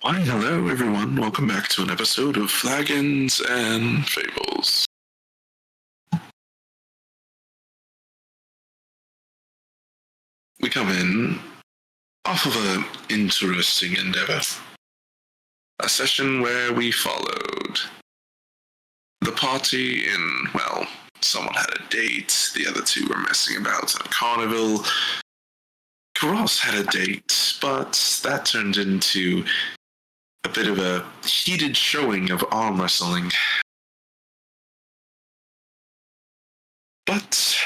Hi, hello everyone. Welcome back to an episode of Flagons and Fables. We come in off of an interesting endeavor. A session where we followed the party in, well, someone had a date, the other two were messing about at a carnival. Karos had a date, but that turned into a bit of a heated showing of arm wrestling. But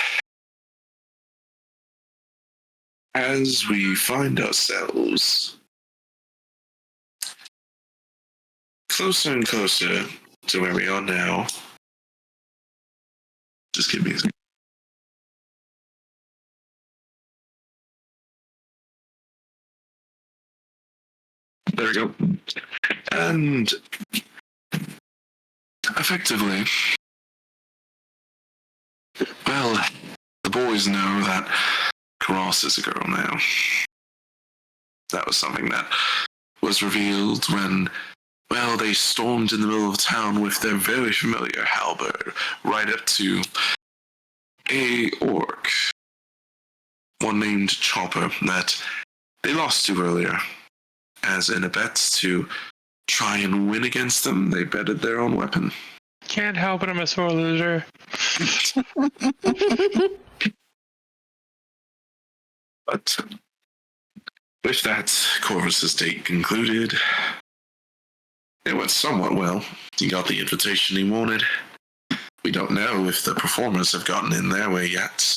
as we find ourselves closer and closer to where we are now, just give me a second. There we go. And effectively, well, the boys know that Karos is a girl now. That was something that was revealed when, well, they stormed in the middle of town with their very familiar halberd right up to a orc, one named Chopper, that they lost to earlier. As in a bet to try and win against them, they betted their own weapon. Can't help it, I'm a sore loser. But with that, Corvus's date concluded. It went somewhat well. He got the invitation he wanted. We don't know if the performers have gotten in their way yet,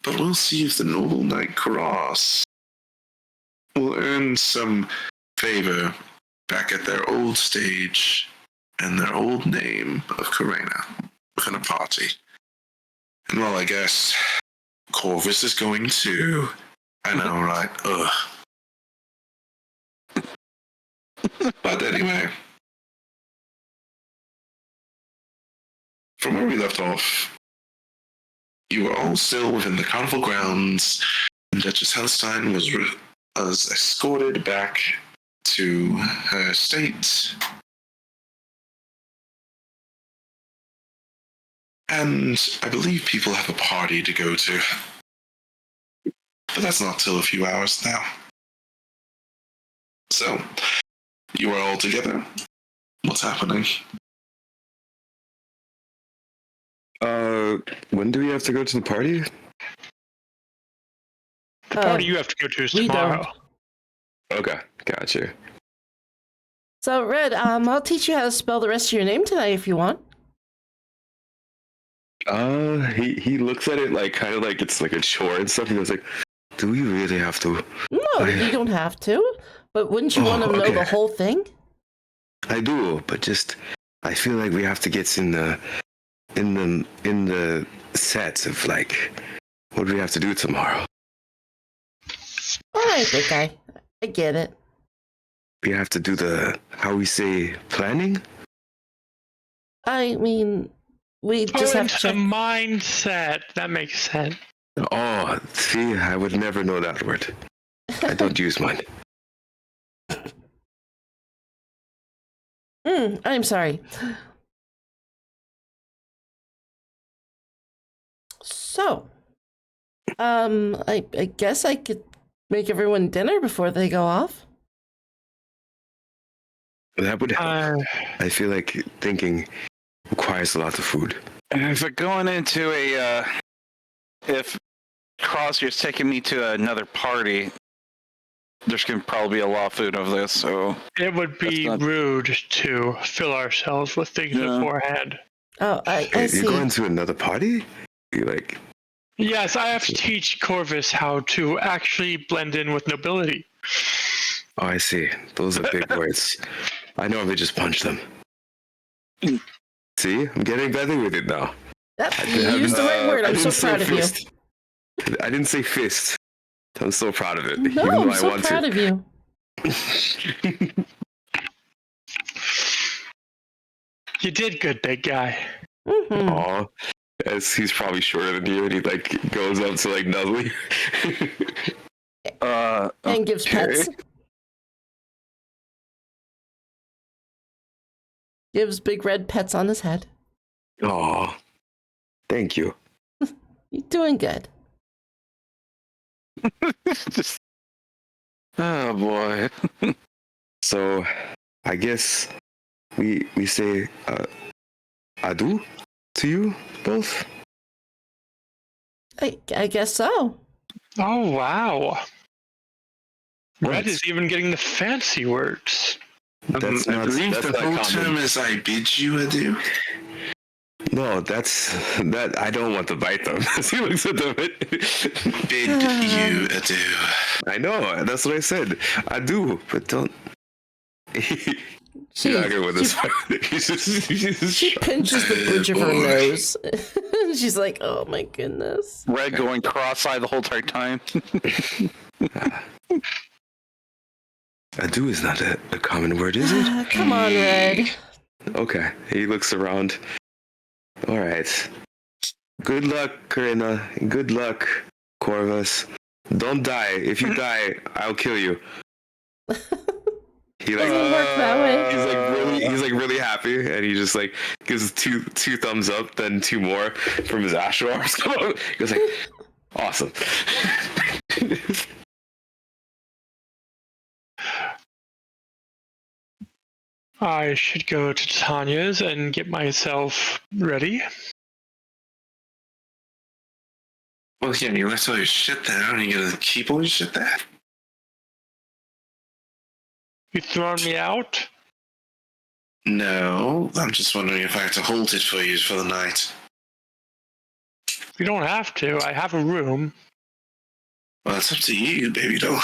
but we'll see if the noble knight Karos will earn some favor back at their old stage and their old name of Karena within a party. And well, I guess Corvus is going too. I know, right? Ugh. But anyway, from where we left off, you were all still within the carnival grounds, and Duchess Helstein was escorted back to her estate. And I believe people have a party to go to. But that's not till a few hours now. So, you are all together. What's happening? When do we have to go to the party? The party you have to go to is tomorrow. Okay, gotcha. So, Red, I'll teach you how to spell the rest of your name tonight if you want. He looks at it like kind of like it's like a chore and stuff. He goes like, "Do we really have to?" No, you don't have to. But wouldn't you want to know the whole thing? I do, but just I feel like we have to get in the sets of like what do we have to do tomorrow. I think I get it. We have to do the how we say planning. I mean, we just have to check. Mindset. That makes sense. Oh, see, I would never know that word. I don't use mine. I'm sorry. So, I guess I could make everyone dinner before they go off. That would help. I feel like thinking requires a lot of food. If we're going into if Crossier's taking me to another party, there's going to probably be a lot of food of this, so... It would be rude to fill ourselves with things beforehand. Oh, I see. You're going to another party? You like... Yes, I have to teach Corvus how to actually blend in with nobility. Oh, I see. Those are big words. I know if I just punch them. See? I'm getting better with it now. You used the right word. I'm so proud of you. I didn't say fist. I'm so proud of it. No, I'm so proud of you. You did good, big guy. Mm-hmm. Aw. As he's probably shorter than you, and he like goes up to like Nuzzly. And gives pets. Gives big red pets on his head. Oh, thank you. You're doing good. Just, oh boy. So, I guess we say adieu to you both. I guess so. Oh, wow. Red What? is even getting the fancy words. That's I not. believe That's the not whole common. term is I bid you adieu. No, that's that. I don't want to bite them. He looks at them. Bid you adieu. I know. That's what I said. I do, but don't. She, She's not good with this. she pinches the bridge of her boy. nose. She's like, oh my goodness. Red going cross-eyed the whole entire time. Adieu is not a common word, is it? Come on, Red. Okay. He looks around. All right. Good luck, Karina. Good luck, Corvus. Don't die. If you die, I'll kill you. He like Doesn't work that way. he's like really happy, and he just like gives two thumbs up, then two more from his astral arms. He goes like, awesome. I should go to Tanya's and get myself ready. Well, yeah, you left all your shit there, and you gonna keep all your shit there? You throwing me out? No, I'm just wondering if I have to hold it for you for the night. You don't have to. I have a room. Well, it's up to you, baby doll.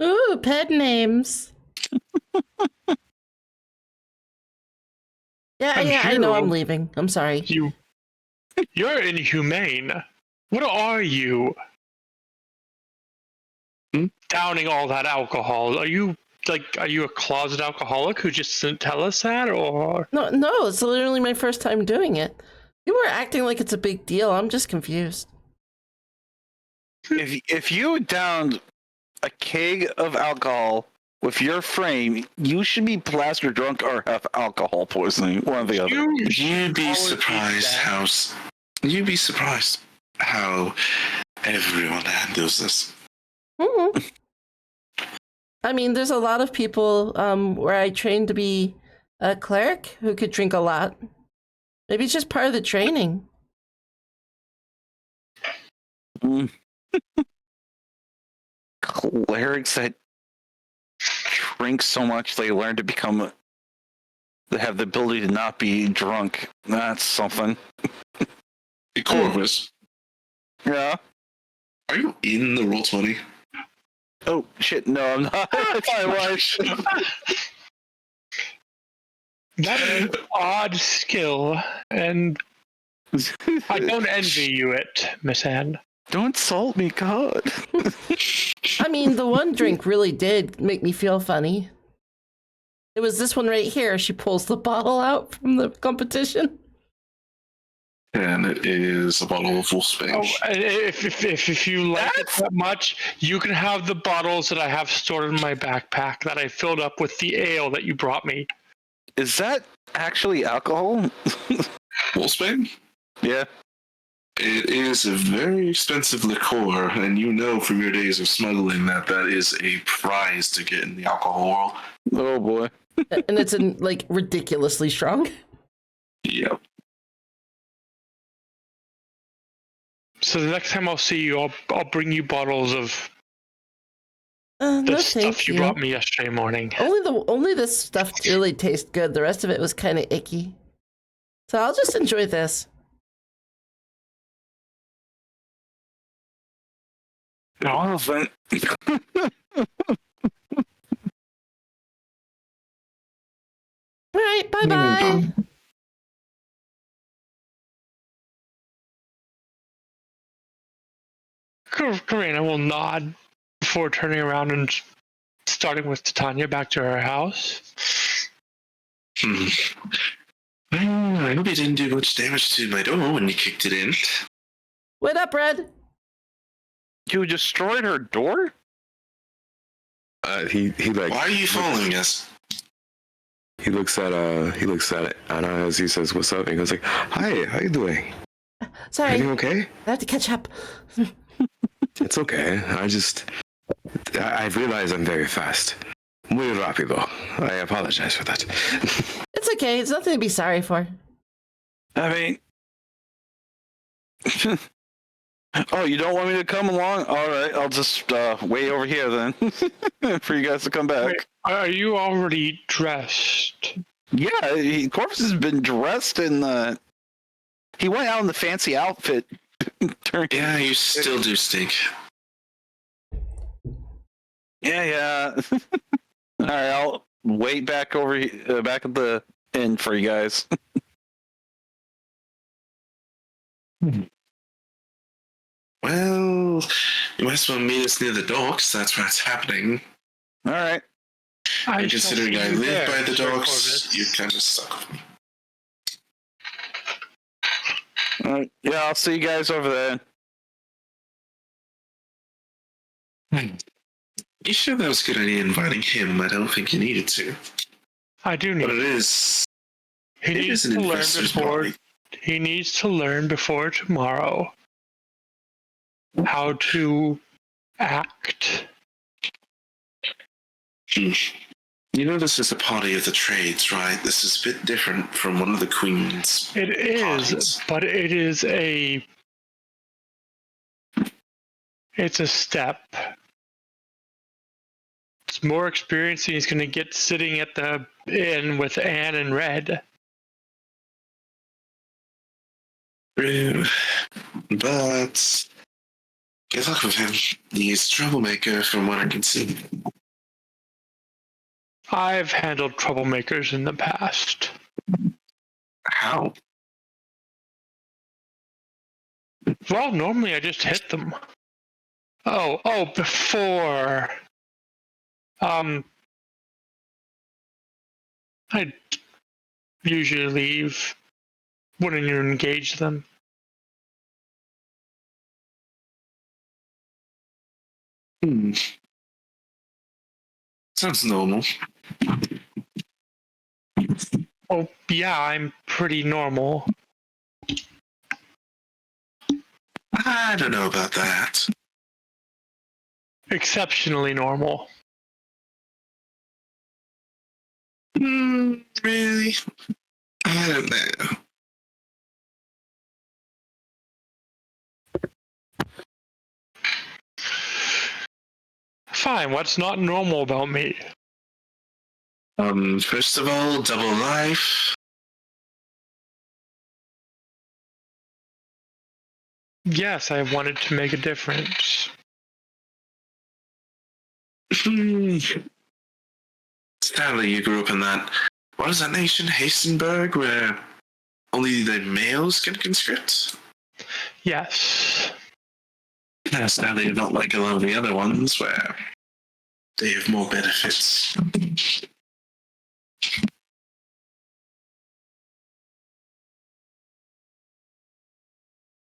Ooh, pet names. Yeah, I know I'm leaving. I'm sorry. You're inhumane. What are you? Downing all that alcohol. Are you a closet alcoholic who just didn't tell us that, or? No, it's literally my first time doing it. You were acting like it's a big deal. I'm just confused. If you downed a keg of alcohol with your frame, you should be plastered drunk or have alcohol poisoning. One or the other. You'd be surprised how everyone handles this. Mhm. I mean, there's a lot of people where I trained to be a cleric who could drink a lot. Maybe it's just part of the training. Clerics that drink so much they learn to become. They have the ability to not be drunk. That's something. Hey, Corvus, Yeah. are you in the Roll20? Oh shit! No, I'm not. I thought I was. That is an odd skill, and I don't envy you it, Miss Anne. Don't insult me, God. I mean, the one drink really did make me feel funny. It was this one right here. She pulls the bottle out from the competition. And it is a bottle of Wolfsbane. Oh, if you like it that much, you can have the bottles that I have stored in my backpack that I filled up with the ale that you brought me. Is that actually alcohol? Wolfsbane? Yeah. It is a very expensive liqueur, and you know from your days of smuggling that is a prize to get in the alcohol world. Oh boy. And it's like ridiculously strong. Yep. So the next time I'll see you, I'll bring you bottles of the No, stuff thank you you. brought me yesterday morning. Only this stuff really tastes good. The rest of it was kind of icky. So I'll just enjoy this. All of it. All right, bye-bye. Karina will nod before turning around and starting with Titania back to her house. I hope you didn't do much damage to my door when you kicked it in. What up, Red? You destroyed her door? He like. Why are you following us? He looks at Anna as he says, "What's up?" And he goes like, "Hi, how you doing? Sorry, Everything okay?" I have to catch up. It's okay. I realize I'm very fast. Muy rápido. I apologize for that. It's okay. It's nothing to be sorry for. I mean, oh, you don't want me to come along? All right, I'll just wait over here then for you guys to come back. Wait, are you already dressed? Yeah, Corvus has been dressed in the. He went out in the fancy outfit. Yeah, you still do stink. Yeah. All right, I'll wait back over back at the inn for you guys. Well, you might as well meet us near the docks. That's where it's happening. All right. And considering I live there, by the Sir docks, Corvus. you kind of stuck with me. All right. Yeah, I'll see you guys over there. You sure that was a good idea inviting him? I don't think you needed to. I do need. But it is. He It needs is an to learn investor's before. party. He needs to learn before tomorrow how to act. You know this is a party of the trades, right? This is a bit different from one of the queen's. It is, parties. but it is a. It's a step. It's more experience he's going to get sitting at the inn with Anne and Red. True. But good luck with him. He's a troublemaker from what I can see. I've handled troublemakers in the past. How? Well, normally I just hit them. Oh, before. I usually leave when you engage them. Sounds normal. Oh, yeah, I'm pretty normal. I don't know about that. Exceptionally normal. Really? I don't know. Fine, what's not normal about me? First of all, double life. Yes, I wanted to make a difference. Sadly, you grew up in that. What is that nation, Hastenberg, where only the males can conscript? Yes. Sadly, you're not like a lot of the other ones where they have more benefits.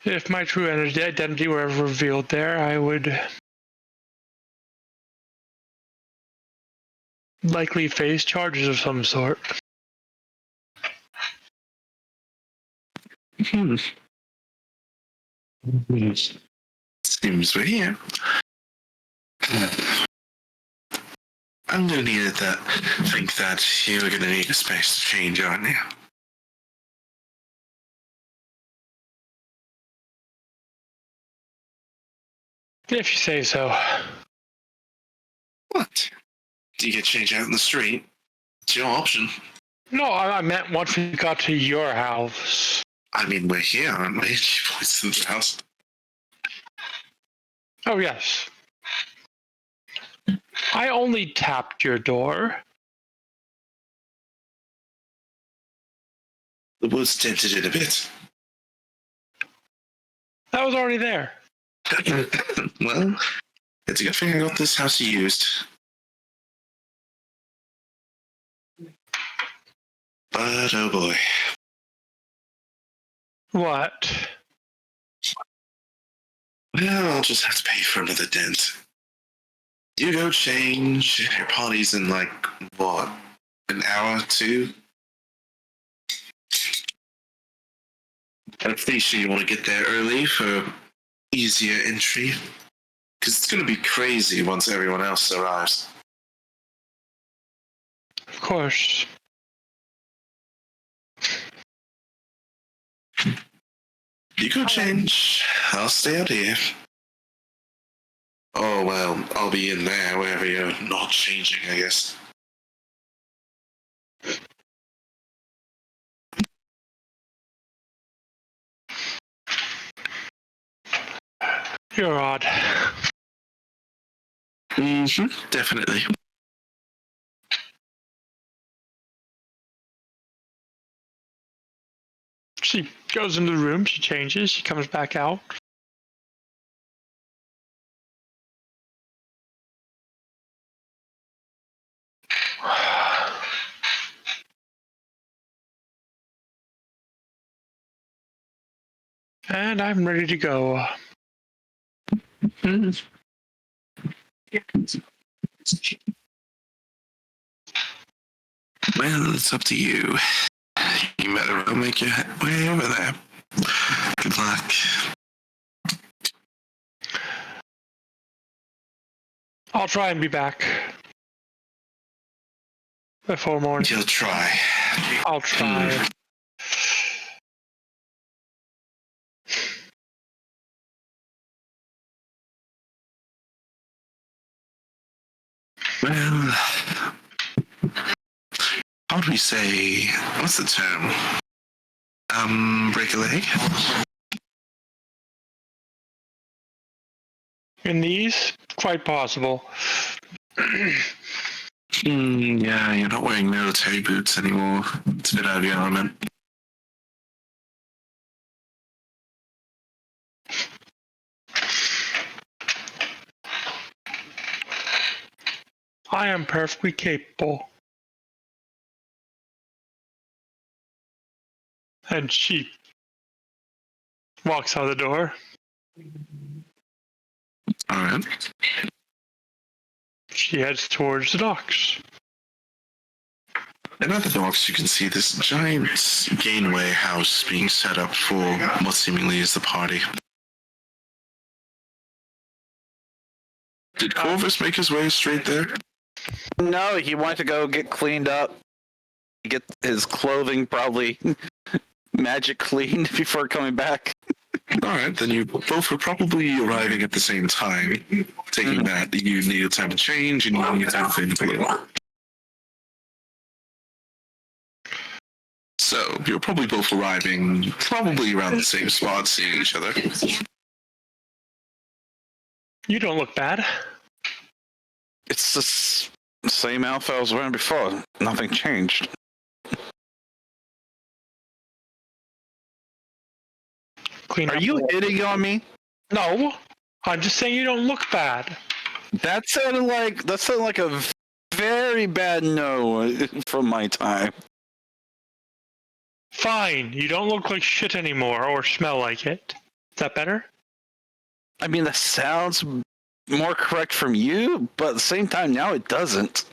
If my true identity were ever revealed there, I would likely face charges of some sort. Seems we're here. I'm gonna need that. Think that you're gonna need a space to change, aren't you? If you say so. What? Do you get changed out in the street? It's your option. No, I meant once we got to your house. I mean, we're here, aren't we? She points to the house. Oh, yes. I only tapped your door. The woods dented it a bit. That was already there. Well, it's a good thing I got this house used. But oh boy. What? Well, I'll just have to pay for another dent. You go change. Your party's in like, what, an hour, two. I'm pretty sure you want to get there early for easier entry. Because it's going to be crazy once everyone else arrives. Of course. You go change. I'll stay out here. Oh, well, I'll be in there wherever you're not changing, I guess. You're odd. Mm-hmm, definitely. She goes into the room, she changes, she comes back out. And I'm ready to go. Well, it's up to you. You better well make your way over there. Good luck. I'll try and be back before morning. You'll try. I'll try. Well, how would we say, what's the term? Break a leg? In these, quite possible. Yeah, you're not wearing military boots anymore. It's a bit out of your element. I am perfectly capable. And she walks out the door. Alright. She heads towards the docks. And at the docks, you can see this giant gangway house being set up for what seemingly is the party. Did Corvus make his way straight there? No, he wanted to go get cleaned up, get his clothing probably magic cleaned before coming back. Alright, then you both were probably arriving at the same time, taking that you needed time to change and you needed time to clean up a little. So, you're probably both arriving probably around the same spot, seeing each other. You don't look bad. It's the same outfit I was wearing before. Nothing changed. Clean Are up. you hitting on me? No. I'm just saying you don't look bad. That sounded like a very bad no from my time. Fine. You don't look like shit anymore or smell like it. Is that better? I mean, that sounds more correct from you, but at the same time, now it doesn't.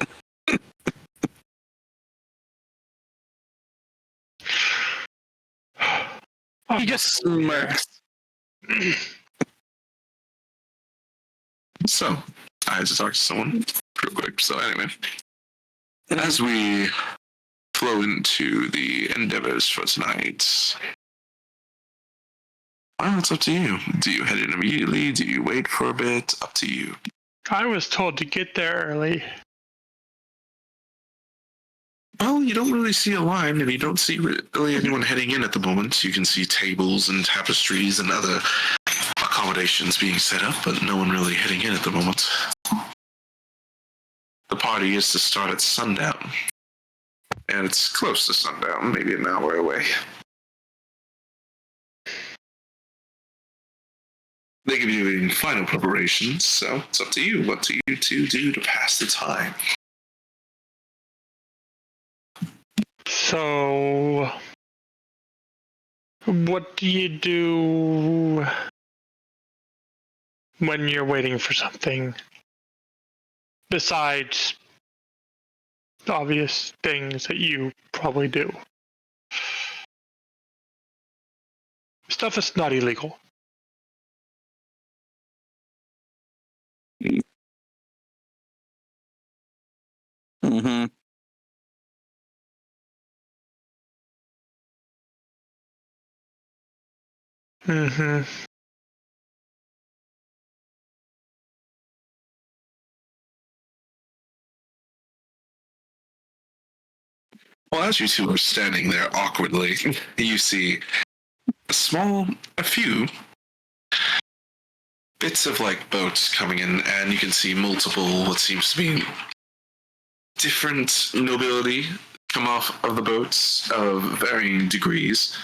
He just smirks. So, I had to talk to someone real quick. So anyway, as we flow into the endeavors for tonight, well, it's up to you. Do you head in immediately? Do you wait for a bit? Up to you. I was told to get there early. Well, you don't really see a line, and you don't see really anyone heading in at the moment. You can see tables and tapestries and other accommodations being set up, but no one really heading in at the moment. The party is to start at sundown, and it's close to sundown, maybe an hour away. They give you final preparations, so it's up to you. What do you two do to pass the time? So, what do you do when you're waiting for something besides obvious things that you probably do. Stuff that's not illegal. Mm-hmm. Mm-hmm. Well, as you two are standing there awkwardly, you see a few bits of like boats coming in, and you can see multiple what seems to be different nobility come off of the boats of varying degrees.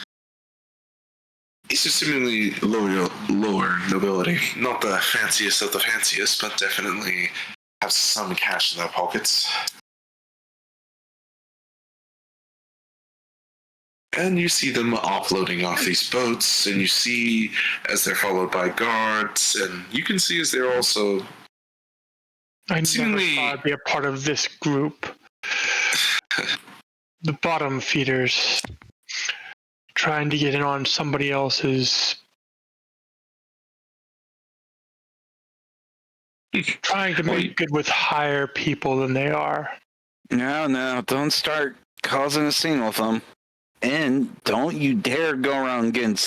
These are seemingly lower nobility, not the fanciest of the fanciest, but definitely have some cash in their pockets. And you see them offloading off these boats, and you see as they're followed by guards, and you can see as they're also I seemingly never thought I'd be a part of this group. The bottom feeders trying to get in on somebody else's, trying to make good with higher people than they are. No, don't start causing a scene with them. And don't you dare go around getting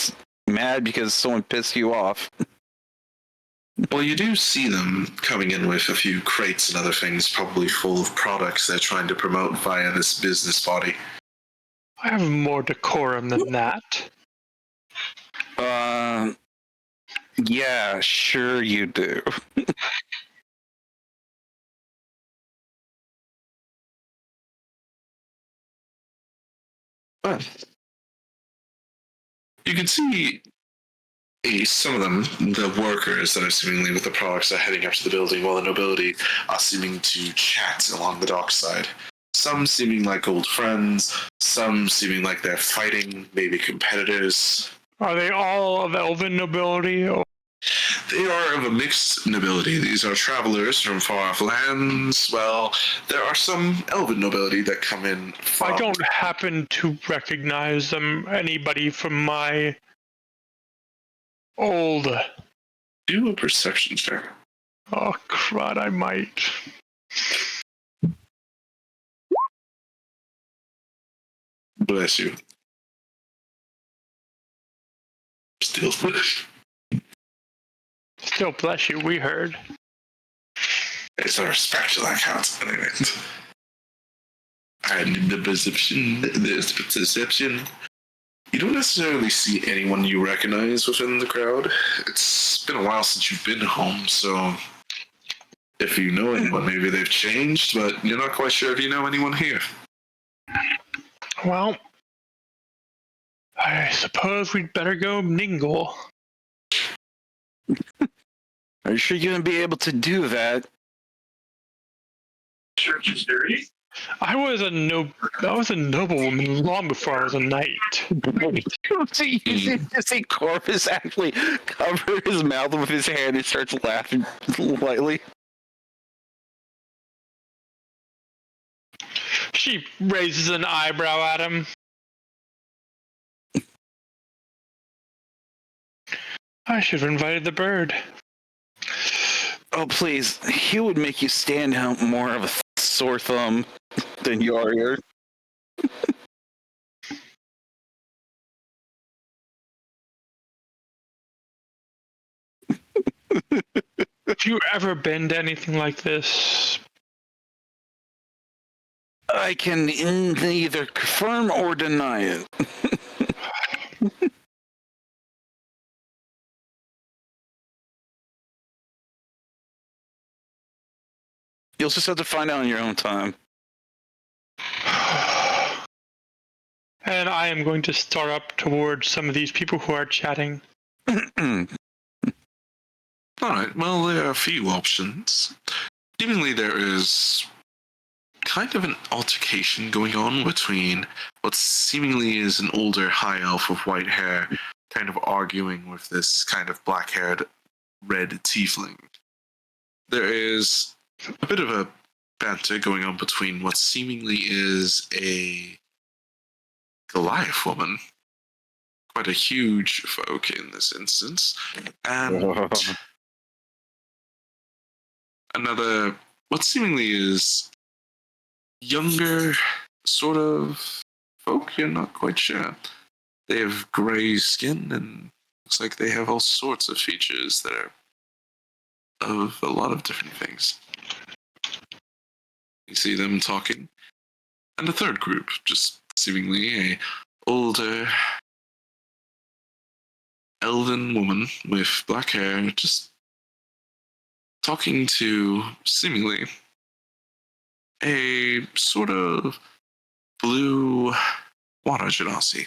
mad because someone pissed you off. Well, you do see them coming in with a few crates and other things, probably full of products they're trying to promote via this business body. I have more decorum than that. Yeah, sure you do. But you can see some of them, the workers that are seemingly with the products, are heading up to the building, while the nobility are seeming to chat along the dockside. Some seeming like old friends, some seeming like they're fighting, maybe competitors. Are they all of elven nobility? Or They are of a mixed nobility. These are travelers from far-off lands. Well, there are some elven nobility that come in from... I don't happen to recognize them. Anybody from my old... Do a perception check. Oh, crud, I might. Bless you. Still flesh. Still, bless you, we heard. It's a spatula count. Anyway. And the perception. You don't necessarily see anyone you recognize within the crowd. It's been a while since you've been home, so if you know anyone, maybe they've changed, but you're not quite sure if you know anyone here. Well, I suppose we'd better go mingle. Are you sure you're going to be able to do that? Church is dirty. I was a noblewoman long before I was a knight. You see Corvus actually cover his mouth with his hand and starts laughing lightly. She raises an eyebrow at him. I should have invited the bird. Oh, please. He would make you stand out more of a sore thumb than you are here. Have you ever been to anything like this? I can neither confirm or deny it. You'll just have to find out in your own time. And I am going to start up towards some of these people who are chatting. Alright, well, there are a few options. Seemingly there is kind of an altercation going on between what seemingly is an older high elf with white hair kind of arguing with this kind of black-haired red tiefling. There is a bit of a banter going on between what seemingly is a Goliath woman, quite a huge folk in this instance, and another, what seemingly is younger sort of folk. You're not quite sure. They have gray skin and looks like they have all sorts of features that are of a lot of different things. You see them talking. And a third group, just seemingly a older elven woman with black hair, just talking to seemingly a sort of blue water genasi.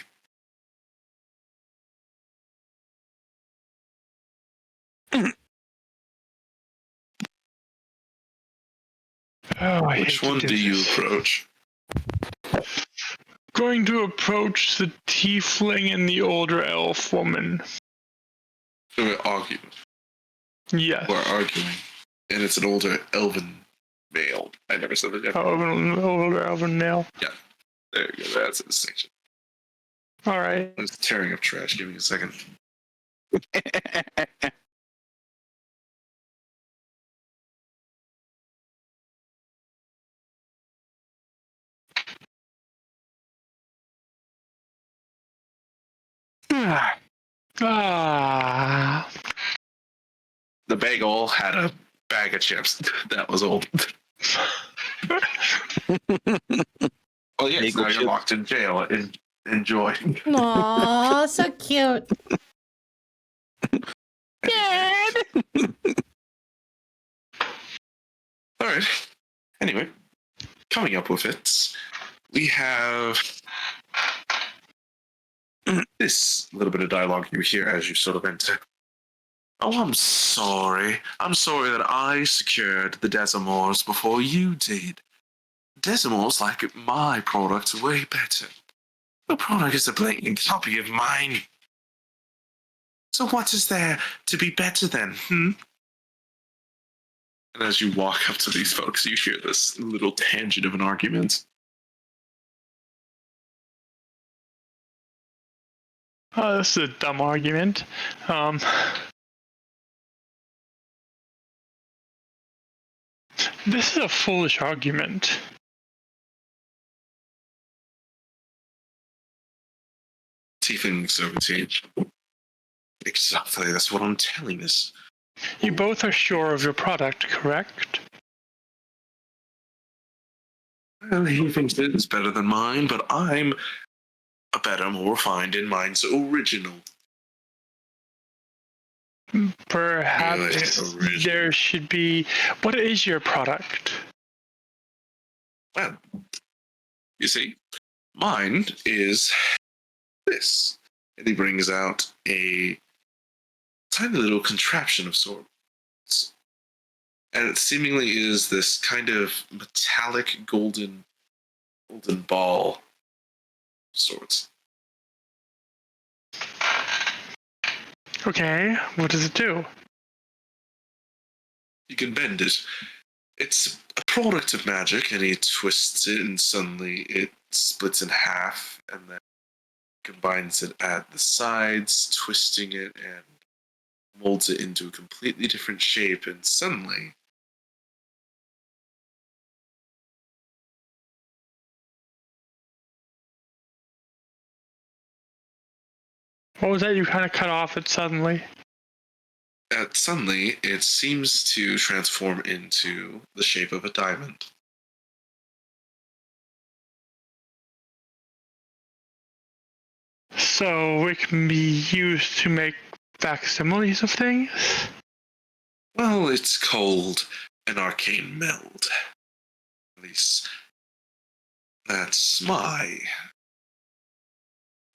Oh, I Which hate to one do you this. approach? Going to approach the tiefling and the older elf woman. So we're arguing. Yes. We're arguing. And it's an older elven male. I never said that. Older elven male. There you go. That's a distinction. All right. I was tearing up trash. Give me a second. Ah. The bagel had a bag of chips. That was old. Well, yes, Bagel now you're chips. locked in jail. Enjoy. Aw, so cute. All right. Anyway, coming up with it, we have this little bit of dialogue you hear as you sort of enter. Oh, I'm sorry. I'm sorry that I secured the Desimors before you did. Desimors like my product way better. Your product is a blatant copy of mine. So what is there to be better then, And as you walk up to these folks, you hear this little tangent of an argument. Oh, this is a dumb argument. This is a foolish argument. Tiefling looks over to you. Exactly, that's what I'm telling us. You both are sure of your product, correct? Well, he thinks it is better than mine, but I'm a better, more refined, and mine's original. Perhaps Really there should be... What is your product? Well, you see, mine is this. And he brings out a tiny little contraption of sorts. And it seemingly is this kind of metallic golden ball of sorts. Okay, what does it do? You can bend it. It's a product of magic, and he twists it, and suddenly it splits in half, and then combines it at the sides, twisting it, and molds it into a completely different shape, and suddenly... What was that you kind of cut off it suddenly? Suddenly, it seems to transform into the shape of a diamond. So it can be used to make facsimiles of things? Well, it's called an arcane meld. At least, that's my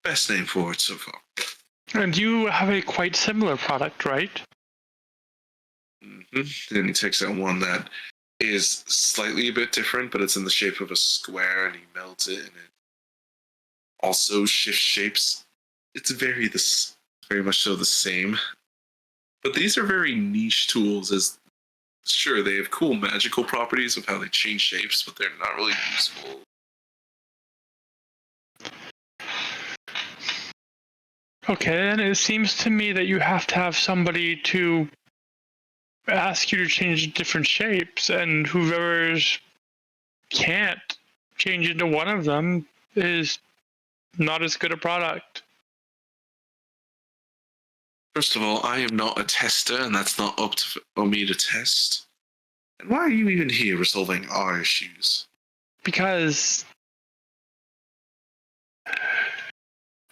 best name for it so far. And you have a quite similar product, right? Mm-hmm. Then he takes out one that is slightly a bit different, but it's in the shape of a square, and he melds it, and it also shifts shapes. It's very much so the same. But these are very niche tools, as Sure, they have cool magical properties of how they change shapes, but they're not really useful. Okay, then it seems to me that you have to have somebody to ask you to change different shapes, and whoever can't change into one of them is not as good a product. First of all, I am not a tester, and that's not up to me to test. And why are you even here resolving our issues? Because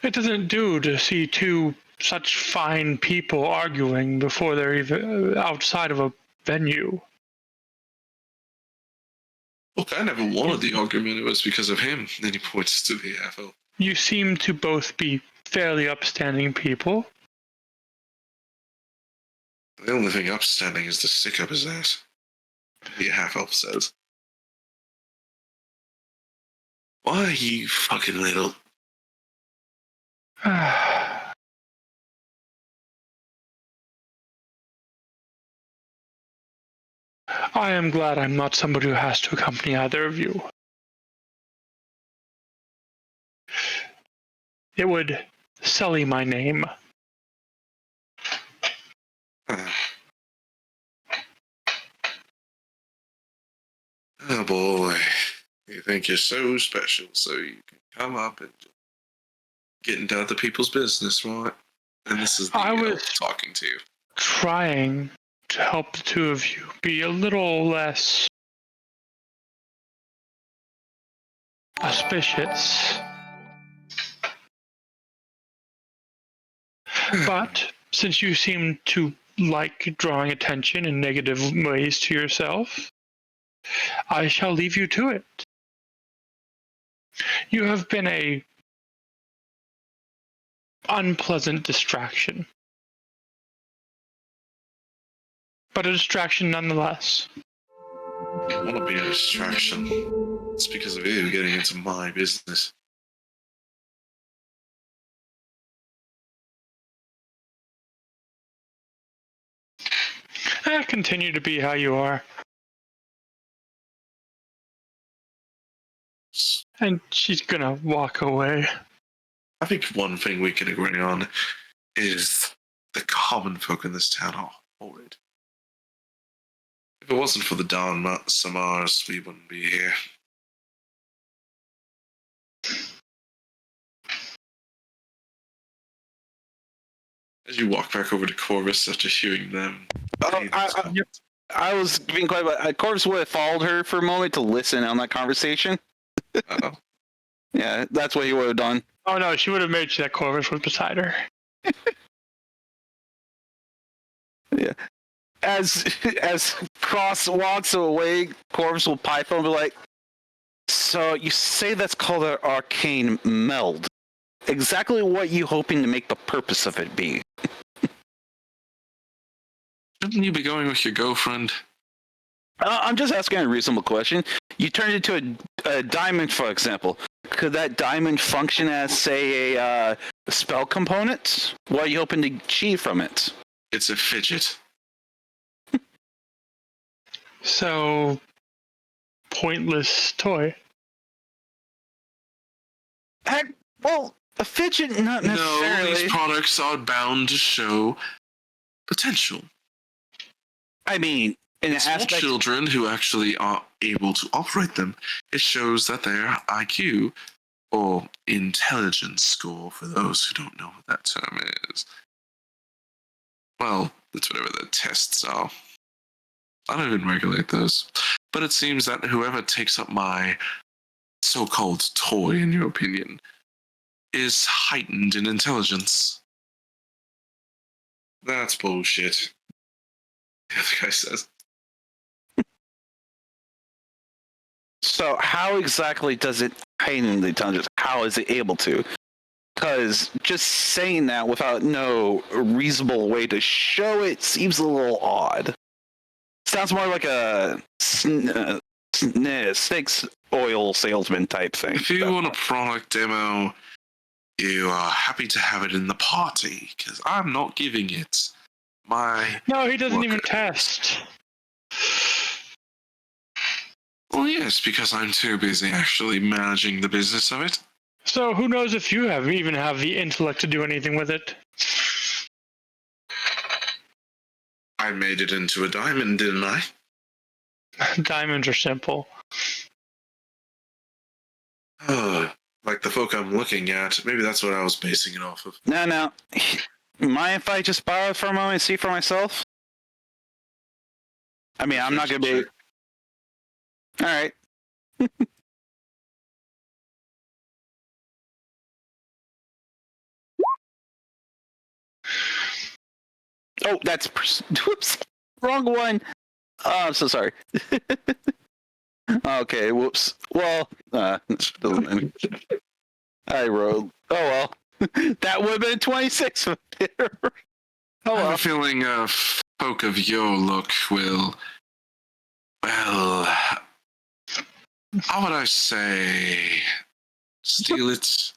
it doesn't do to see two such fine people arguing before they're even outside of a venue. Look, I never wanted the argument. It was because of him. Then he points to the half-elf. You seem to both be fairly upstanding people. The only thing upstanding is to stick up his ass, the half-elf says. Why, you fucking little... I am glad I'm not somebody who has to accompany either of you. It would sully my name. Oh boy, you think you're so special, so you can come up and get into other people's business, right? And this is the elf talking to you. Trying to help the two of you be a little less auspicious. But since you seem to like drawing attention in negative ways to yourself, I shall leave you to it. You have been a unpleasant distraction. But a distraction nonetheless. I want to be a distraction. It's because of you getting into my business. Continue to be how you are. And she's gonna walk away. I think one thing we can agree on is the common folk in this town are horrid. If it wasn't for the Don Samars, we wouldn't be here. As you walk back over to Corvus after hearing them. I was being quiet, but Corvus would have followed her for a moment to listen on that conversation. Uh-oh. Yeah, that's what he would have done. Oh no, she would have made sure that Corvus was beside her. Yeah. As Cross walks away, Corvus will pipe and be like, "So you say that's called an arcane meld? Exactly what you hoping to make the purpose of it be?" Shouldn't you be going with your girlfriend? I'm just asking a reasonable question. You turned it into a diamond, for example. Could that diamond function as, say, a spell component? What are you hoping to achieve from it? It's a fidget. So, pointless toy. Heck, well, a fidget, not necessarily. No, these products are bound to show potential. I mean, in an Small aspect, children who actually are able to operate them, it shows that their IQ, or intelligence score, for those who don't know what that term is. Well, that's whatever the tests are. I don't even regulate those. But it seems that whoever takes up my so-called toy, in your opinion, is heightened in intelligence. That's bullshit. The other guy says. So how exactly does it heighten the intelligence? How is it able to? Because just saying that without no reasonable way to show it seems a little odd. Sounds more like a snakes oil salesman type thing. If you want a product demo, you are happy to have it in the party, because I'm not giving it. No, he doesn't even worker. test. Well, yes, because I'm too busy actually managing the business of it. So who knows if you even have the intellect to do anything with it? I made it into a diamond, didn't I? Diamonds are simple. Like the folk I'm looking at. Maybe that's what I was basing it off of. No. Mind if I just borrow it for a moment and see for myself? I mean, I'm not going to be... All right. Oh, that's... Whoops. Wrong one. Oh, I'm so sorry. Okay, whoops. Well, doesn't matter. I rolled. Oh, well. That would have been 26. Oh, I have well. a feeling folk of your look will... Well... How would I say... Steal it?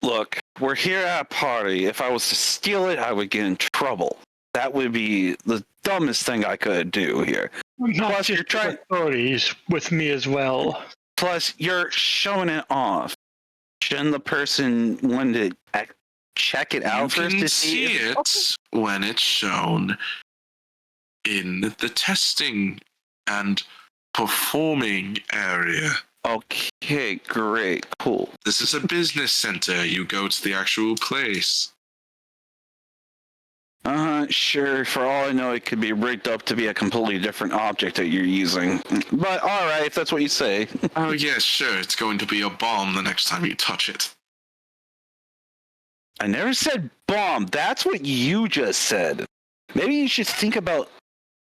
Look, we're here at a party. If I was to steal it, I would get in trouble. That would be the dumbest thing I could do here. Not Plus, just you're trying. authorities with me as well. Plus, you're showing it off. Shouldn't the person want to check it out You first can to see it when it's shown in the testing and performing area. Okay, great, cool. This is a business center. You go to the actual place. Sure. For all I know, it could be rigged up to be a completely different object that you're using. But all right, if that's what you say. Oh, yeah, sure. It's going to be a bomb the next time you touch it. I never said bomb. That's what you just said. Maybe you should think about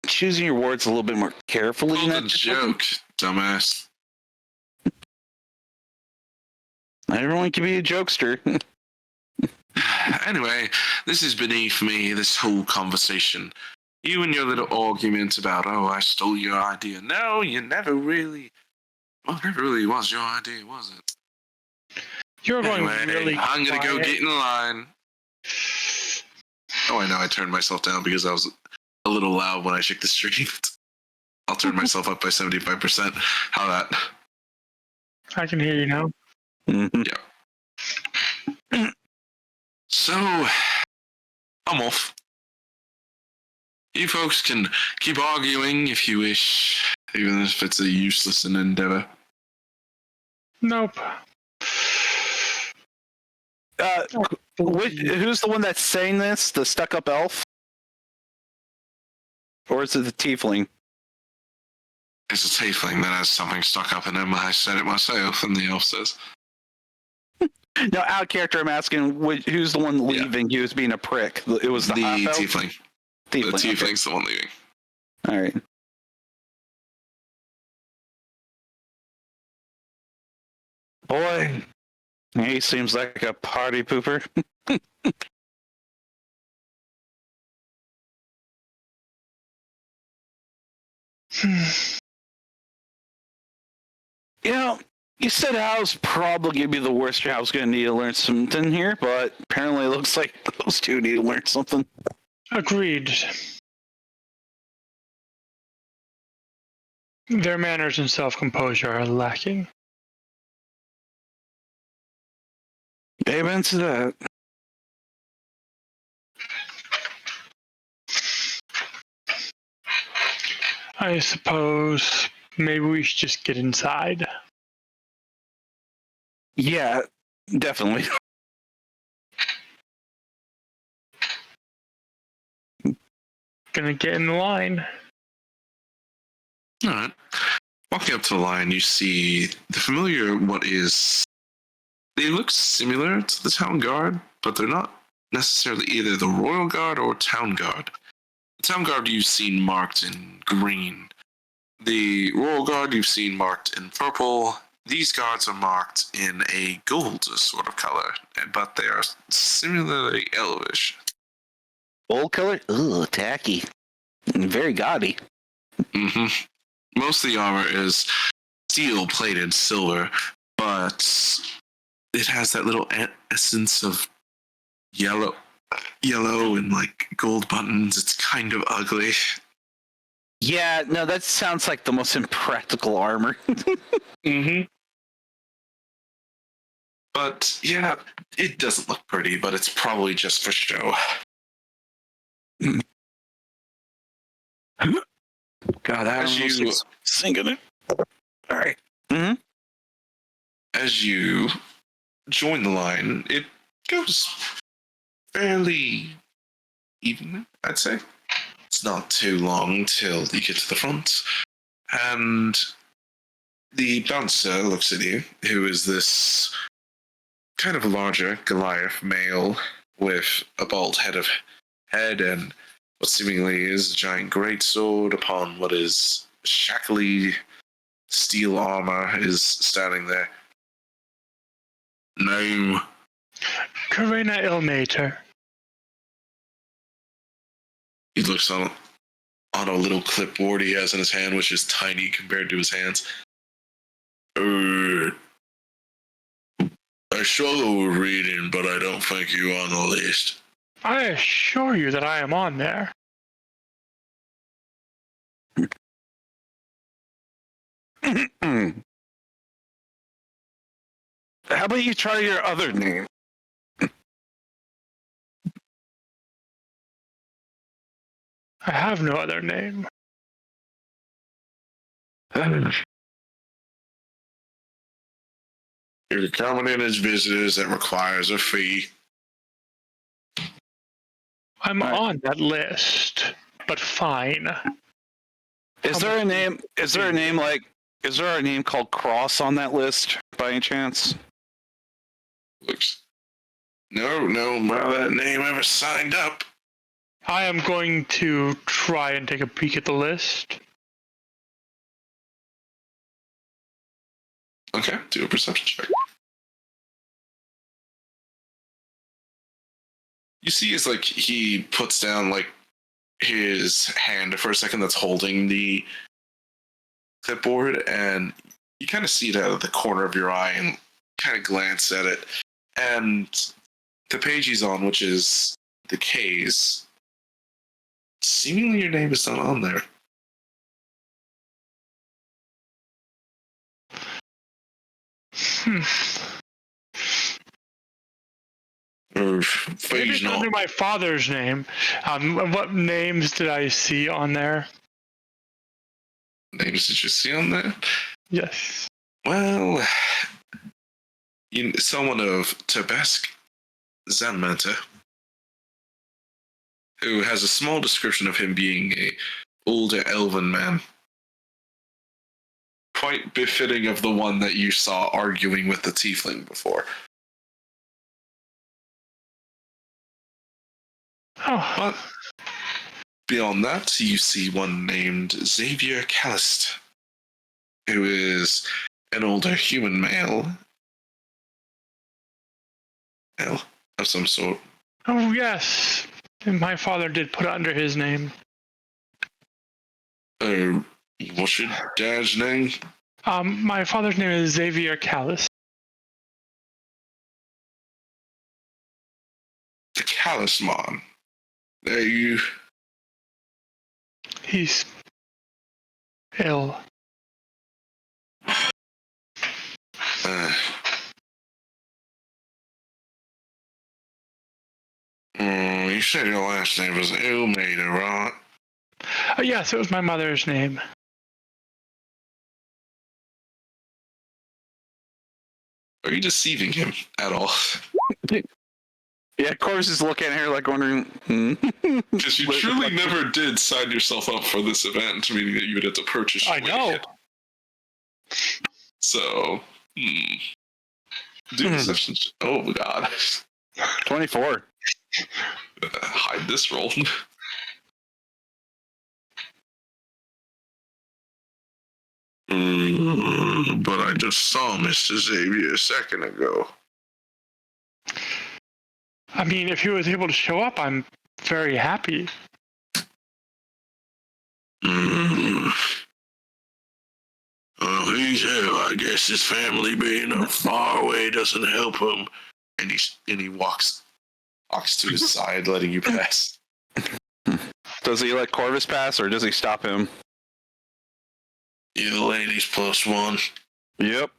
choosing your words a little bit more carefully. Well, the joke, dumbass. Not everyone can be a jokester. Anyway, this is beneath me, this whole conversation. You and your little argument about, oh, I stole your idea. No, you never really... Well, it never really was your idea, was it? You're going Anyway, really I'm gonna go quiet. get in line. Oh, I know, I turned myself down because I was a little loud when I shook the stream. I'll turn myself up by 75%. How that? I can hear you now. So, I'm off. You folks can keep arguing if you wish, even if it's a useless endeavor. Nope. Who's the one that's saying this? The stuck-up elf? Or is it the tiefling? It's a tiefling that has something stuck up in him. I said it myself, and the elf says. No, out of character, I'm asking who's the one leaving? He was being a prick. It was the half-elf? tiefling. The tiefling's the one leaving. All right. Boy, he seems like a party pooper. You know, you said I was probably going to be the worst. I was going to need to learn something here, but apparently it looks like those two need to learn something. Agreed. Their manners and self-composure are lacking. Amen to that. I suppose maybe we should just get inside. Yeah, definitely. Gonna get in the line. All right. Walking up to the line, you see the familiar they look similar to the town guard, but they're not necessarily either the royal guard or town guard. The town guard you've seen marked in green. The royal guard you've seen marked in purple. These guards are marked in a gold sort of color, but they are similarly elvish. Gold color? Ooh, tacky. Very gaudy. Mm-hmm. Most of the armor is steel-plated silver, but it has that little essence of yellow and like gold buttons. It's kind of ugly. Yeah, no, that sounds like the most impractical armor. Mm-hmm. But yeah, it doesn't look pretty, but it's probably just for show. God, I As almost you singing it. All right. Mm-hmm. as you join the line, it goes fairly even, I'd say. It's not too long till you get to the front, and the bouncer looks at you, who is this kind of larger Goliath male with a bald head and what seemingly is a giant greatsword upon what is shackly steel armor is standing there. Name? Karina Ilmater. He looks on a little clipboard he has in his hand, which is tiny compared to his hands. I struggle with reading, but I don't think you're on the list. I assure you that I am on there. How about you try your other name? I have no other name. You're coming in as visitors, that requires a fee. I'm on that list, but fine. Is there a name? Is there a name like? Is there a name called Cross on that list by any chance? Looks. No, that name ever signed up. I am going to try and take a peek at the list. Okay, do a perception check. You see, it's like he puts down like his hand for a second that's holding the clipboard, and you kind of see it out of the corner of your eye and kind of glance at it. And the page he's on, which is the K's, seemingly your name is not on there. Or Maybe page it's not. under my father's name. What names did I see on there? Names did you see on there? Yes. Well, someone of Tebesk Zanmanta, who has a small description of him being a older elven man. Quite befitting of the one that you saw arguing with the tiefling before. Oh, But beyond that, you see one named Xavier Callist, who is an older human male of some sort. oh yes. And my father did put it under his name. What's your dad's name? My father's name is Xavier Callis. The Callismon. There you. He's ill. You said your last name was Ilmater, right? Yes, it was my mother's name. Are you deceiving him at all? Yeah, Corvus is looking at her like wondering. Because you truly never did sign yourself up for this event, meaning that you would have to purchase your I know. ticket. So, do deception. Oh god. 24. Hide this roll. But I just saw Mr. Xavier a second ago. I mean, if he was able to show up, I'm very happy. Well, he's here. I guess his family being far away doesn't help him. And he walks to his side, letting you pass. Does he let Corvus pass, or does he stop him? You the ladies +1. Yep.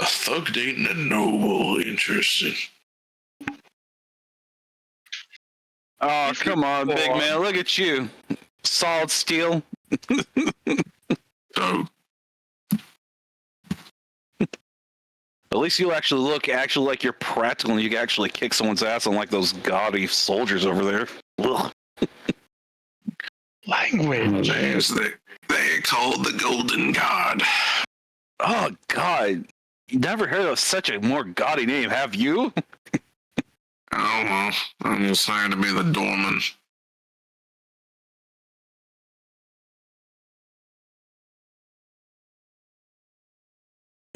A thug dating a noble. Interesting. Oh, come on, big man. Look at you. Solid steel. Oh, At least you actually look like you're practical and you can actually kick someone's ass, unlike those gaudy soldiers over there. Ugh. Language. there's they call it the Golden God. Oh, God. You never heard of such a more gaudy name, have you? Oh well, I'm just hired to be the doorman.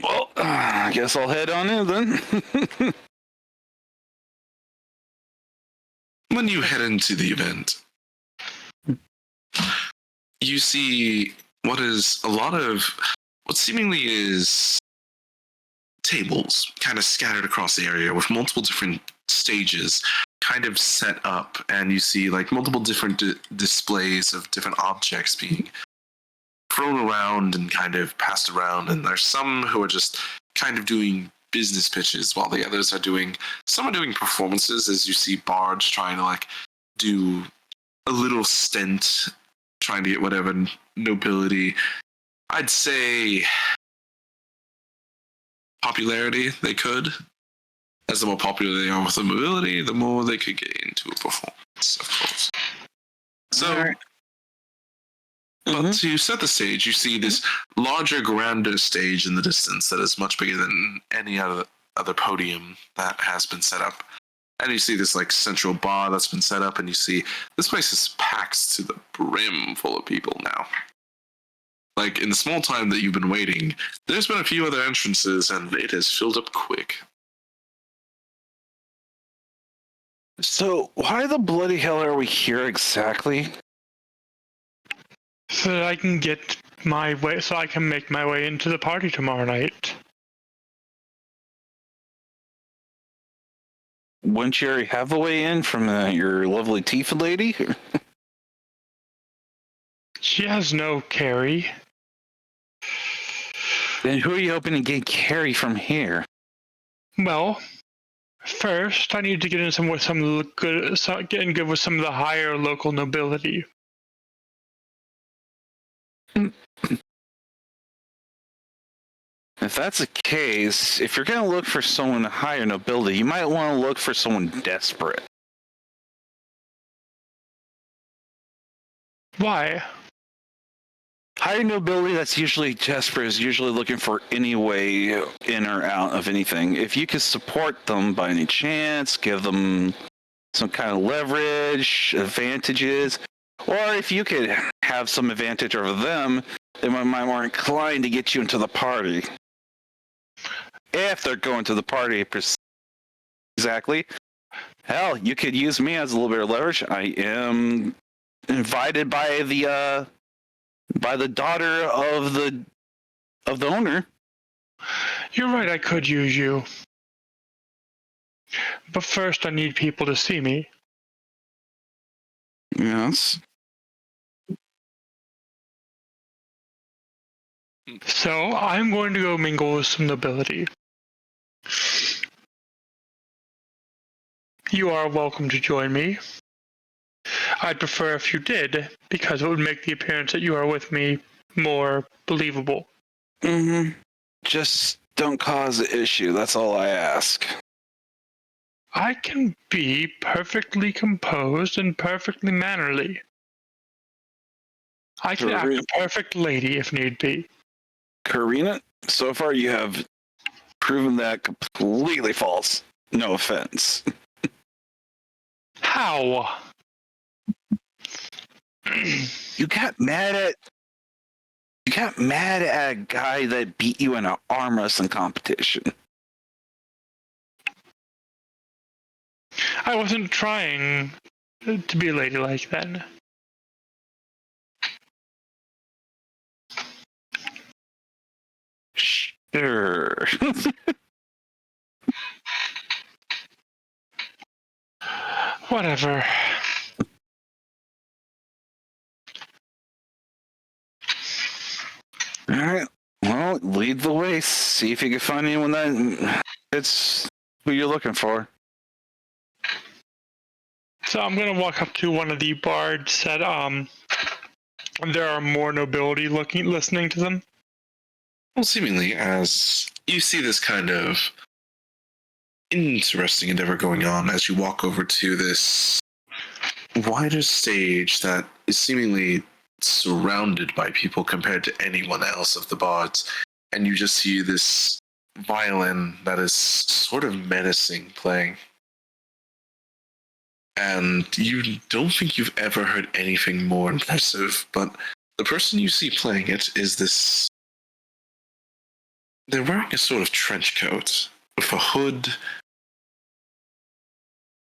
Well, I guess I'll head on in then. When you head into the event, you see what is a lot of what seemingly is tables kind of scattered across the area with multiple different stages kind of set up, and you see like multiple different displays of different objects being thrown around and kind of passed around, and there's some who are just kind of doing business pitches while the others are doing performances, as you see bards trying to like do a little stint trying to get whatever nobility, I'd say popularity they could. As the more popular they are with the mobility, the more they could get into a performance, of course. So, but to set the stage, you see this larger, grander stage in the distance that is much bigger than any other podium that has been set up. And you see this like central bar that's been set up, and you see this place is packed to the brim full of people now. Like in the small time that you've been waiting, there's been a few other entrances, and it has filled up quick. So, why the bloody hell are we here exactly? So that I can get my way, so I can make my way into the party tomorrow night. Wouldn't you already have a way in from your lovely Tifa lady? She has no carry. Then who are you hoping to get carry from here? Well, first I need to get in some good, getting good with some of the higher local nobility. If that's the case, if you're going to look for someone higher nobility, you might want to look for someone desperate. Why? Higher nobility that's usually desperate is usually looking for any way in or out of anything. If you could support them by any chance, give them some kind of leverage, advantages, or if you could have some advantage over them, they might be more inclined to get you into the party. If they're going to the party, exactly. Hell, you could use me as a little bit of leverage. I am invited by the daughter of the owner. You're right, I could use you. But first I need people to see me. Yes. So I'm going to go mingle with some nobility. You are welcome to join me. I'd prefer if you did, because it would make the appearance that you are with me more believable. Mm-hmm. Just don't cause an issue. That's all I ask. I can be perfectly composed and perfectly mannerly. I can act a perfect lady if need be. Karina, so far you have proven that completely false. No offense. How? You got mad at a guy that beat you in an arm wrestling competition. I wasn't trying to be ladylike then. Sure. Whatever. All right. Well, lead the way. See if you can find anyone that it's who you're looking for. So I'm gonna walk up to one of the bards that there are more nobility listening to them. Well, seemingly, as you see this kind of interesting endeavor going on as you walk over to this wider stage that is seemingly surrounded by people compared to anyone else of the bards, and you just see this violin that is sort of menacing playing. And you don't think you've ever heard anything more impressive, but the person you see playing it is this. They're wearing a sort of trench coat with a hood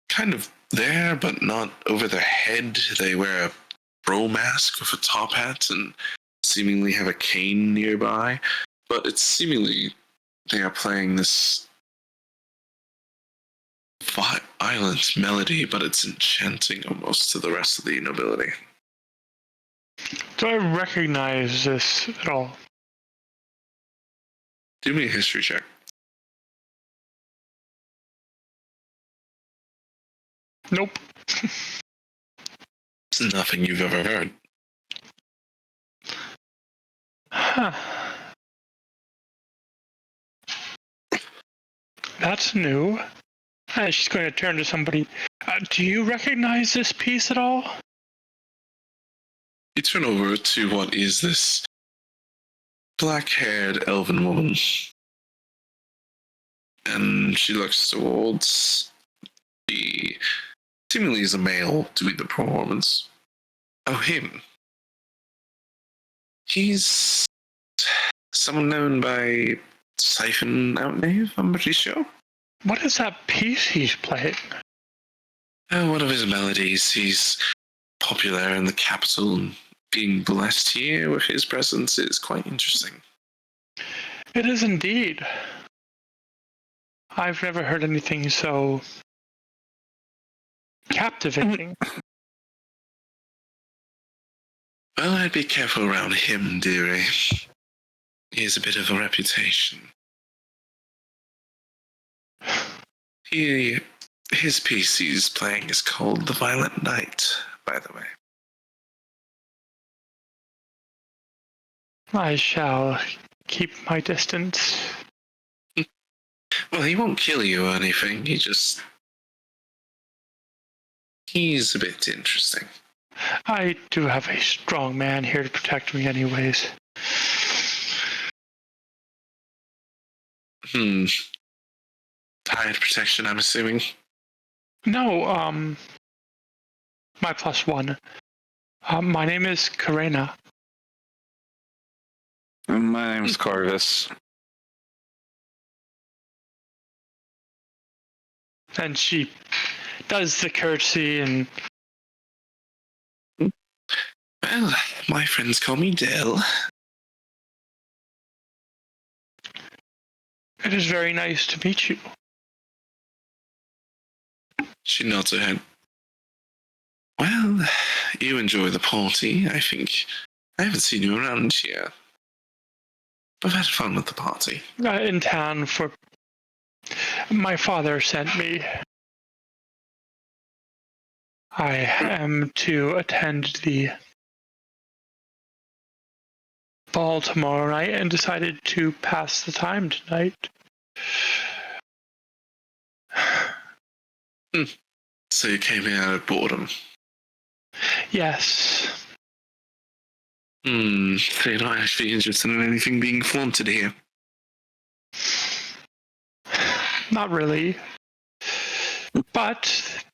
kind of there, but not over their head. They wear a bro mask with a top hat and seemingly have a cane nearby. But it's seemingly they are playing this violent melody, but it's enchanting almost to the rest of the nobility. Do I recognize this at all? Do me a history check. Nope. It's nothing you've ever heard. Huh. That's new. And she's going to turn to somebody. Do you recognize this piece at all? You turn over to what is this black-haired elven woman. And she looks towards the seemingly is a male doing the performance. Oh, him. He's someone known by Siphon Outnave, I'm pretty sure. What is that piece he's playing? Oh, one of his melodies. He's popular in the capital, and being blessed here with his presence is quite interesting. It is indeed. I've never heard anything so captivating. Well, I'd be careful around him, dearie. He has a bit of a reputation. His piece he's playing is called The Violent Night, by the way. I shall keep my distance. Well, he won't kill you or anything. He's a bit interesting. I do have a strong man here to protect me anyways. Tired protection, I'm assuming. No, my +1. My name is Karena. My name's Corvus. And she does the curtsy and... Well, my friends call me Dell. It is very nice to meet you. She nods her head. Well, you enjoy the party, I think. I haven't seen you around here. I've had fun with the party. In town for... My father sent me. I am to attend the ball tomorrow night and decided to pass the time tonight. So you came here out of boredom? Yes. So you're not actually interested in anything being flaunted here? Not really. But,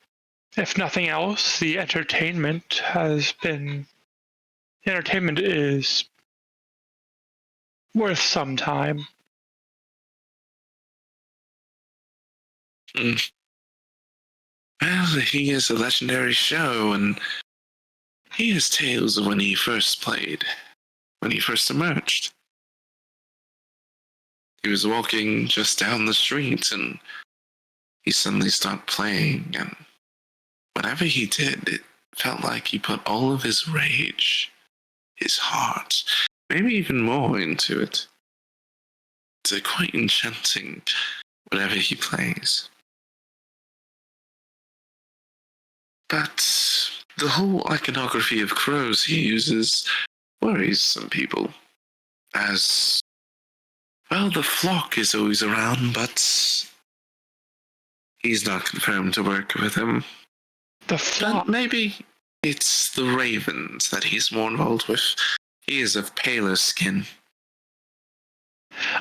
if nothing else, the entertainment is worth some time. Well, he is a legendary show, and he has tales of when he first played, when he first emerged. He was walking just down the street, and he suddenly started playing, and whatever he did, it felt like he put all of his rage, his heart, maybe even more into it. It's quite enchanting, whatever he plays. But the whole iconography of crows he uses worries some people. As, well, the flock is always around, but he's not confirmed to work with him. The But flock. maybe it's the ravens that he's more involved with. He is of paler skin.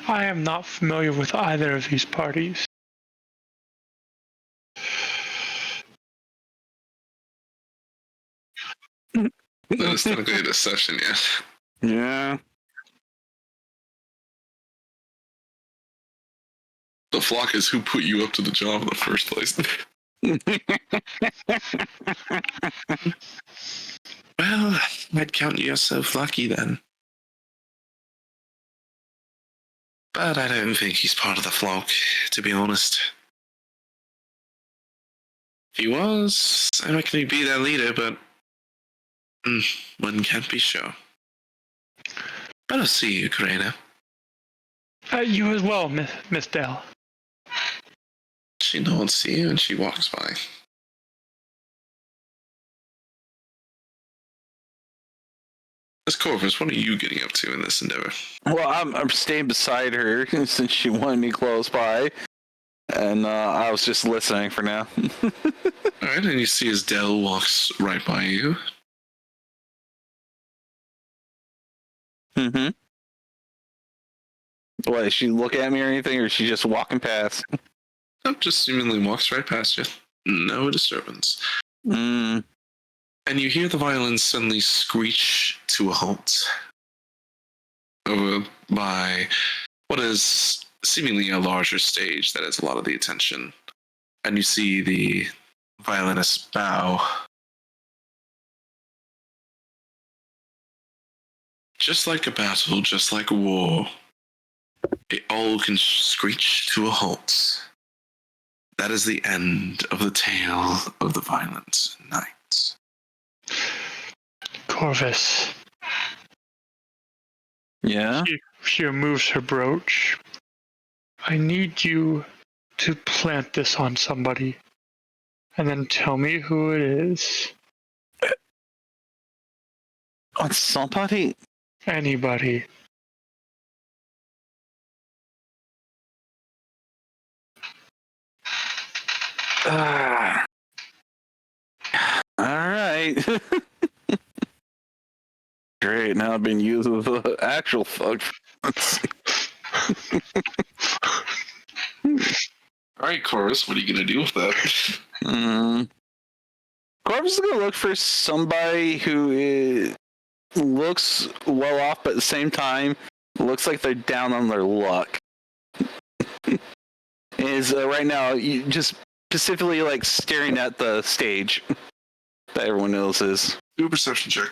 I am not familiar with either of these parties. That is technically a deception, yes. Yeah. The flock is who put you up to the job in the first place. Well, I'd count yourself lucky then. But I don't think he's part of the flock, to be honest. If he was, I reckon he'd be their leader, but one can't be sure. But I'll see you, Karina. You as well, Miss Dell. She nods to you and she walks by. Miss Corvus, what are you getting up to in this endeavor? Well, I'm staying beside her since she wanted me close by, and I was just listening for now. Alright, and you see as Dell walks right by you. Mm-hmm. What, is she looking at me or anything, or is she just walking past? Just seemingly walks right past you. No disturbance. Mm. And you hear the violins suddenly screech to a halt over by what is seemingly a larger stage that has a lot of the attention. And you see the violinist bow. Just like a battle, just like a war, it all can screech to a halt. That is the end of the tale of the violent night. Corvus. Yeah? She removes her brooch. I need you to plant this on somebody, and then tell me who it is. On somebody? Anybody. All right. Great, now I've been using the actual fuck. Alright, Chorus, what are you going to do with that? Corvus is gonna look for somebody who looks well off, but at the same time looks like they're down on their luck. Is right now you just specifically like staring at the stage that everyone else is. Do a perception check.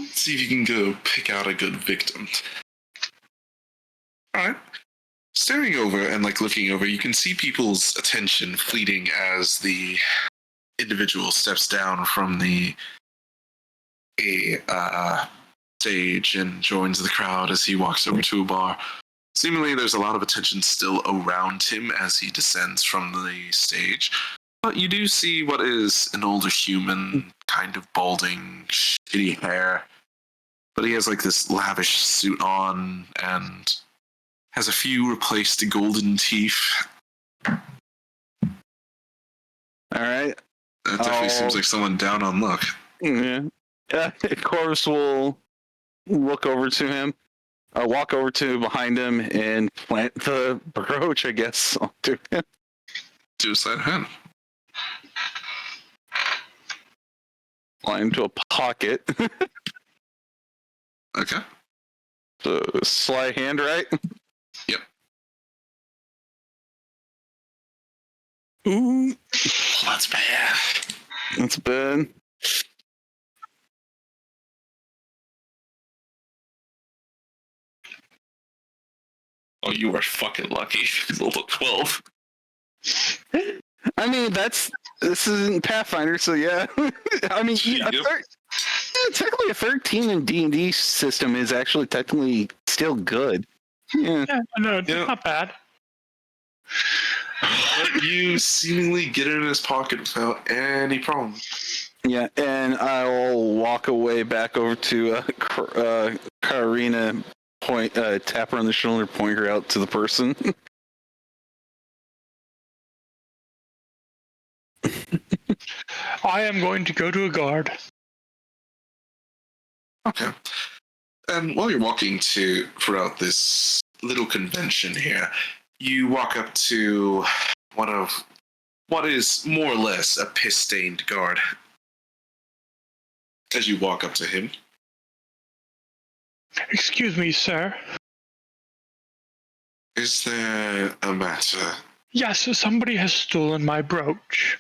See if you can go pick out a good victim. Alright. Staring over and like looking over, you can see people's attention fleeting as the individual steps down from the stage and joins the crowd as he walks over to a bar. Seemingly there's a lot of attention still around him as he descends from the stage. But you do see what is an older human, kind of balding, shitty hair. But he has like this lavish suit on and has a few replaced golden teeth. All right. That definitely seems like someone down on luck. Yeah. Corvus will look over to him, walk over to behind him, and plant the brooch, I guess, onto him. Suicide hand. Fly into a pocket. Okay. So sleight hand, right? Yep. Ooh, That's bad. that's bad. Oh, you are fucking lucky. Level 12. I mean, this isn't Pathfinder, so yeah. I mean, Yep. technically a 13 in D&D system is actually technically still good. Yeah. Yeah, no, it's Yeah. not bad. But you seemingly get it in his pocket without any problem. Yeah, and I'll walk away back over to Karina, tap her on the shoulder, point her out to the person. I am going to go to a guard. Okay. And while you're walking throughout this little convention here, you walk up to one of what is more or less a piss-stained guard. As you walk up to him, Excuse me, sir. is there a matter? Yes, somebody has stolen my brooch.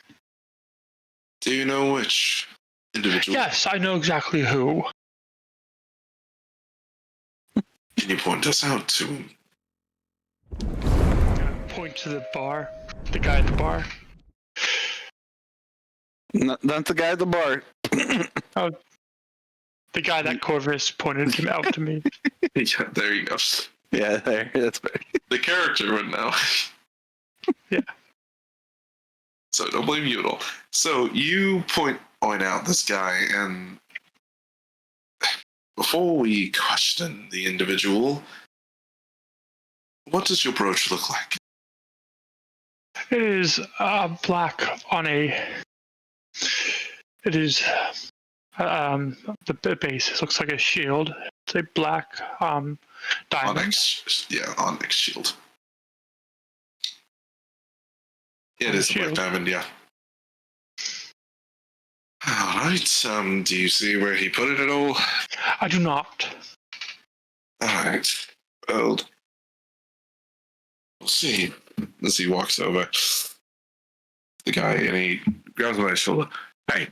Do you know which individual? Yes, I know exactly who. Can you point us out to him? Point to the bar. The guy at the bar. Not the guy at the bar. The guy that Corvus pointed him out to me. Yeah, there you go. Yeah, there. That's better. The character would know. Yeah. So don't blame you at all. So you point out this guy, and before we question the individual, what does your brooch look like? It is black on a. It is the base. It looks like a shield. It's a black diamond. Onyx, onyx shield. Yeah, it is a black Shield. diamond, yeah. Alright, do you see where he put it at all? I do not. Alright, well, we'll see. As he walks over the guy and he grabs him by his shoulder. Hey.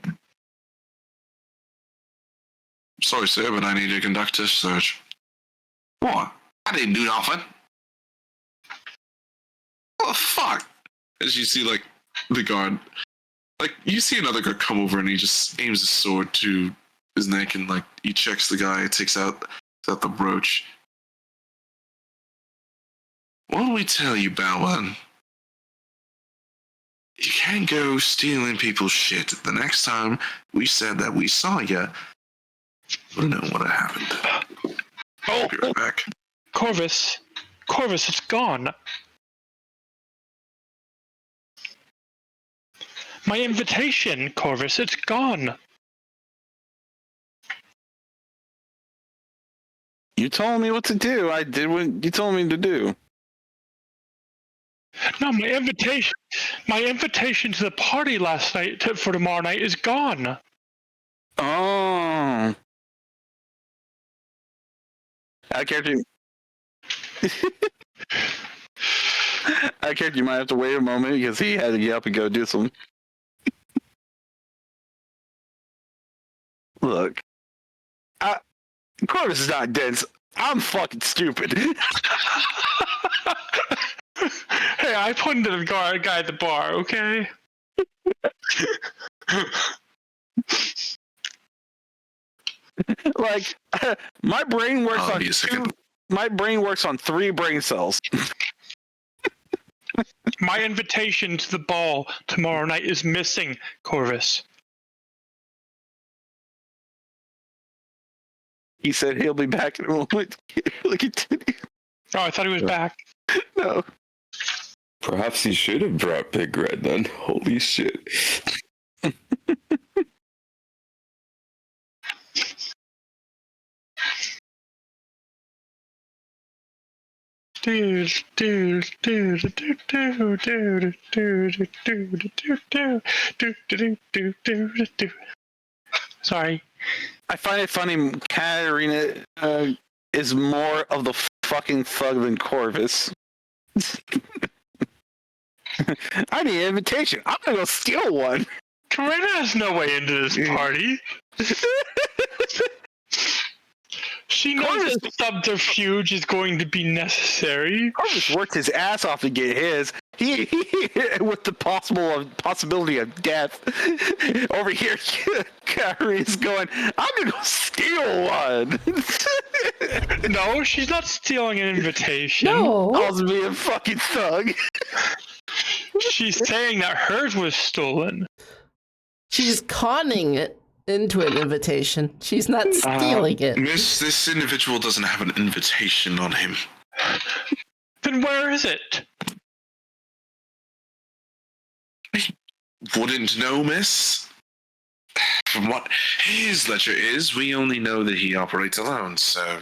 Sorry, sir, but I need to conduct a search. What? I didn't do nothing. What the fuck? As you see, like, the guard, like, you see another guard come over and he just aims his sword to his neck and, like, he checks the guy, takes out the brooch. What do we tell you, Bowen? You can't go stealing people's shit. The next time we said that we saw you, we know what happened. I'll be right back. Corvus, it's gone. My invitation, Corvus, it's gone. You told me what to do. I did what you told me to do. No, my invitation to the party last night for tomorrow night is gone. Oh. I character. I character. You might have to wait a moment because he had to get up and go do some. Look, Corvus is not dense. I'm fucking stupid. Hey, I pointed to the guy at the bar, okay? Like, my brain works I'll on be a second. my brain works on 3 brain cells. My invitation to the ball tomorrow night is missing, Corvus. He said he'll be back in a moment. Continue. Oh, I thought he was back. No. Perhaps he should have brought Big Red then. Holy shit. Sorry. I find it funny. Katarina is more of the fucking thug than Corvus. I need an invitation. I'm gonna go steal one. Karina has no way into this party. She knows that subterfuge is going to be necessary. Corvus worked his ass off to get his. with the possibility of death. Over here, Kyrie is going, I'm gonna go steal one. No, she's not stealing an invitation. No. Calls me a fucking thug. She's saying that hers was stolen. She's conning it into an invitation. She's not stealing it. Miss, this individual doesn't have an invitation on him. Then where is it? Wouldn't know, miss. From what his ledger is, we only know that he operates alone, so...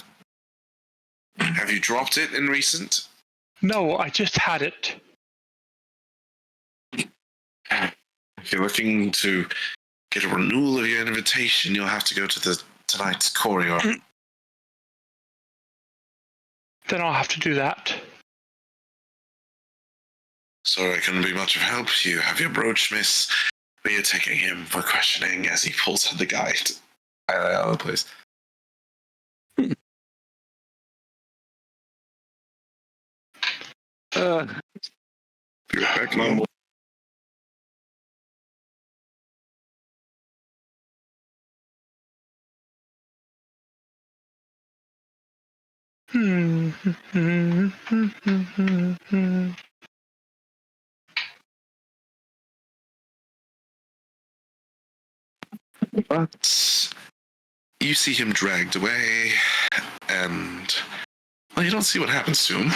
Have you dropped it in recent? No, I just had it. If you're looking to get a renewal of your invitation, you'll have to go to tonight's courier. Then I'll have to do that. Sorry, I couldn't be much of help. You have your brooch, miss. We are taking him for questioning as he pulls out the guide out of the place. Be right back, Mom. But you see him dragged away, and well, you don't see what happens to him.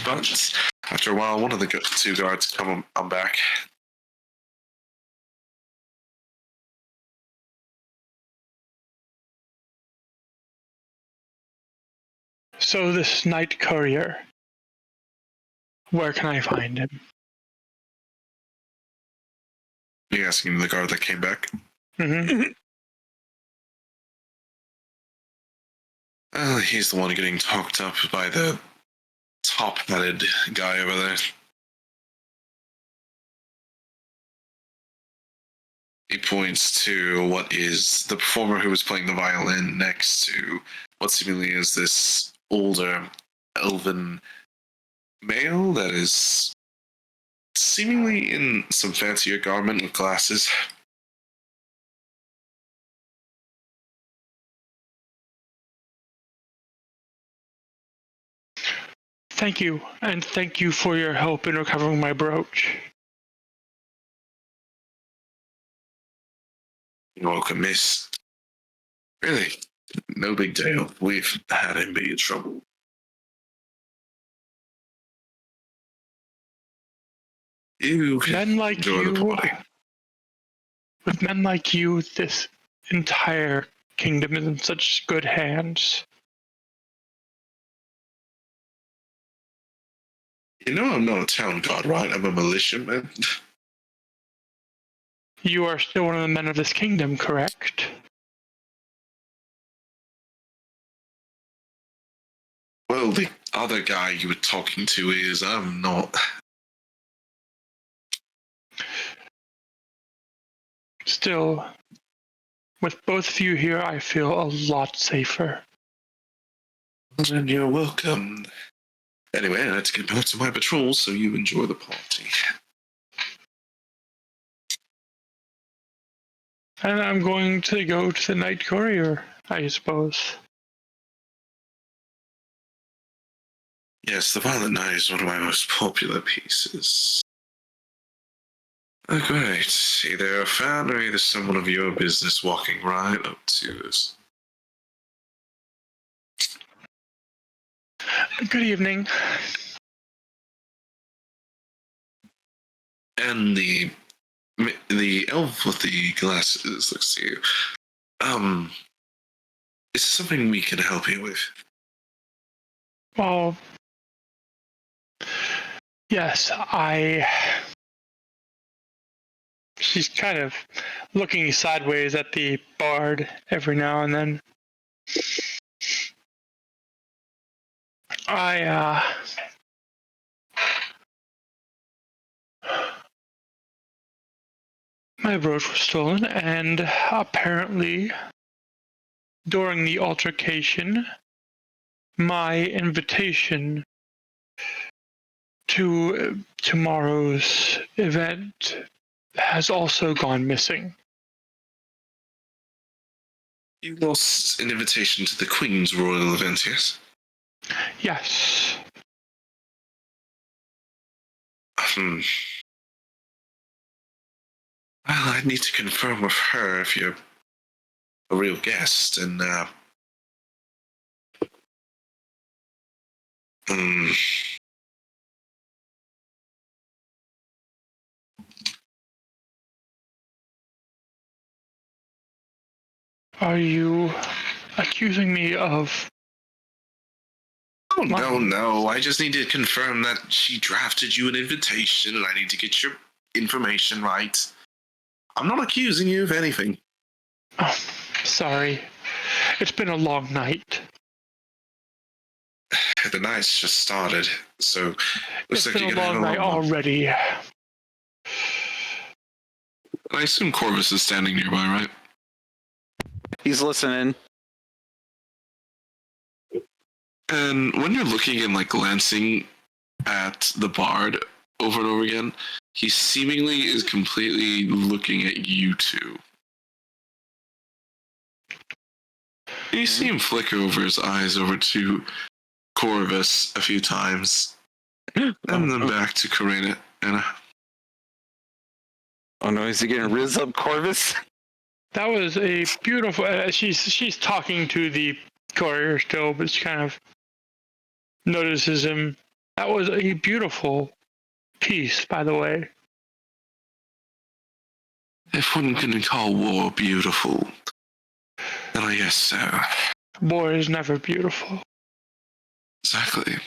But after a while, one of the two guards come on back. So this night courier, where can I find him? You asking the guard that came back? Mm-hmm. He's the one getting talked up by the top-headed guy over there. He points to what is the performer who was playing the violin next to what seemingly is this older elven male that is seemingly in some fancier garment with glasses. Thank you, and thank you for your help in recovering my brooch. You're welcome, miss. Really, no big deal. We've had him be in trouble. You can Men like enjoy the you, party. with men like you, this entire kingdom is in such good hands. You know I'm not a town guard, right? I'm a militiaman. You are still one of the men of this kingdom, correct? Well, the other guy you were talking to is. I'm not. Still, with both of you here, I feel a lot safer. And you're welcome. Anyway, let's get back to my patrol so you enjoy the party. And I'm going to go to the night courier, I suppose. Yes, the Violent Night is one of my most popular pieces. Oh, great. Either a fan or either someone of your business walking right up to us. Good evening. And the elf with the glasses looks to you. Is this something we can help you with? Well, yes, She's kind of looking sideways at the bard every now and then. My brooch was stolen, and apparently, during the altercation, my invitation to tomorrow's event has also gone missing. You lost an invitation to the Queen's royal event, yes? Yes. Well, I'd need to confirm with her if you're a real guest, and Are you accusing me of... oh, no. I just need to confirm that she drafted you an invitation, and I need to get your information right. I'm not accusing you of anything. Oh, sorry. It's been a long night. The night's just started, so looks It's like been you're a gonna have long night a long one. already. I assume Corvus is standing nearby, right? He's listening. And when you're looking and like glancing at the bard over and over again, he seemingly is completely looking at you two. And you see him flicker over his eyes over to Corvus a few times, and then back to Karina. And Oh no, is he getting riz up, Corvus? That was a beautiful... she's talking to the courier still, but she kind of notices him. That was a beautiful piece, by the way. if one can call war beautiful, then I guess so. War is never beautiful. Exactly.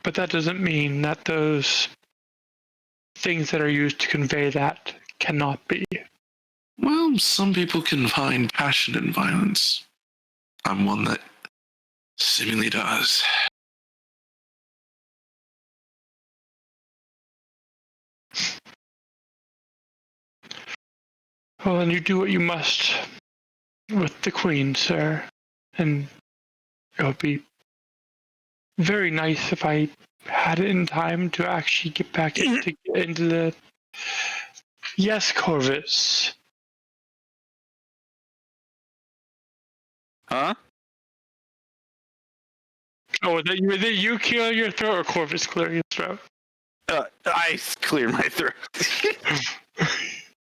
But that doesn't mean that those things that are used to convey that cannot be. Well, some people can find passion in violence. I'm one that seemingly does. Well, then you do what you must with the Queen, sir. And it would be very nice if I had it in time to actually get back into the... Yes, Corvus. Huh? Oh, that you clear your throat or Corvus clear your throat? I cleared my throat.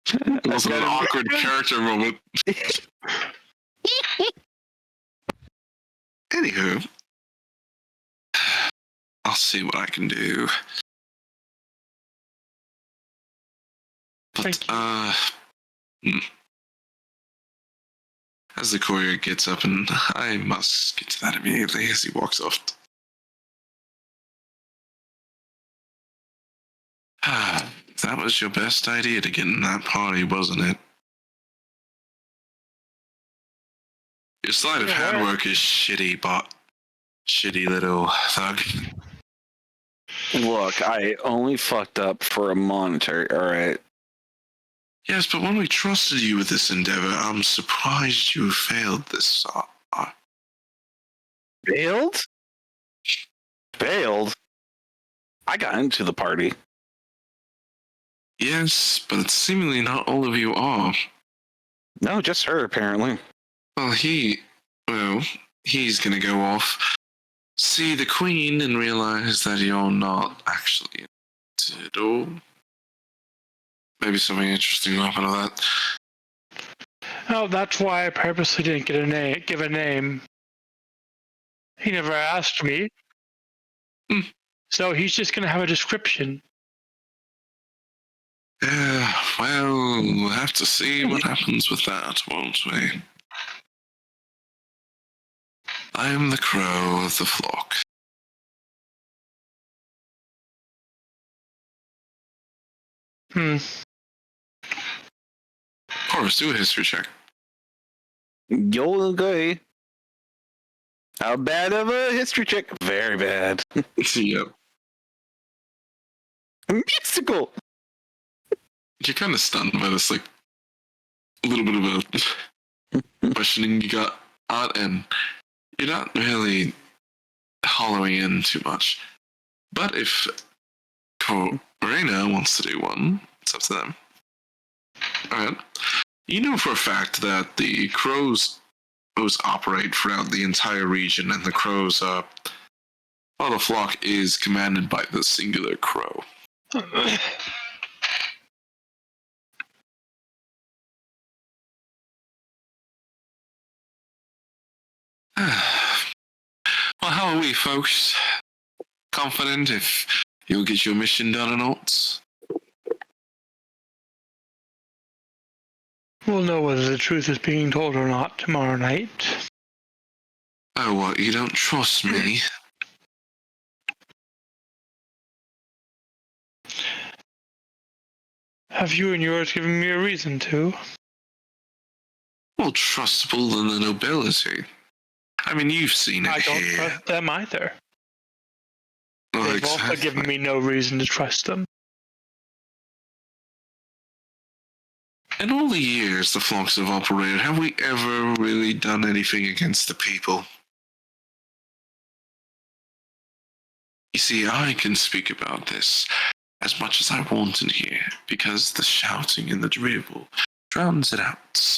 It was an awkward character moment. Anywho, I'll see what I can do. But, as the courier gets up, and I must get to that immediately as he walks off. That was your best idea to get in that party, wasn't it? Your sleight of hand work is shitty, but shitty little thug. Look, I only fucked up for a monitor, alright? Yes, but when we trusted you with this endeavor, I'm surprised you failed this far. Failed? Failed? I got into the party. Yes, but seemingly not all of you are. No, just her, apparently. Well, he's gonna go off, see the Queen, and realize that you're not actually interested, or maybe something interesting will happen to that. Oh, that's why I purposely didn't give a name. He never asked me. So he's just going to have a description. Yeah, well, we'll have to see what happens with that, won't we? I am the crow of the flock. Corvus, do a history check. Yo, okay. How bad of a history check? Very bad. Yep. Mystical! You're kind of stunned by this, like, a little bit of a questioning you got out, and you're not really hollowing in too much. But if Arena wants to do one, it's up to them. Alright. You know for a fact that the crows operate throughout the entire region, and the crows, the flock is commanded by the singular crow. Well, how are we, folks? Confident if you'll get your mission done or not? We'll know whether the truth is being told or not tomorrow night. Oh, what, you don't trust me? Have you and yours given me a reason to? More trustable than the nobility. I mean, you've seen it I don't here. trust them either. Well, They've also given me no reason to trust them. In all the years the flocks have operated, have we ever really done anything against the people? You see, I can speak about this as much as I want in here, because the shouting and the dribble drowns it out.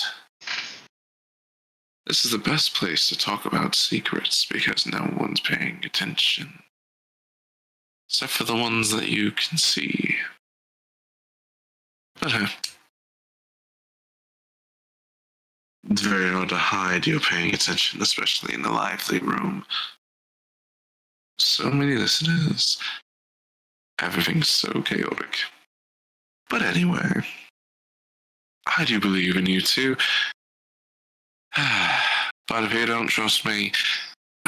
This is the best place to talk about secrets, because no one's paying attention. Except for the ones that you can see. But it's very hard to hide you're paying attention, especially in a lively room. So many listeners. Everything's so chaotic. But anyway, I do believe in you too. But if you don't trust me,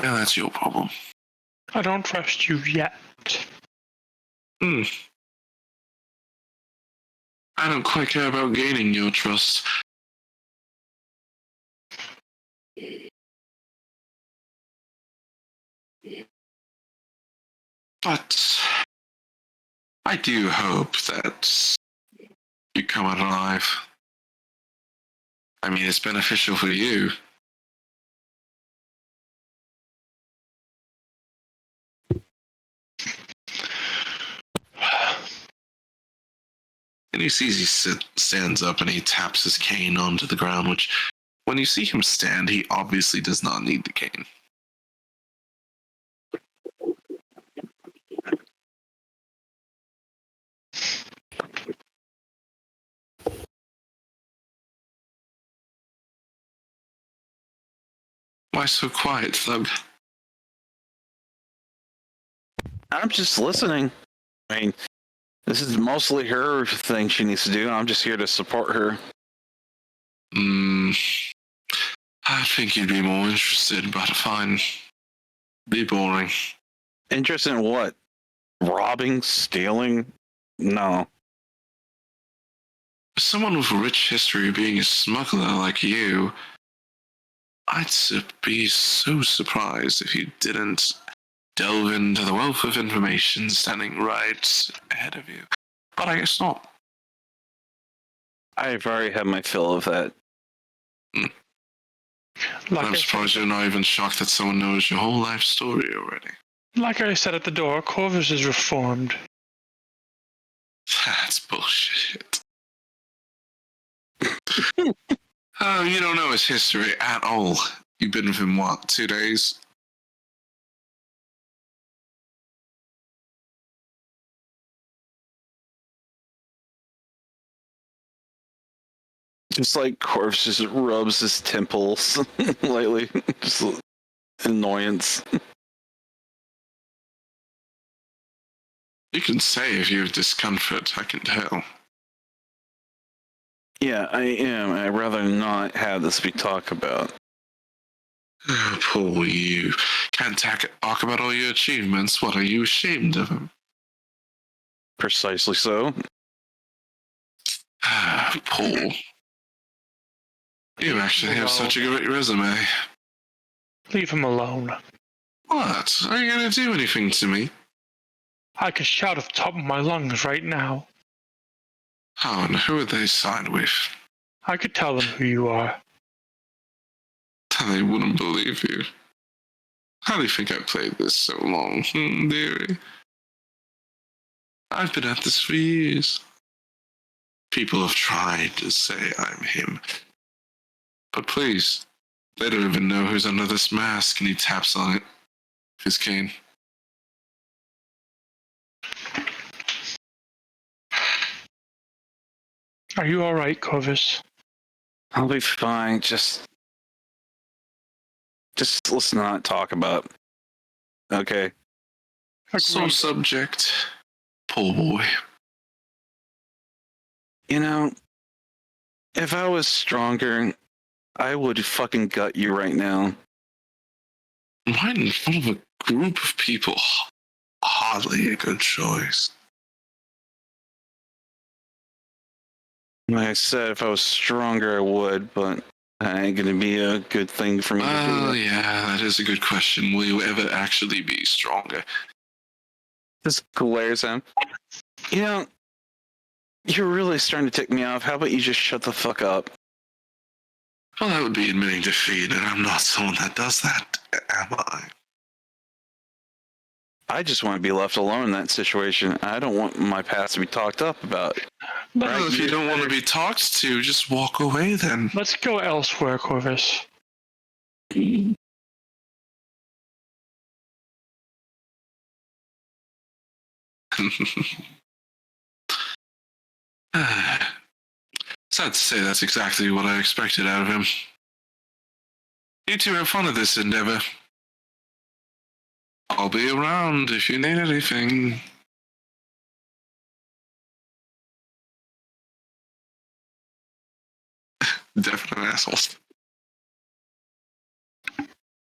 well, that's your problem. I don't trust you yet. I don't quite care about gaining your trust. But I do hope that you come out alive. I mean, it's beneficial for you. And he sees he stands up and he taps his cane onto the ground, which, when you see him stand, he obviously does not need the cane. Why so quiet, Thug? I'm just listening. I mean, this is mostly her thing she needs to do, and I'm just here to support her. I think you'd be more interested, but fine. Be boring. Interested in what? Robbing? Stealing? No. Someone with a rich history of being a smuggler like you, I'd be so surprised if you didn't delve into the wealth of information standing right ahead of you. But I guess not. I've already had my fill of that. I'm surprised you're not even shocked that someone knows your whole life story already. Like I said at the door, Corvus is reformed. That's bullshit. Oh, you don't know his history at all. You've been with him, what, 2 days? Just like Corvus just rubs his temples lightly. Just annoyance. You can say if you have discomfort, I can tell. Yeah, I am. I'd rather not have this be talked about. Oh, poor you. Can't talk about all your achievements. What, are you ashamed of them? Precisely so. Paul. You actually have such a great resume. Leave him alone. What? Are you going to do anything to me? I could shout at the top of my lungs right now. Oh, and who are they signed with? I could tell them who you are. They wouldn't believe you. How do you think I played this so long, dearie? I've been at this for years. People have tried to say I'm him. But please, they don't even know who's under this mask, and he taps on it with his cane. Are you alright, Corvus? I'll be fine. Just let's not talk about it. Okay. Sore subject. Poor boy. You know, if I was stronger, I would fucking gut you right now. Right in front of a group of people. Hardly a good choice. Like I said, if I was stronger, I would, but that ain't gonna be a good thing for me to Oh, do. yeah, that is a good question. Will you ever actually be stronger? Just glares at him. You know, you're really starting to tick me off. How about you just shut the fuck up? Well, that would be admitting defeat, and I'm not someone that does that, am I? I just want to be left alone in that situation. I don't want my past to be talked up about. Well, if you don't want to be talked to, just walk away then. Let's go elsewhere, Corvus. Sad to say that's exactly what I expected out of him. You two have fun at this endeavor. I'll be around if you need anything. Definite assholes.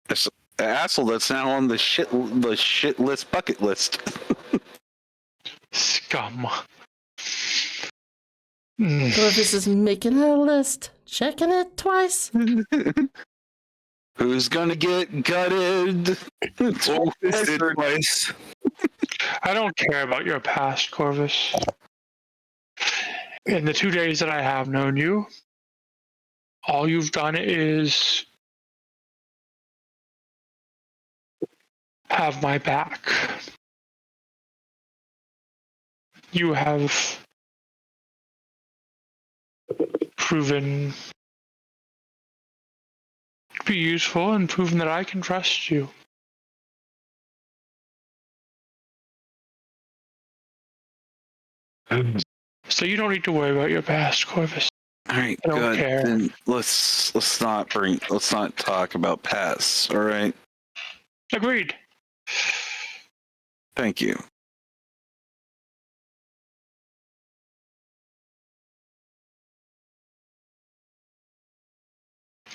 It's an asshole that's now on the shit list bucket list. Scum. Corvus is making a list, checking it twice. Who's gonna get gutted? Twice. I don't care about your past, Corvus. In the 2 days that I have known you, all you've done is have my back. You have proven to be useful and proven that I can trust you. So you don't need to worry about your past, Corvus. All right, I don't good. care. Then let's not talk about past. All right. Agreed. Thank you.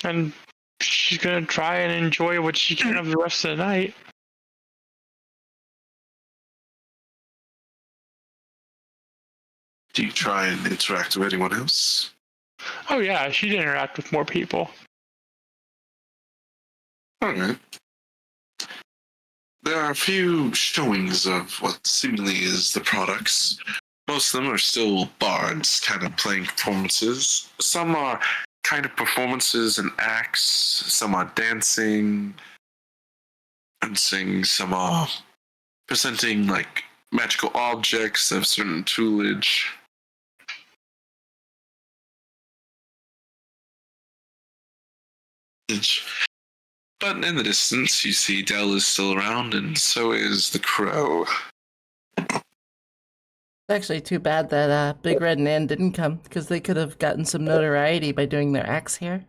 And she's gonna try and enjoy what she can of the rest of the night. Do you try and interact with anyone else? Oh yeah, she'd interact with more people. Alright. There are a few showings of what seemingly is the products. Most of them are still bards, kind of playing performances. Some are kind of performances and acts. Some are dancing and sing. Some are presenting like magical objects of certain toolage. But in the distance, you see Dell is still around, and so is the crow. It's actually too bad that Big Red and Ann didn't come, because they could have gotten some notoriety by doing their acts here.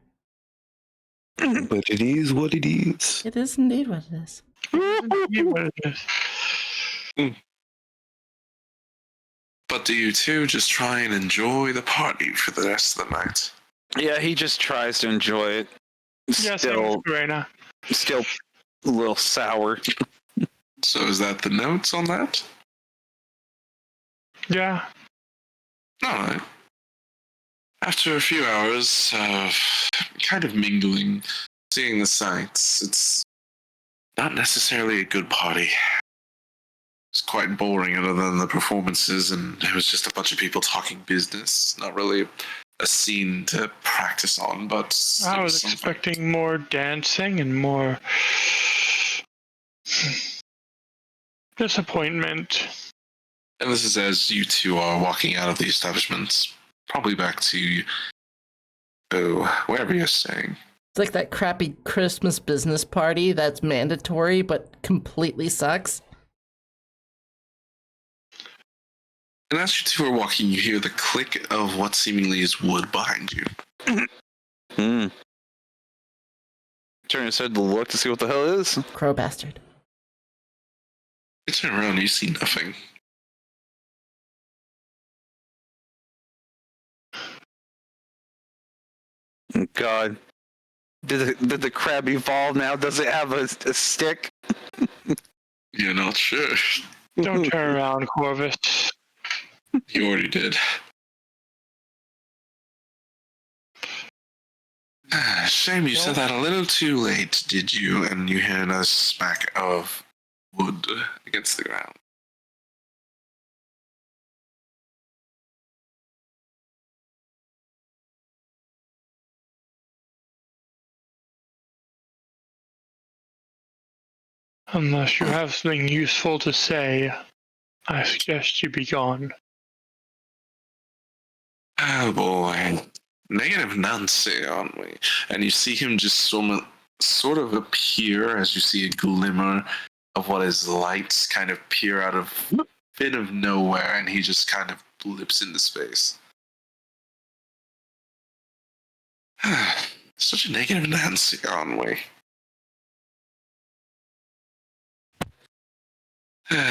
But it is what it is. It is indeed what it is. But do you two just try and enjoy the party for the rest of the night? Yeah, he just tries to enjoy it. Yeah, same with Serena. Still a little sour. So is that the notes on that? Yeah. Alright. After a few hours of kind of mingling, seeing the sights, it's not necessarily a good party. It's quite boring other than the performances, and it was just a bunch of people talking business. Not really a scene to practice on, but I was expecting more dancing and more disappointment. And this is as you two are walking out of the establishment, probably back to wherever you're staying. It's like that crappy Christmas business party that's mandatory but completely sucks. And as you two are walking, you hear the click of what seemingly is wood behind you. Turn his head to look to see what the hell is. Crow bastard. You turn around and you see nothing. God. Did the crab evolve now? Does it have a stick? You're not sure. Don't turn around, Corvus. You already did. Shame you said that a little too late, did you? And you hear another smack of wood against the ground. Unless you have something useful to say, I suggest you be gone. Oh boy. Negative Nancy, aren't we? And you see him just sort of appear as you see a glimmer of what is lights kind of peer out of a bit of nowhere, and he just kind of blips into space. Such a negative Nancy, aren't we?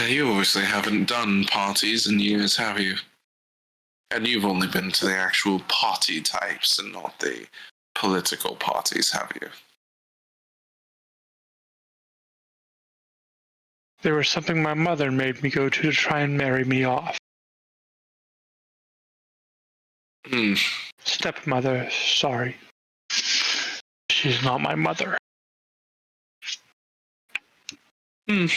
You obviously haven't done parties in years, have you? And you've only been to the actual party types and not the political parties, have you? There was something my mother made me go to try and marry me off. Stepmother, sorry. She's not my mother. At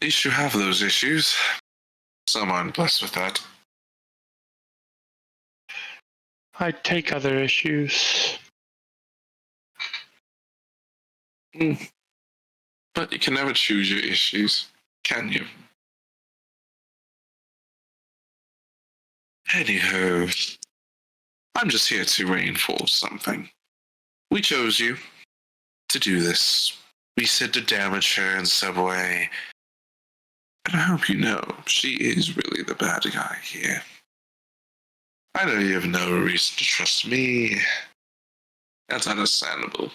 least you have those issues. Some aren't blessed with that. I take other issues. But you can never choose your issues, can you? Anywho, I'm just here to reinforce something. We chose you to do this. We said to damage her in some way. And I hope you know, she is really the bad guy here. I know you have no reason to trust me. That's understandable.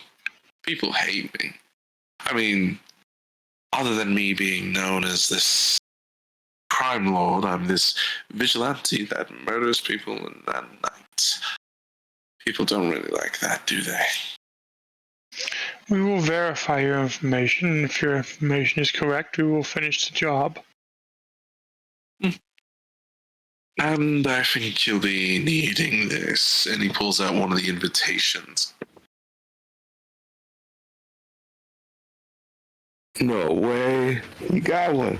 People hate me. I mean, other than me being known as this crime lord, I'm this vigilante that murders people in the night. People don't really like that, do they? We will verify your information, and if your information is correct, we will finish the job. And I think you'll be needing this. And he pulls out one of the invitations. No way. You got one.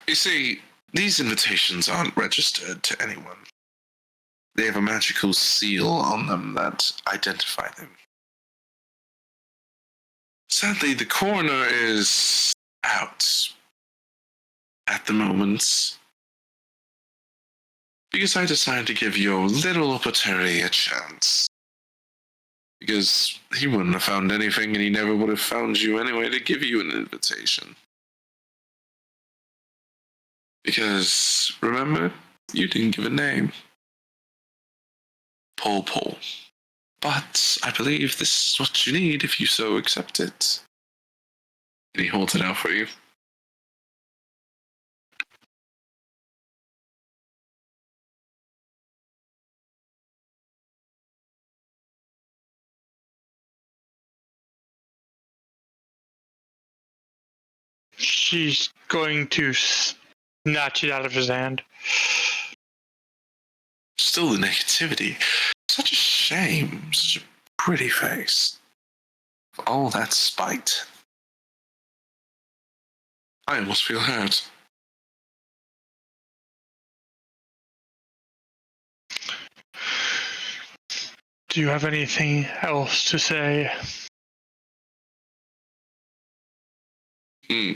You see, these invitations aren't registered to anyone. They have a magical seal on them that identify them. Sadly, the coroner is out at the moment because I decided to give your little opportunity a chance. Because he wouldn't have found anything and he never would have found you anyway to give you an invitation. Because, remember, you didn't give a name. Paul. But I believe this is what you need if you so accept it. And he holds it out for you. She's going to snatch it out of his hand. Still the negativity. Such a shame. Such a pretty face. All that spite. I almost feel hurt. Do you have anything else to say? Hmm.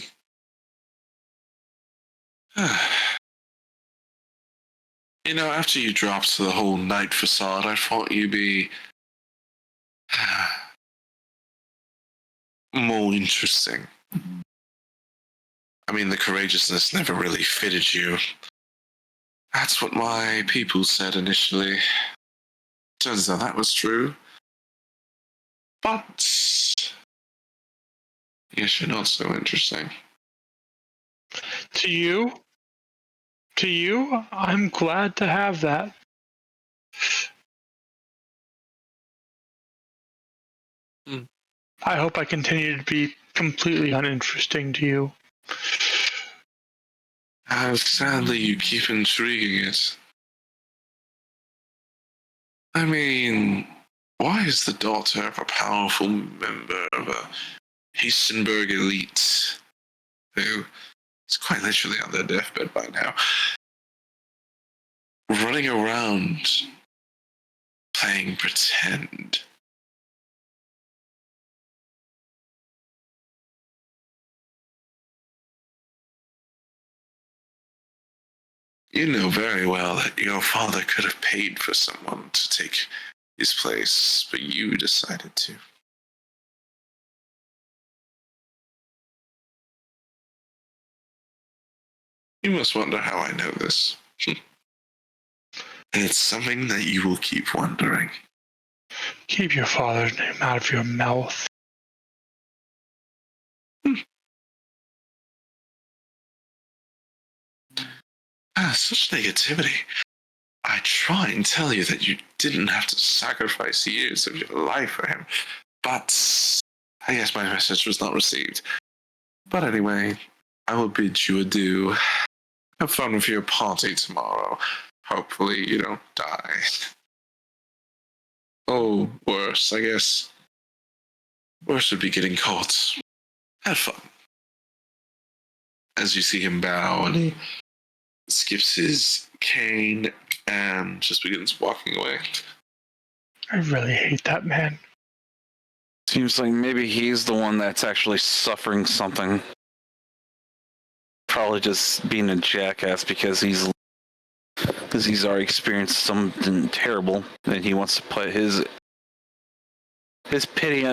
You know, after you dropped the whole knight facade, I thought you'd be more interesting. I mean, the courageousness never really fitted you. That's what my people said initially. Turns out that was true. But yes, you're not so interesting. To you, I'm glad to have that. Hmm. I hope I continue to be completely uninteresting to you. Sadly, you keep intriguing it. I mean, why is the daughter of a powerful member of a Hastenberg elite, who is quite literally on their deathbed by now, running around playing pretend? You know very well that your father could have paid for someone to take his place, but you decided to. You must wonder how I know this. And it's something that you will keep wondering. Keep your father's name out of your mouth. Such negativity. I try and tell you that you didn't have to sacrifice years of your life for him, but I guess my message was not received. But anyway, I will bid you adieu. Have fun with your party tomorrow. Hopefully you don't die. Oh, worse, I guess. Worse would be getting caught. Have fun. As you see him bow, and he skips his cane and just begins walking away. I really hate that man. Seems like maybe he's the one that's actually suffering something. Probably just being a jackass because he's already experienced something terrible, and he wants to put his pity,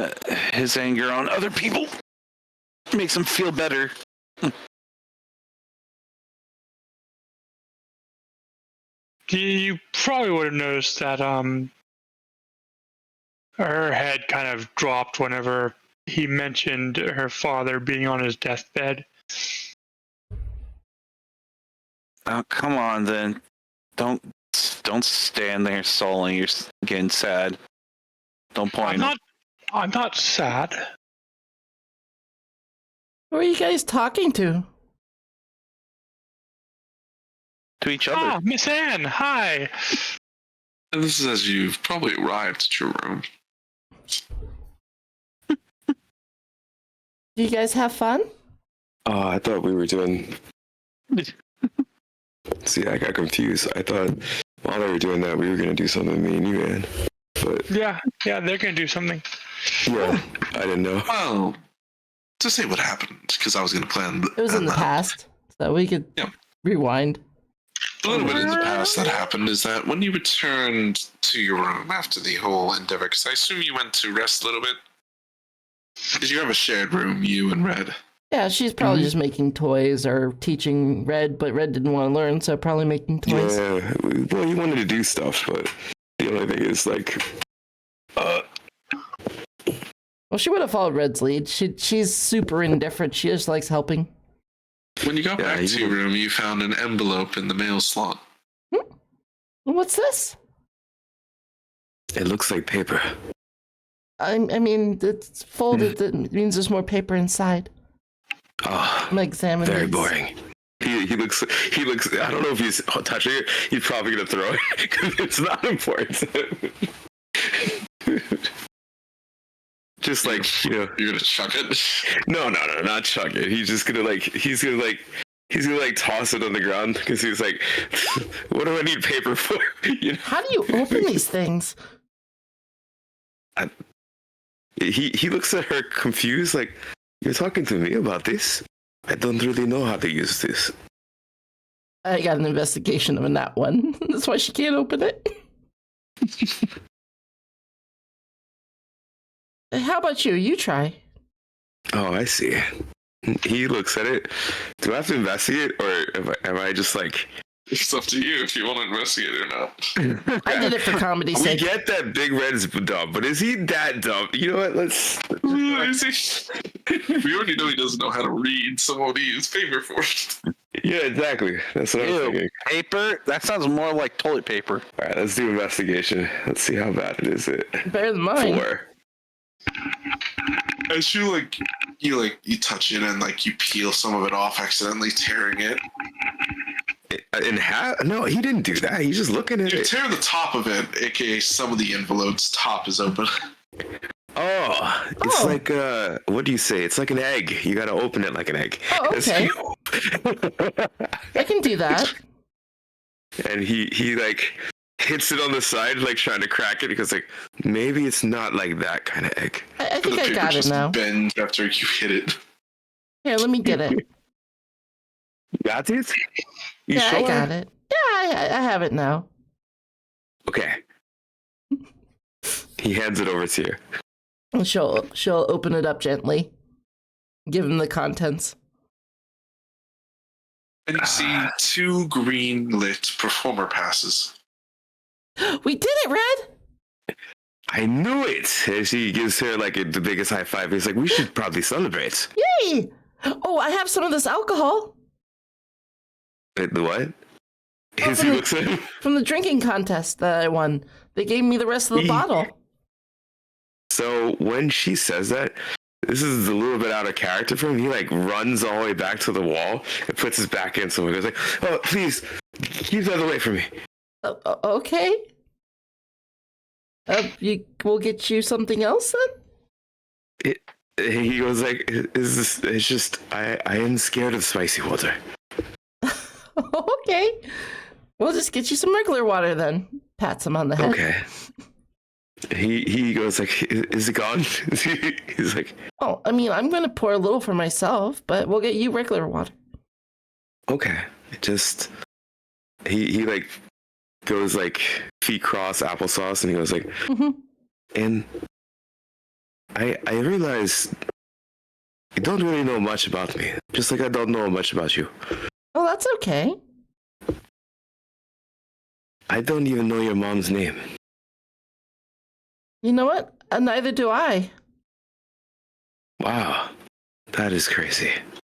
his anger on other people. Makes him feel better. You probably would have noticed that her head kind of dropped whenever he mentioned her father being on his deathbed. Oh, come on, then. Don't stand there sulling. You're getting sad. Don't point. I'm not sad. Who are you guys talking to? To each other. Ah, Miss Anne, hi. And this is as you've probably arrived at your room. Do you guys have fun? Oh, I thought we were doing. See, I got confused. I thought while they were doing that, we were gonna do something me and you, Ann. But Yeah, they're gonna do something. yeah, I didn't know. Well, to say what happened, because I was going to plan. It was in the past, so we could rewind. A little bit in the past that happened is that when you returned to your room after the whole endeavor, because I assume you went to rest a little bit. Did you have a shared room, you and Red? Yeah, she's probably just making toys or teaching Red, but Red didn't want to learn, so probably making toys. Yeah, well, he wanted to do stuff, but the only thing is like, Well, she would have followed Red's lead. She's super indifferent. She just likes helping. When you got back to your room, you found an envelope in the mail slot. What's this? it looks like paper. I mean, it's folded. That means there's more paper inside. Oh, I'm examining. very these. boring. He looks. I don't know if he's touching it. He's probably gonna throw it because it's not important. Just like, you know, You're gonna chuck it? no, not chuck it. He's gonna toss it on the ground because he's like, what do I need paper for? You know? How do you open these things? He looks at her confused, like, you're talking to me about this? I don't really know how to use this. I got an investigation on that one. That's why she can't open it. How about you? You try. Oh, I see. He looks at it. Do I have to investigate, or am I just like... It's up to you if you want to investigate or not. I did it for comedy's We sake. get that Big Red's dumb, but is he that dumb? You know what? Let's Is he? We already know he doesn't know how to read, so what do you use paper for? Yeah, exactly. That's what I'm Ew, thinking. paper? That sounds more like toilet paper. All right, let's do investigation. Let's see how bad it is. Better than mine. 4. As you touch it and you peel some of it off, accidentally tearing it. In half? No, he didn't do that. He's just looking at You it. tear the top of it, aka some of the envelope's top is open. Oh, it's Oh. like what do you say? It's like an egg. You gotta open it like an egg. Oh, okay. I can do that. And he like hits it on the side, like trying to crack it, because like maybe it's not like that kind of egg. I think I The got paper it just now. bends after you hit it. Here, let me get it. You got it? You Yeah, sure? I got it. Yeah, I have it now. Okay. He hands it over to you. And she'll open it up gently. Give him the contents. And you see 2 green lit performer passes. We did it, Red! I knew it. And she gives her like the biggest high five. He's like, we should probably celebrate. Yay! Oh, I have some of this alcohol The what? Oh, As he looks at him. from the drinking contest that I won. They gave me the rest of the bottle. So when she says that, this is a little bit out of character for him. He like runs all the way back to the wall and puts his back in. So he goes like, "Oh, please, keep that away from me." Okay. We'll get you something else then? He goes like, "Is this? It's just I am scared of spicy water." Okay. We'll just get you some regular water then. Pats him on the head. Okay. He goes like, "Is it gone?" He's like, Oh, I mean, I'm going to pour a little for myself, but we'll get you regular water. "Okay." Just he like goes like feet cross applesauce, and he goes like, hmm and I realize you don't really know much about me, just like I don't know much about you. Oh, that's okay. I don't even know your mom's name. You know what? Neither do I. Wow, that is crazy.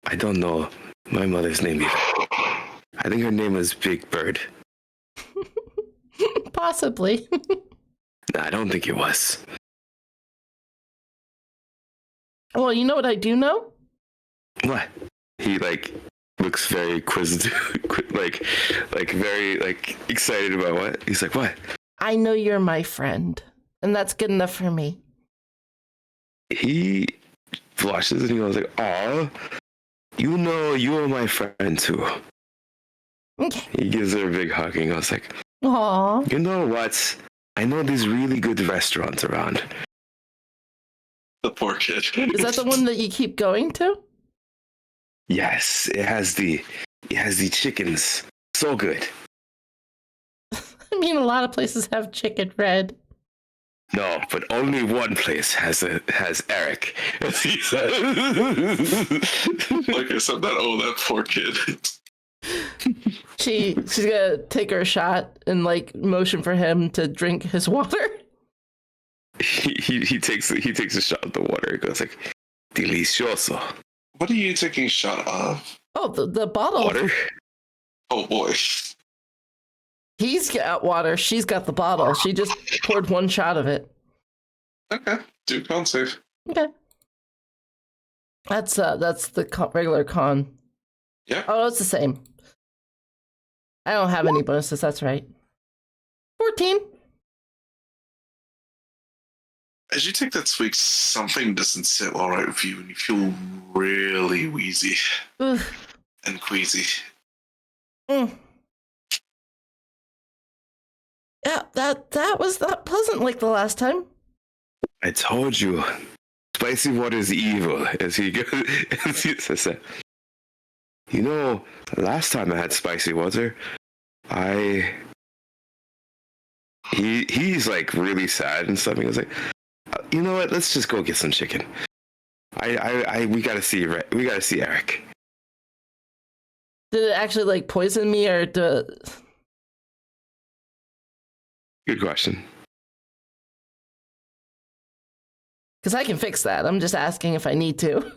I don't know my mother's name either. I think her name was Big Bird. Possibly. No, I don't think it was. Well, you know what I do know? What? He like looks very inquisitive, like very like excited about what? He's like, what? I know you're my friend, and that's good enough for me. He flushes and he goes like, "Aw, you know you are my friend too." Okay. He gives her a big hug and goes like, Aw. "You know what? I know these really good restaurants around." The poor kid. Is that the one that you keep going to? Yes, it has the chickens. So good. I mean, a lot of places have chicken, Red. No, but only one place has Eric, as he said. Like I said, that poor kid. She's gonna take her a shot and like motion for him to drink his water. he takes a shot of the water. He goes like, "Delicioso." What are you taking a shot of? Oh, the bottle. Water? Oh boy. He's got water. She's got the bottle. She just poured one shot of it. Okay. Do con save. Okay. That's the regular con. Yeah. Oh, it's the same. I don't have any bonuses. That's right. 14. As you take that swig, something doesn't sit all right with you, and you feel really wheezy Ugh. and queasy. Mm. Yeah, that was not pleasant like the last time. I told you, spicy water is evil. As he says that. you know, last time I had spicy water, he's like really sad and stuff. He was like, you know what? Let's just go get some chicken. We gotta see Eric. Did it actually like poison me or Good question. because I can fix that. I'm just asking if I need to.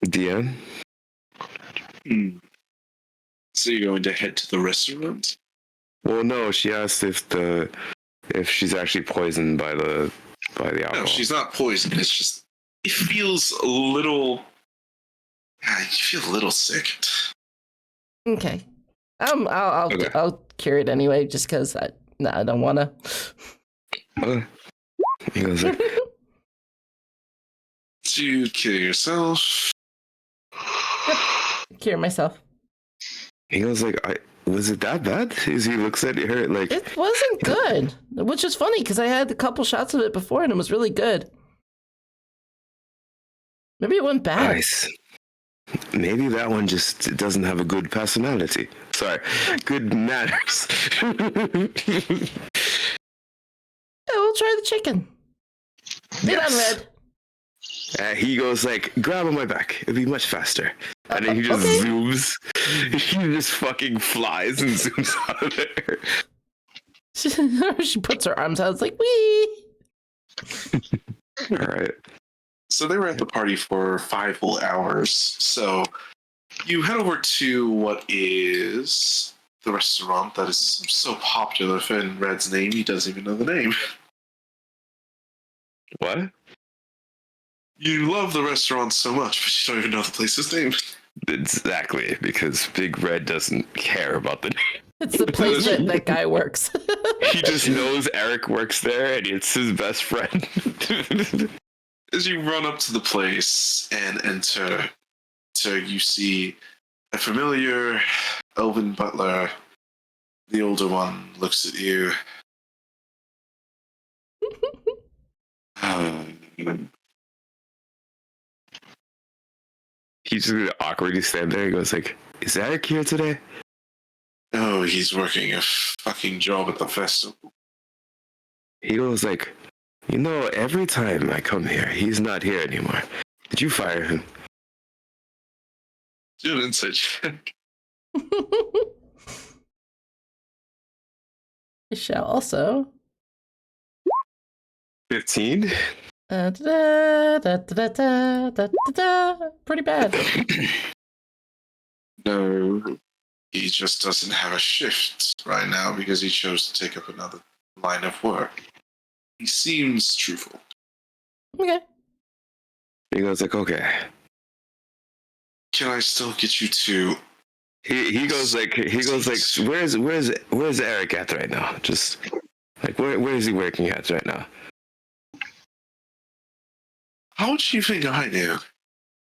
DM? So you're going to head to the restaurant? Well, no. She asked if she's actually poisoned by the alcohol. No, she's not poisoned. It's just it feels a little. You feel a little sick. Okay. I'll Okay. I'll cure it anyway, just because I don't want to. He goes like, To kill yourself. Cure myself. was it that bad? As he looks at her like, It wasn't good, which is funny because I had a couple shots of it before and it was really good. Maybe it went bad. nice. Maybe that one just doesn't have a good personality. Sorry, good manners. Yeah, we'll try the chicken. Get on, Red. He goes like, grab on my back. It'll be much faster. And then he just Okay. zooms. He just fucking flies and zooms out of there. She puts her arms out. It's like, wee. All right. So they were at the party for 5 whole hours. So you head over to what is the restaurant that is so popular for in Red's name, he doesn't even know the name. What? You love the restaurant so much, but you don't even know the place's name. Exactly, because Big Red doesn't care about the name. It's the place that guy works. He just knows Eric works there and it's his best friend. As you run up to the place and enter, you see a familiar elven butler. The older one looks at you. He's just gonna awkwardly stand there and goes like, is Eric here today? Oh, he's working a fucking job at the festival. He goes like, you know, every time I come here, he's not here anymore. Did you fire him? Do an insight check. I shall also. 15? Pretty bad. No, he just doesn't have a shift right now because he chose to take up another line of work. He seems truthful. Okay. He goes like, okay. Can I still get you to? He goes like, where's Eric at right now? Just like, where is he working at right now? How would you think I knew?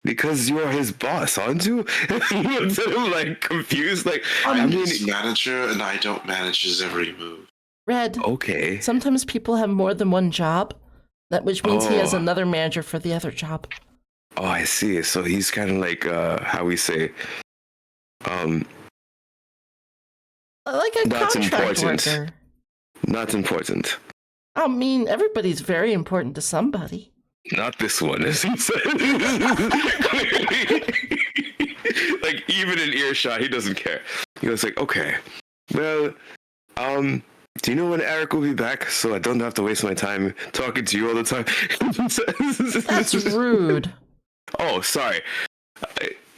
Because you're his boss, aren't you? He looks at him like confused, like, I'm his manager, and I don't manage his every move. Red. okay. Sometimes people have more than one job, which means he has Oh. another manager for the other job. Oh, I see. So he's kind of like, how we say, Like a That's contract important. worker. not important. I mean, everybody's very important to somebody. Not this one, as he said. Like, even in earshot, he doesn't care. He goes like, okay, well, do you know when Eric will be back so I don't have to waste my time talking to you all the time? That's rude. Oh, sorry.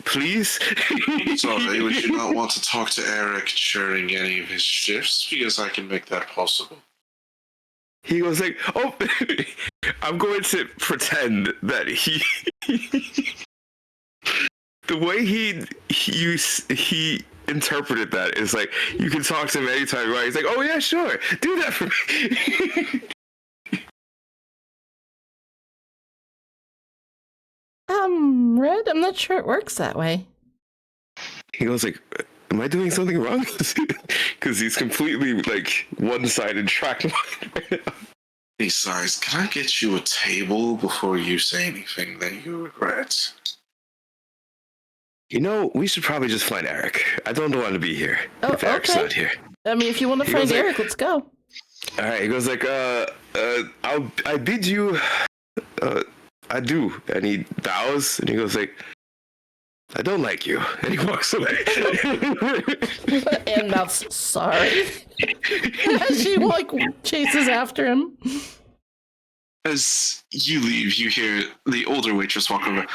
Please? Sorry, would you not want to talk to Eric during any of his shifts? Because I can make that possible. He goes like, oh, I'm going to pretend that he the way he interpreted that is like, you can talk to him anytime you want. He's like, oh yeah, sure, do that for me. Red, I'm not sure it works that way. He goes like, am I doing something wrong? Because he's completely like one-sided track mind right now. He sighs. Can I get you a table before you say anything that you regret? You know, we should probably just find Eric. I don't want to be here Oh, if Eric's okay. not here. I mean, if you want to He find goes like- Eric, let's go. All right, he goes like, I bid you, adieu. And he bows, and he goes like, I don't like you. And he walks away. And mouths, sorry. As she like chases after him. As you leave, you hear the older waitress walk over.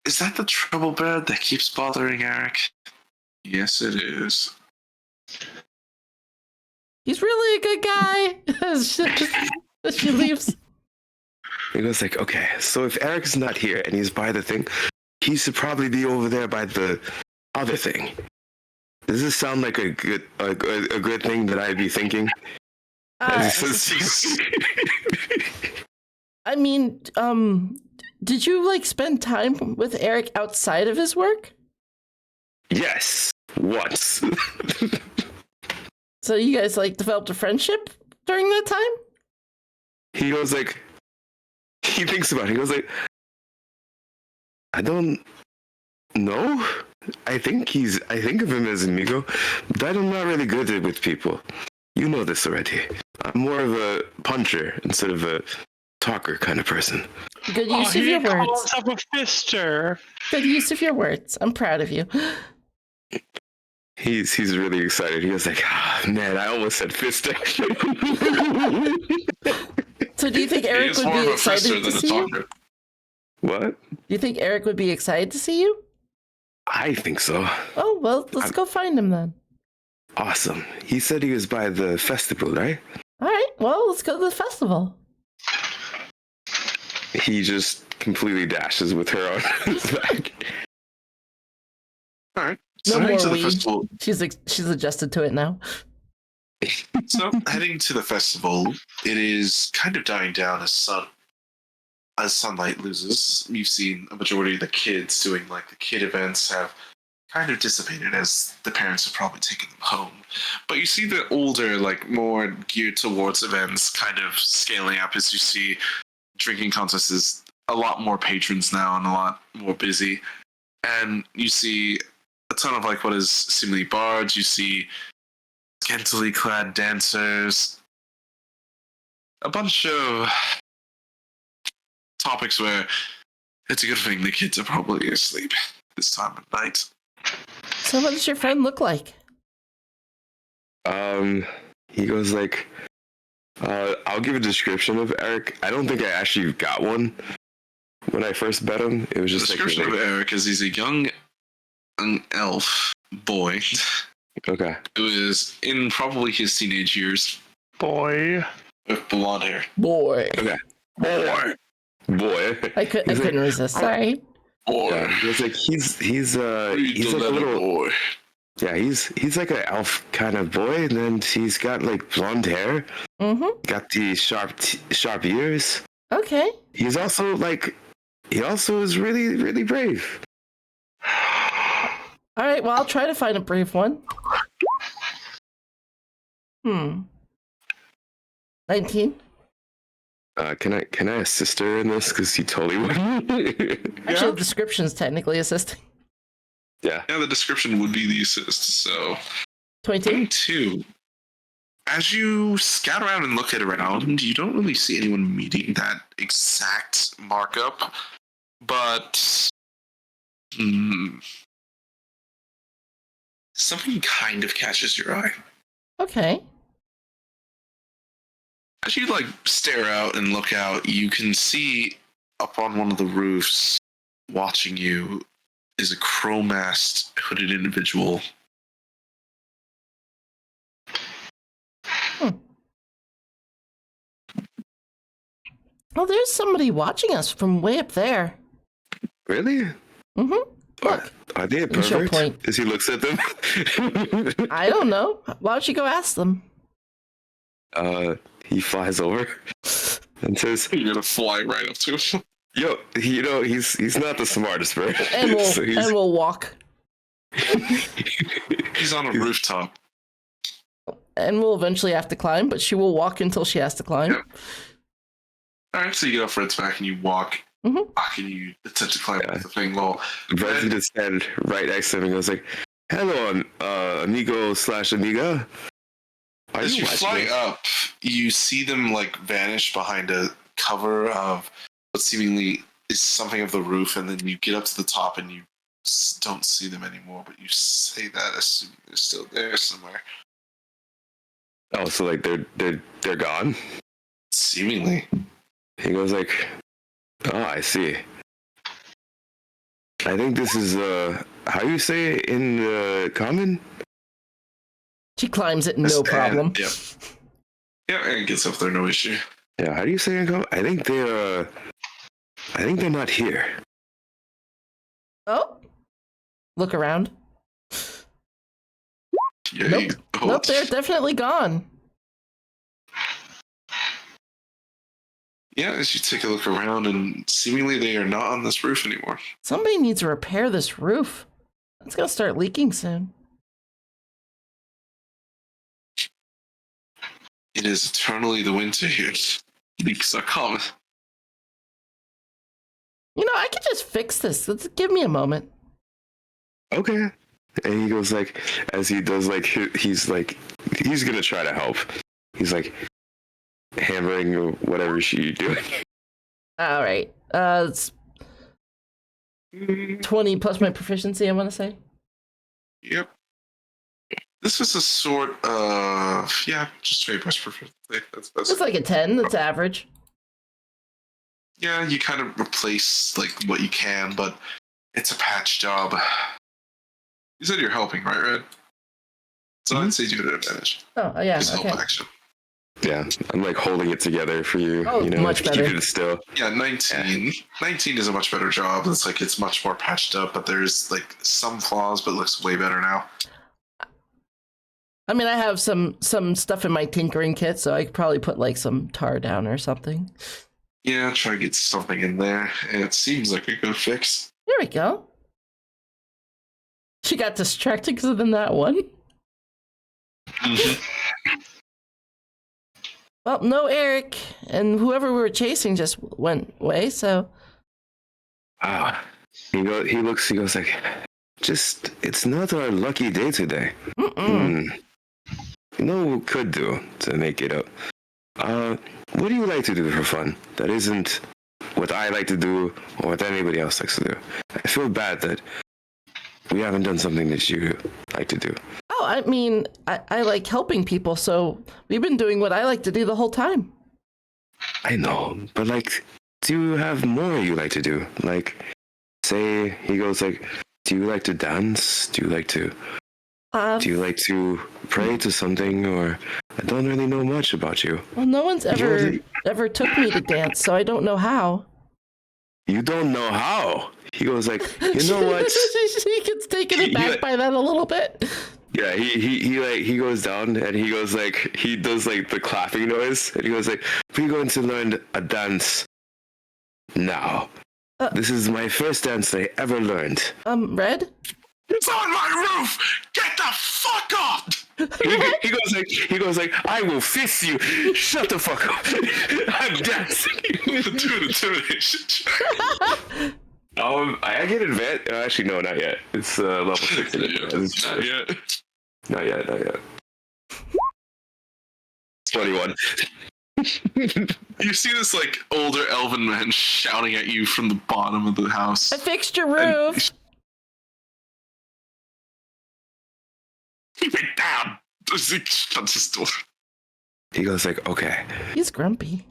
Is that the trouble bird that keeps bothering Eric? Yes, it is. He's really a good guy. As she leaves. He goes like, okay, so if Eric's not here and he's by the thing, he should probably be over there by the other thing. Does this sound like a good thing that I'd be thinking? As he says- I mean, did you like spend time with Eric outside of his work? Yes, once. So you guys like developed a friendship during that time? He goes like, he thinks about it. He goes like, I don't know. I think of him as amigo, but I'm not really good with people. You know this already. I'm more of a puncher instead of a talker kind of person. Good use of your he words. calls up a fister. Good use of your words. I'm proud of you. He's really excited. He was like, man, I almost said fist action. So do you think He Eric is would more be of a excited fister to than a see you? talker. What? Do you think Eric would be excited to see you? I think so. Oh, well, let's go find him then. Awesome. He said he was by the festival, right? All right, well, let's go to the festival. He just completely dashes with her on his back. All right. No So heading more to the weed. festival. She's adjusted to it now. So heading to the festival, it is kind of dying down as sunlight loses. You've seen a majority of the kids doing like the kid events have kind of dissipated as the parents have probably taken them home. But you see the older, like more geared towards events kind of scaling up as you see drinking contests is a lot more patrons now and a lot more busy. And you see a ton of like what is seemingly bards, you see scantily clad dancers, a bunch of topics where it's a good thing the kids are probably asleep this time of night. So what does your friend look like? He goes like, I'll give a description of Eric. I don't think I actually got one when I first met him. It was The just description of Eric is he's a young elf boy okay. who is in probably his teenage years Boy. with blonde hair. Boy. Boy. I couldn't resist. Sorry. Boy. Yeah, it was like he's He's like a little boy. yeah, he's like an elf kind of boy, and then he's got like blonde hair, Mm-hmm. got the sharp ears. Okay. He also is really, really brave. All right, well, I'll try to find a brave one. 19. Can I assist her in this? Because he totally wouldn't. Actually, the description's technically assisting. Yeah. Yeah, the description would be the assist. So 22. 22. As you scout around and look at around, you don't really see anyone meeting that exact markup, but something kind of catches your eye. Okay. As you like stare out and look out, you can see up on one of the roofs, watching you, is a crow-masked hooded individual. Oh, there's somebody watching us from way up there. Really? Mm-hmm. Look, Are they a You shall pervert? point. As he looks at them. I don't know. Why don't you go ask them? He flies over and says, You're gonna fly right up to him. "Yo, he's not the smartest bird." And we'll, So he's- and we'll walk. He's on a rooftop. And we'll eventually have to climb, but she will walk until she has to climb. Yep. All right, so you get off Red's back and you walk. Mhm. Back and you attempt to climb up the thing. Well, Red's gonna stand right next to him and goes like, "Hello, amigo/amiga." Are as you watching fly us? up, you see them like vanish behind a cover of what seemingly is something of the roof, and then you get up to the top and you don't see them anymore. But you say that assuming they're still there somewhere. Oh, so like they're gone. Seemingly. He goes like, "Oh, I see. I think this is how you say it in common." She climbs it, A no stand, problem. Yep. Yeah, and gets up there, no issue. Yeah, how do you say it in common? I think they're not here. Oh, look around. Yeah, Nope. Nope, they're definitely gone. Yeah, as you take a look around, and seemingly they are not on this roof anymore. Somebody needs to repair this roof. It's gonna start leaking soon. It is eternally the winter here. Leaks are common. You know, I could just fix this. Give me a moment. Okay. And he goes like, as he does like, he's gonna try to help. He's like hammering or whatever she's doing. All right. It's 20 plus my proficiency, I want to say. Yep. This is a sort of just straight brush proficiency. That's It's like a 10. That's average. yeah. You kind of replace like what you can, but it's a patch job. You said you're helping, right, Red? So I'd say do it at advantage. Oh, yeah. Just Okay. help action. Yeah, I'm like holding it together for you. Oh, you know, much better. keeping it still. Yeah, 19. 19 is a much better job. It's like it's much more patched up, but there's like some flaws, but it looks way better now. I mean, I have some stuff in my tinkering kit, so I could probably put like some tar down or something. Yeah, try to get something in there. And it seems like a good fix. Here we go. She got distracted because of that one. Well, no Eric, and whoever we were chasing just went away, so... He goes like, just, it's not our lucky day today. You know what we could do to make it up? What do you like to do for fun? That isn't what I like to do or what anybody else likes to do. I feel bad that we haven't done something that you like to do. Oh, I mean, I like helping people, so we've been doing what I like to do the whole time. I know, but like, do you have more you like to do? Like, say, he goes like, do you like to dance? Do you like to pray to something? Or I don't really know much about you. Well, no one's ever took me to dance, so I don't know how. You don't know how? He goes like, you know what? He gets taken aback by that a little bit. Yeah, he goes down and he goes like, he does like the clapping noise and he goes like, we're going to learn a dance now. This is my first dance I ever learned. Red? It's on my roof! Get the fuck off! He goes like, I will fist you. Shut the fuck up. I'm dancing. Do an intimidation check. I get advanced. Actually, no, not yet. It's level 6. Not yet. Not yet. 21. You see this like older elven man shouting at you from the bottom of the house. I fixed your roof. Keep it down. He shuts his door. He goes like, okay. He's grumpy.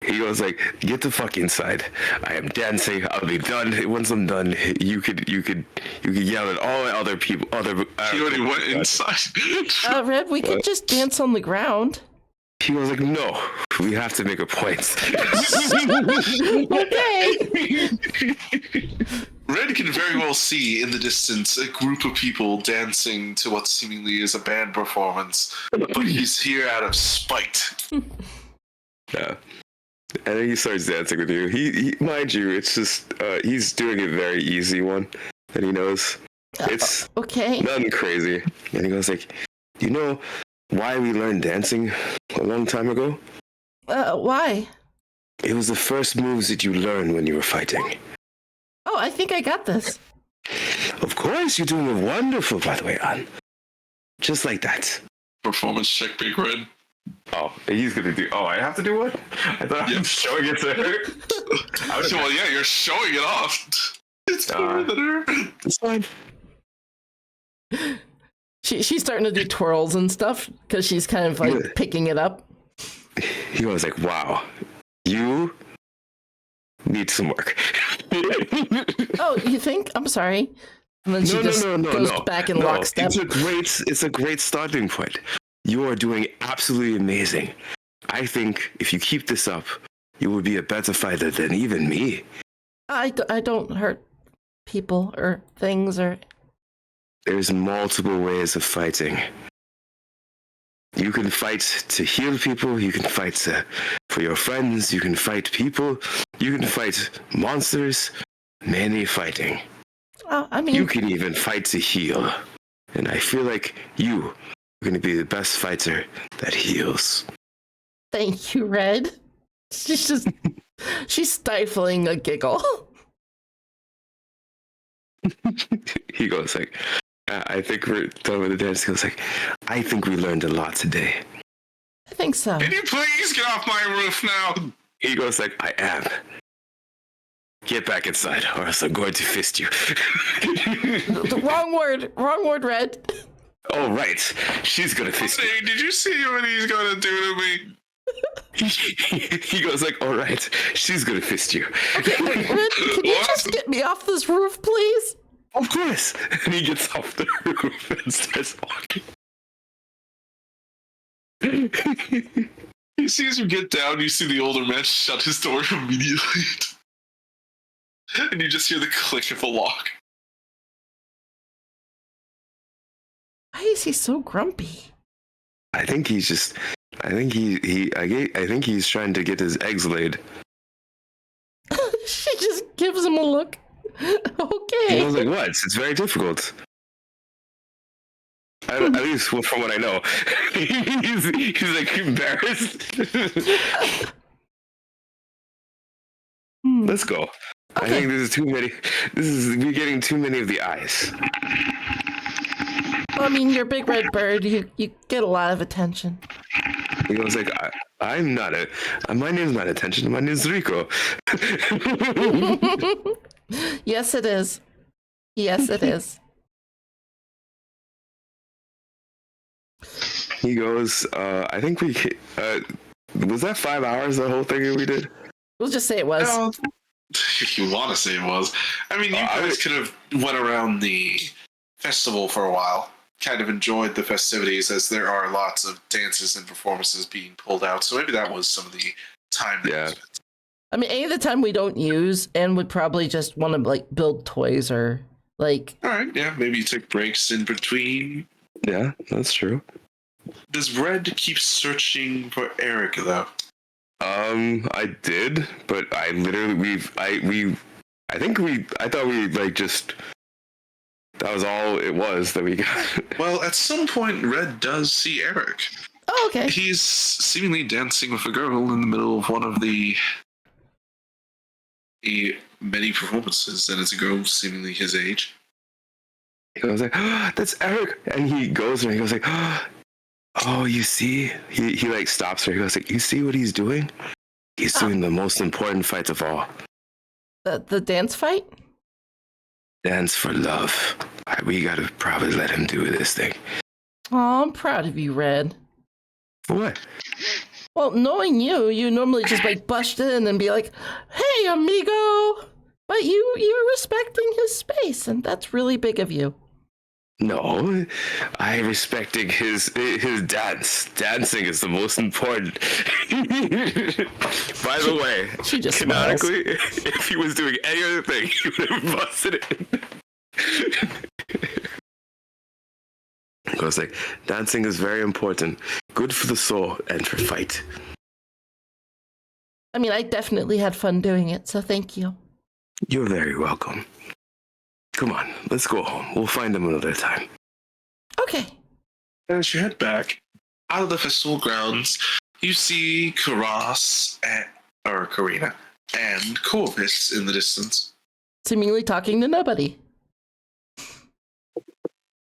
He goes like, get the fuck inside. I am dancing. I'll be done. Once I'm done, you could yell at all other people. He already went inside. Red, we could just dance on the ground. He goes like, no, we have to make a point. Okay. Red can very well see in the distance a group of people dancing to what seemingly is a band performance, but he's here out of spite. Yeah. And then he starts dancing with you. He mind you, it's just he's doing a very easy one that he knows. It's okay. Nothing crazy. And he goes like, you know why we learned dancing a long time ago? Why? It was the first moves that you learned when you were fighting. Oh, I think I got this. Of course, you're doing wonderful, by the way, An. Just like that. Performance check, Big Red. Oh, he's gonna do. Oh, I have to do one? I thought I was showing it to her. Well, yeah, you're showing it off. It's better than her. It's fine. She's starting to do twirls and stuff because she's kind of like picking it up. He was like, "Wow, you need some work." Oh, you think? I'm sorry. And then she goes back in lockstep. It's a great starting point. You are doing absolutely amazing. I think if you keep this up, you will be a better fighter than even me. I don't hurt people or things or... There's multiple ways of fighting. You can fight to heal people, you can fight for your friends, you can fight people, you can fight monsters, many fighting. I mean... You can even fight to heal. And I feel like you are going to be the best fighter that heals. Thank you, Red. She's stifling a giggle. He goes like, I think we're done with the dance. He goes like, I think we learned a lot today. I think so. Can you please get off my roof now? He goes like, I am. Get back inside, or else I'm going to fist you. The wrong word, Red. Oh, right. She's going to fist you. Hey, did you see what he's going to do to me? He goes like, all right, she's going to fist you. Okay, Red, can you just get me off this roof, please? Of course. And he gets off the roof and starts walking. You see, as you get down, you see the older man shut his door immediately. And you just hear the click of a lock. Why is he so grumpy? I think he's just. I think he's trying to get his eggs laid. She just gives him a look. Okay. He was like, "What? It's very difficult." At least from what I know, he's like embarrassed. Let's go. Okay. I think this is too many. We're getting too many of the eyes. Well, I mean, you're a big red bird. You get a lot of attention. He goes like, I'm not my name's not attention. My name's Rico. Yes, it is. Yes, it is. He goes, I think we was that 5 hours, the whole thing that we did? We'll just say it was. Well, if you want to say it was. I mean, you guys could have went around the festival for a while. Kind of enjoyed the festivities, as there are lots of dances and performances being pulled out. So maybe that was some of the time that was spent. I mean, any of the time we don't use and would probably just want to like build toys or like... All right, yeah, maybe you take breaks in between. Yeah, that's true. Does Red keep searching for Eric, though? I did, but I literally I thought we like just, that was all it was that we got. Well, at some point, Red does see Eric. Oh, okay. He's seemingly dancing with a girl in the middle of one of the many performances, and it's a girl seemingly his age. He goes like, oh, that's Eric, and he goes and he goes like, oh, you see? He like stops her. He goes like, you see what he's doing? He's doing the most important fight of all. The dance fight? Dance for love. We gotta probably let him do this thing. Oh, I'm proud of you, Red. For what? Well, knowing you normally just like bust in and be like, hey, amigo. But you're respecting his space, and that's really big of you. No, I respecting his dance. Dancing is the most important. By the way, she just canonically, if he was doing any other thing, he would have busted it. I was like, dancing is very important. Good for the soul and for fight. I mean, I definitely had fun doing it, so thank you. You're very welcome. Come on, let's go home. We'll find him another time. Okay. As you head back out of the festival grounds, you see Karas or Karina, and Corvus in the distance. Seemingly talking to nobody.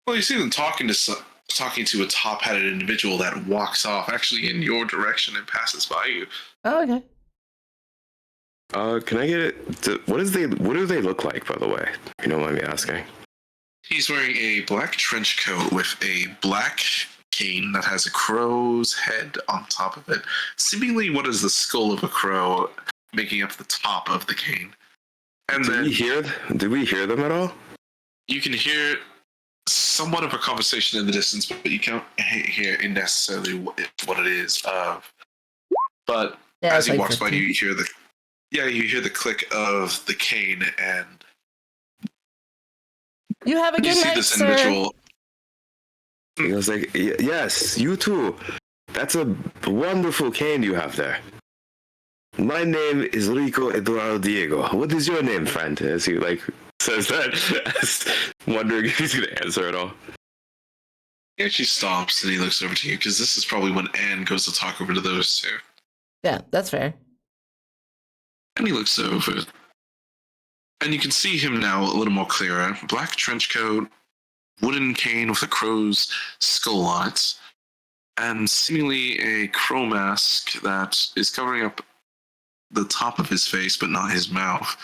Well, you see them talking to a top-hatted individual that walks off, actually in your direction, and passes by you. Oh, okay. Can I get it? What do they look like, by the way? If you don't mind me asking. He's wearing a black trench coat with a black cane that has a crow's head on top of it. Seemingly what is the skull of a crow making up the top of the cane. And Did we hear them at all? You can hear somewhat of a conversation in the distance, but you can't hear necessarily what it is. But Yeah, as he like walks by 15. you hear the click of the cane, and You have a you good see night, this sir. individual. He was like, yes, you too. That's a wonderful cane you have there. My name is Rico Eduardo Diego. What is your name, friend? As he says that, wondering if he's gonna answer at all. He actually stops and he looks over to you, because this is probably when Anne goes to talk over to those two. Yeah, that's fair. And he looks over. And you can see him now a little more clearer. Black trench coat, wooden cane with a crow's skull on it, and seemingly a crow mask that is covering up the top of his face, but not his mouth.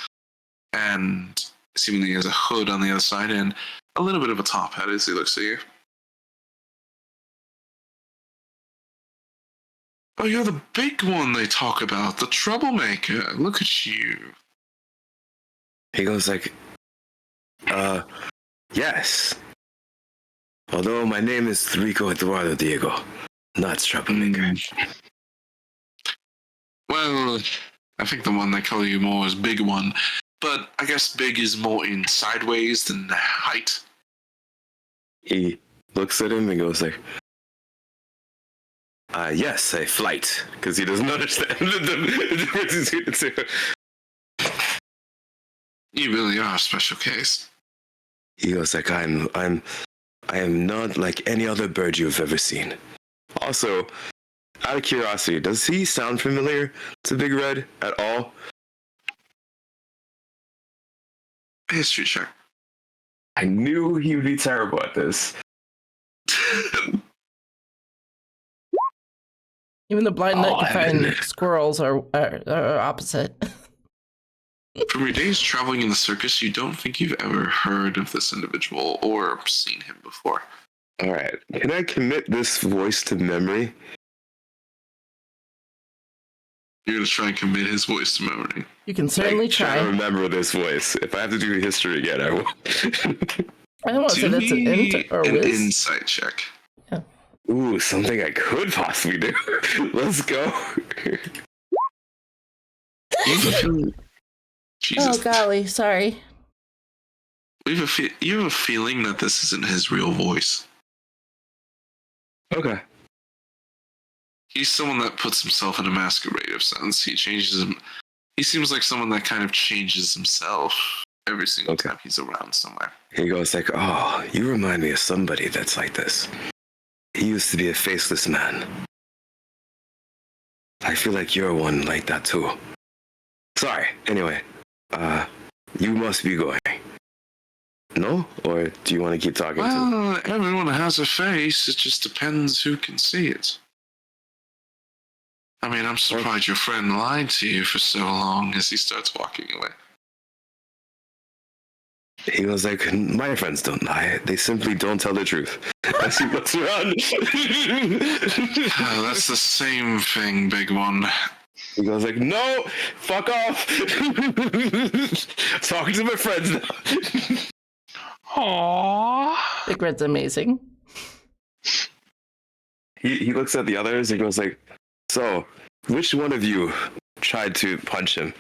And seemingly has a hood on the other side, and a little bit of a top hat as he looks at you. Oh, you're the big one they talk about, the troublemaker. Look at you. He goes like, yes. Although my name is Rico Eduardo Diego, not Troublemaker. Well, I think the one they call you more is Big One, but I guess big is more in sideways than height. He looks at him and goes like, yes, a flight, because he doesn't understand the difference between the two. You really are a special case. He goes like, I am not like any other bird you've ever seen. Also, out of curiosity, does he sound familiar to Big Red at all? History check. I knew he would be terrible at this. Even the blind nut can find squirrels are opposite. From your days traveling in the circus, you don't think you've ever heard of this individual or seen him before. All right, can I commit this voice to memory? You're going to try and commit his voice to memory. You can certainly Try to try. remember this voice. If I have to do history again, I will. I don't want to say that's an int or an whiz. insight check. Ooh, something I could possibly do. Let's go. Jesus. Oh golly, sorry. You have a feeling that this isn't his real voice. Okay. He's someone that puts himself in a masquerade of sense. He changes him. He seems like someone that kind of changes himself every single time he's around somewhere. He goes like, oh, you remind me of somebody that's like this. He used to be a faceless man. I feel like you're one like that too. Sorry, anyway. You must be going. No? Or do you want to keep talking to him? Well, everyone has a face. It just depends who can see it. I mean, I'm surprised your friend lied to you for so long as he starts walking away. He was like, my friends don't lie. They simply don't tell the truth. As he looks around. That's the same thing, big one. He goes like, no, fuck off. Talking to my friends now. Aww. Big Red's amazing. He looks at the others and goes like, so, which one of you tried to punch him?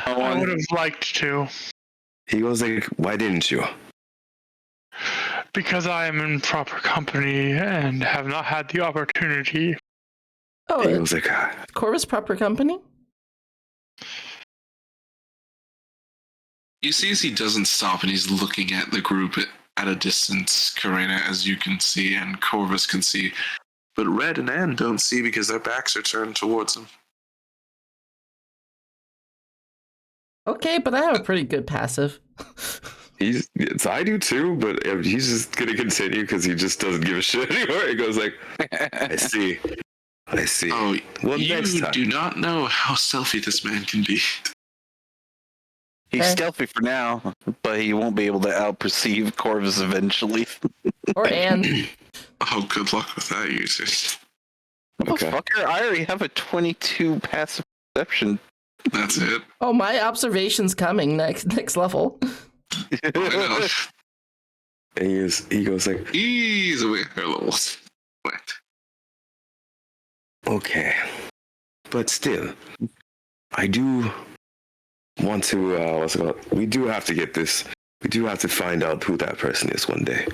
I would have liked to. He goes like, why didn't you? Because I am in proper company and have not had the opportunity. Oh, He goes like, Corvus proper company? You see as he doesn't stop and he's looking at the group at a distance, Karina, as you can see, and Corvus can see. but Red and Anne don't see because their backs are turned towards him. Okay, but I have a pretty good passive. I do too, but he's just gonna continue because he just doesn't give a shit anymore. He goes like, I see. Oh, Well, next you time. do not know how stealthy this man can be. He's Okay. stealthy for now, but he won't be able to outperceive Corvus eventually. Or Anne. Oh, good luck with that, you two. Okay. Fucker, I already have a 22 passive perception. That's it. Oh, my observation's coming next level. I know. And he goes like, Ease away her levels. Wait. okay, but still, I do want to. What's it called? We do have to get this. We do have to find out who that person is one day.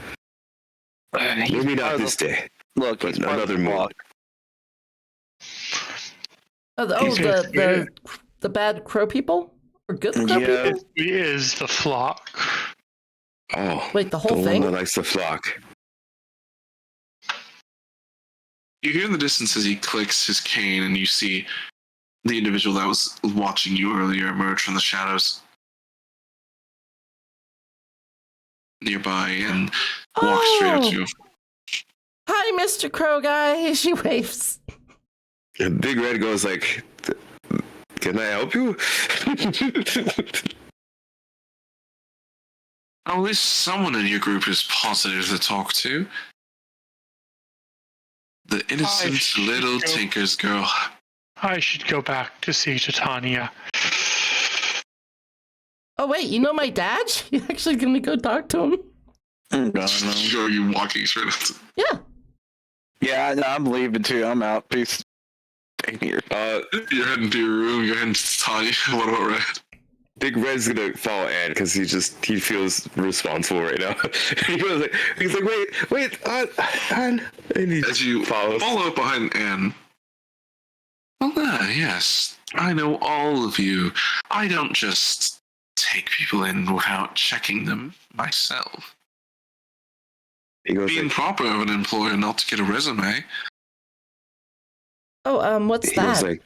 Maybe not this day, Look, but he's part of another the moon. block. The bad crow people? Or good crow Yeah. people? He is the flock. Oh, Wait, the whole one thing? that likes the flock. You hear in the distance as he clicks his cane, and you see the individual that was watching you earlier emerge from the shadows nearby and walk straight up to you. Hi, Mr. Crow Guy. She waves. And Big Red goes like, can I help you? Oh, at least someone in your group is positive to talk to. The innocent should little go. Tinker's girl. I should go back to see Titania. Oh, wait, you know my dad? You actually gonna go talk to him? Are you walking straight up to... Yeah. Yeah, no, I'm leaving too. I'm out. Peace. Stay here. You're heading to your room, you're heading to Tanya. What about Red? Big Red's gonna follow Anne because he feels responsible right now. he's like, wait, Anne, and he As you follows. follow up behind Anne. Well, yes, I know all of you. I don't just take people in without checking them myself. He goes Being like, proper of an employer not to get a resume. Oh, what's that?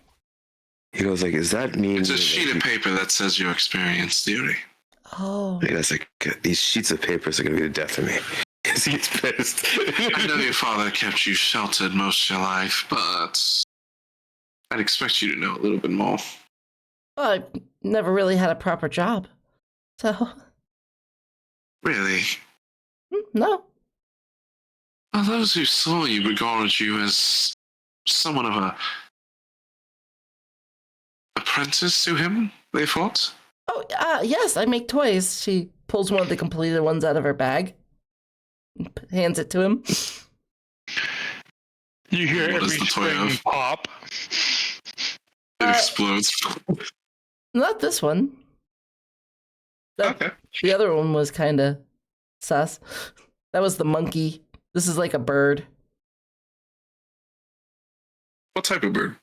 he goes like, does that mean It's a sheet of paper that says your experience theory. Oh. He goes like, these sheets of paper are gonna be the death of me. He gets pissed. I know your father kept you sheltered most of your life, but I'd expect you to know a little bit more. Well, I never really had a proper job. So, Really? no. Well, those who saw you regarded you as somewhat of a apprentice to him, they thought? Oh, yes, I make toys. She pulls one of the completed ones out of her bag. Hands it to him. You hear What is every the toy string of? pop. It explodes. Not this one. Okay. The other one was kind of sus. That was the monkey. This is like a bird. What type of bird?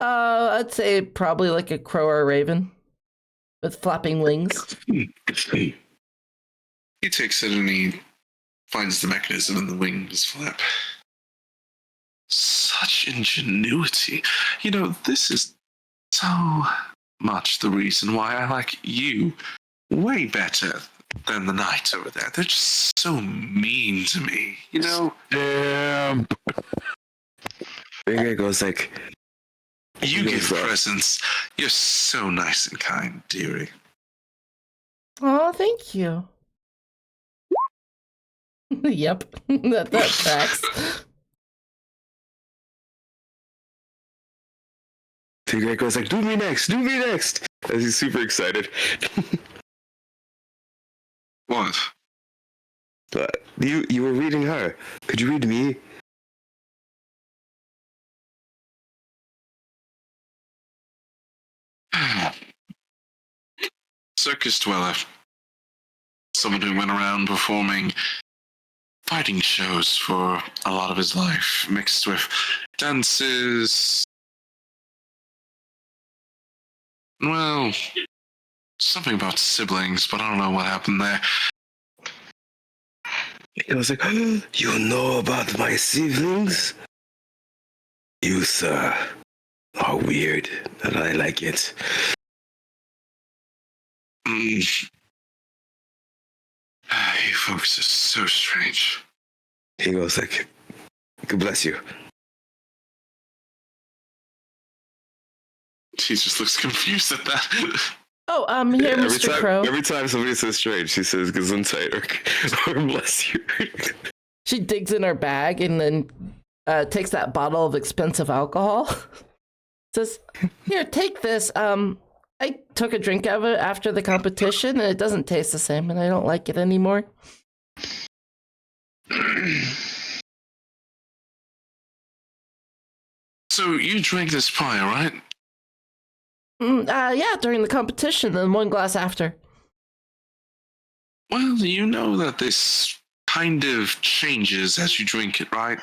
I'd say probably like a crow or a raven with flapping wings. He takes it and he finds the mechanism and the wings flap. Such ingenuity. You know, this is so much the reason why I like you way better than the knight over there. They're just so mean to me, you know? Damn. Big Red goes like, You give Yes, sir. presents. You're so nice and kind, dearie. Oh, thank you. Yep, that tracks. Big Red goes like, do me next, as he's super excited. What? But you were reading her. Could you read me? Circus dweller. Someone who went around performing fighting shows for a lot of his life, mixed with dances. Well, something about siblings, but I don't know what happened there. He was like, you know about my siblings? You, sir, are weird, and I like it. You folks are so strange. He goes like, God bless you. She just looks confused at that. Oh, here, Mr. Crow. Every time somebody says strange, she says Gesundheit or bless you. She digs in her bag and then takes that bottle of expensive alcohol. Says, here, take this. I took a drink of it after the competition, and it doesn't taste the same, and I don't like it anymore. So you drank this prior, right? Yeah, during the competition, and one glass after. Well, you know that this kind of changes as you drink it, right?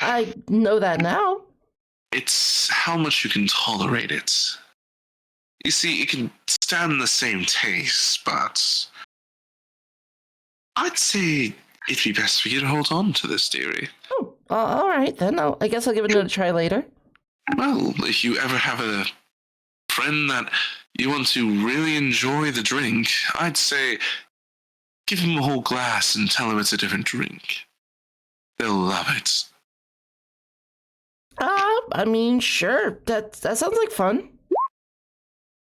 I know that now. It's how much you can tolerate it. You see, it can stand the same taste, but I'd say it'd be best for you to hold on to this, dearie. Oh, all right, then. I guess I'll give it another try later. Well, if you ever have a friend that you want to really enjoy the drink, I'd say give him a whole glass and tell him it's a different drink. They'll love it. I mean, sure. That sounds like fun.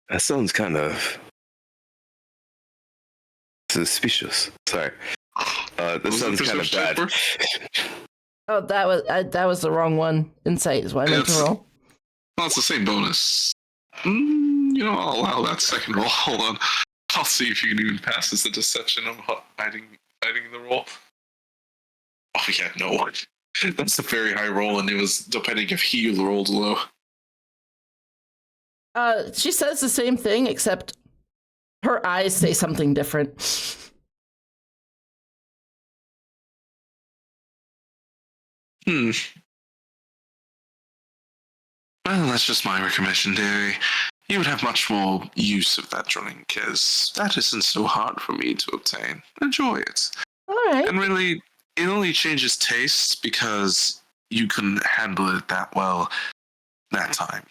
That sounds kind of suspicious. Sorry. This sounds kind of bad. Oh, that was the wrong one. Insight is what I meant to roll. Well, it's the same bonus. I'll allow that second roll. Hold on. I'll see if you can even pass this. The deception of hiding the roll. Oh, yeah, no. That's a very high roll, and it was depending if he rolled low. She says the same thing, except her eyes say something different. Well, that's just my recommendation, dearie. You would have much more use of that drink, as that isn't so hard for me to obtain. Enjoy it. All right. And really, it only changes tastes because you couldn't handle it that well that time.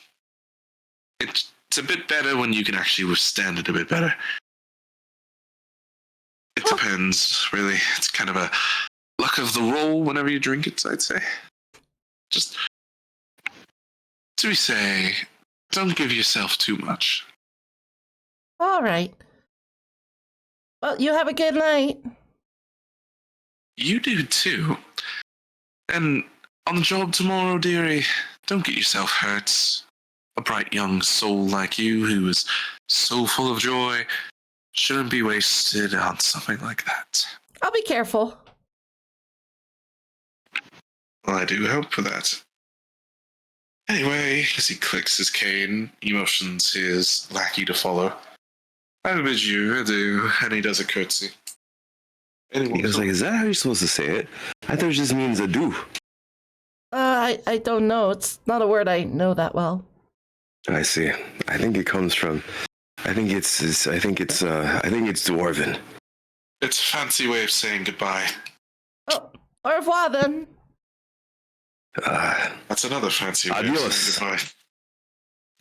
It's a bit better when you can actually withstand it a bit better. It depends, really. It's kind of a luck of the roll whenever you drink it, I'd say. Just, as we say, don't give yourself too much. All right. Well, you have a good night. You do too. And on the job tomorrow, dearie, don't get yourself hurt. A bright young soul like you, who is so full of joy, shouldn't be wasted on something like that. I'll be careful. Well, I do hope for that. Anyway, as he clicks his cane, he motions his lackey to follow. I bid you adieu, and he does a curtsy. He goes like, is that how you're supposed to say it? I thought it just means adieu. I don't know. It's not a word I know that well. I see. I think it comes from. I think it's Dwarven. It's a fancy way of saying goodbye. Oh, au revoir then. That's another fancy way Adios. of saying goodbye.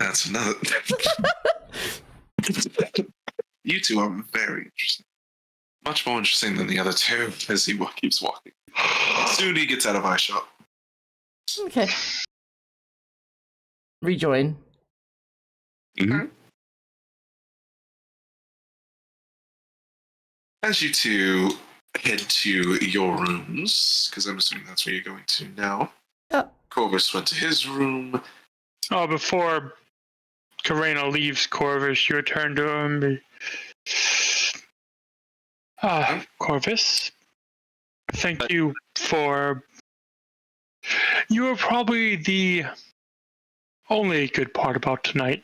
That's another. You two are very interesting. Much more interesting than the other two, as he keeps walking. Soon he gets out of eyeshot. Okay. Rejoin. Mm-hmm. As you two head to your rooms, because I'm assuming that's where you're going to now. Yep. Corvus went to his room. Oh, before Karina leaves Corvus, you return to him. Corvus, thank you for... You were probably the only good part about tonight.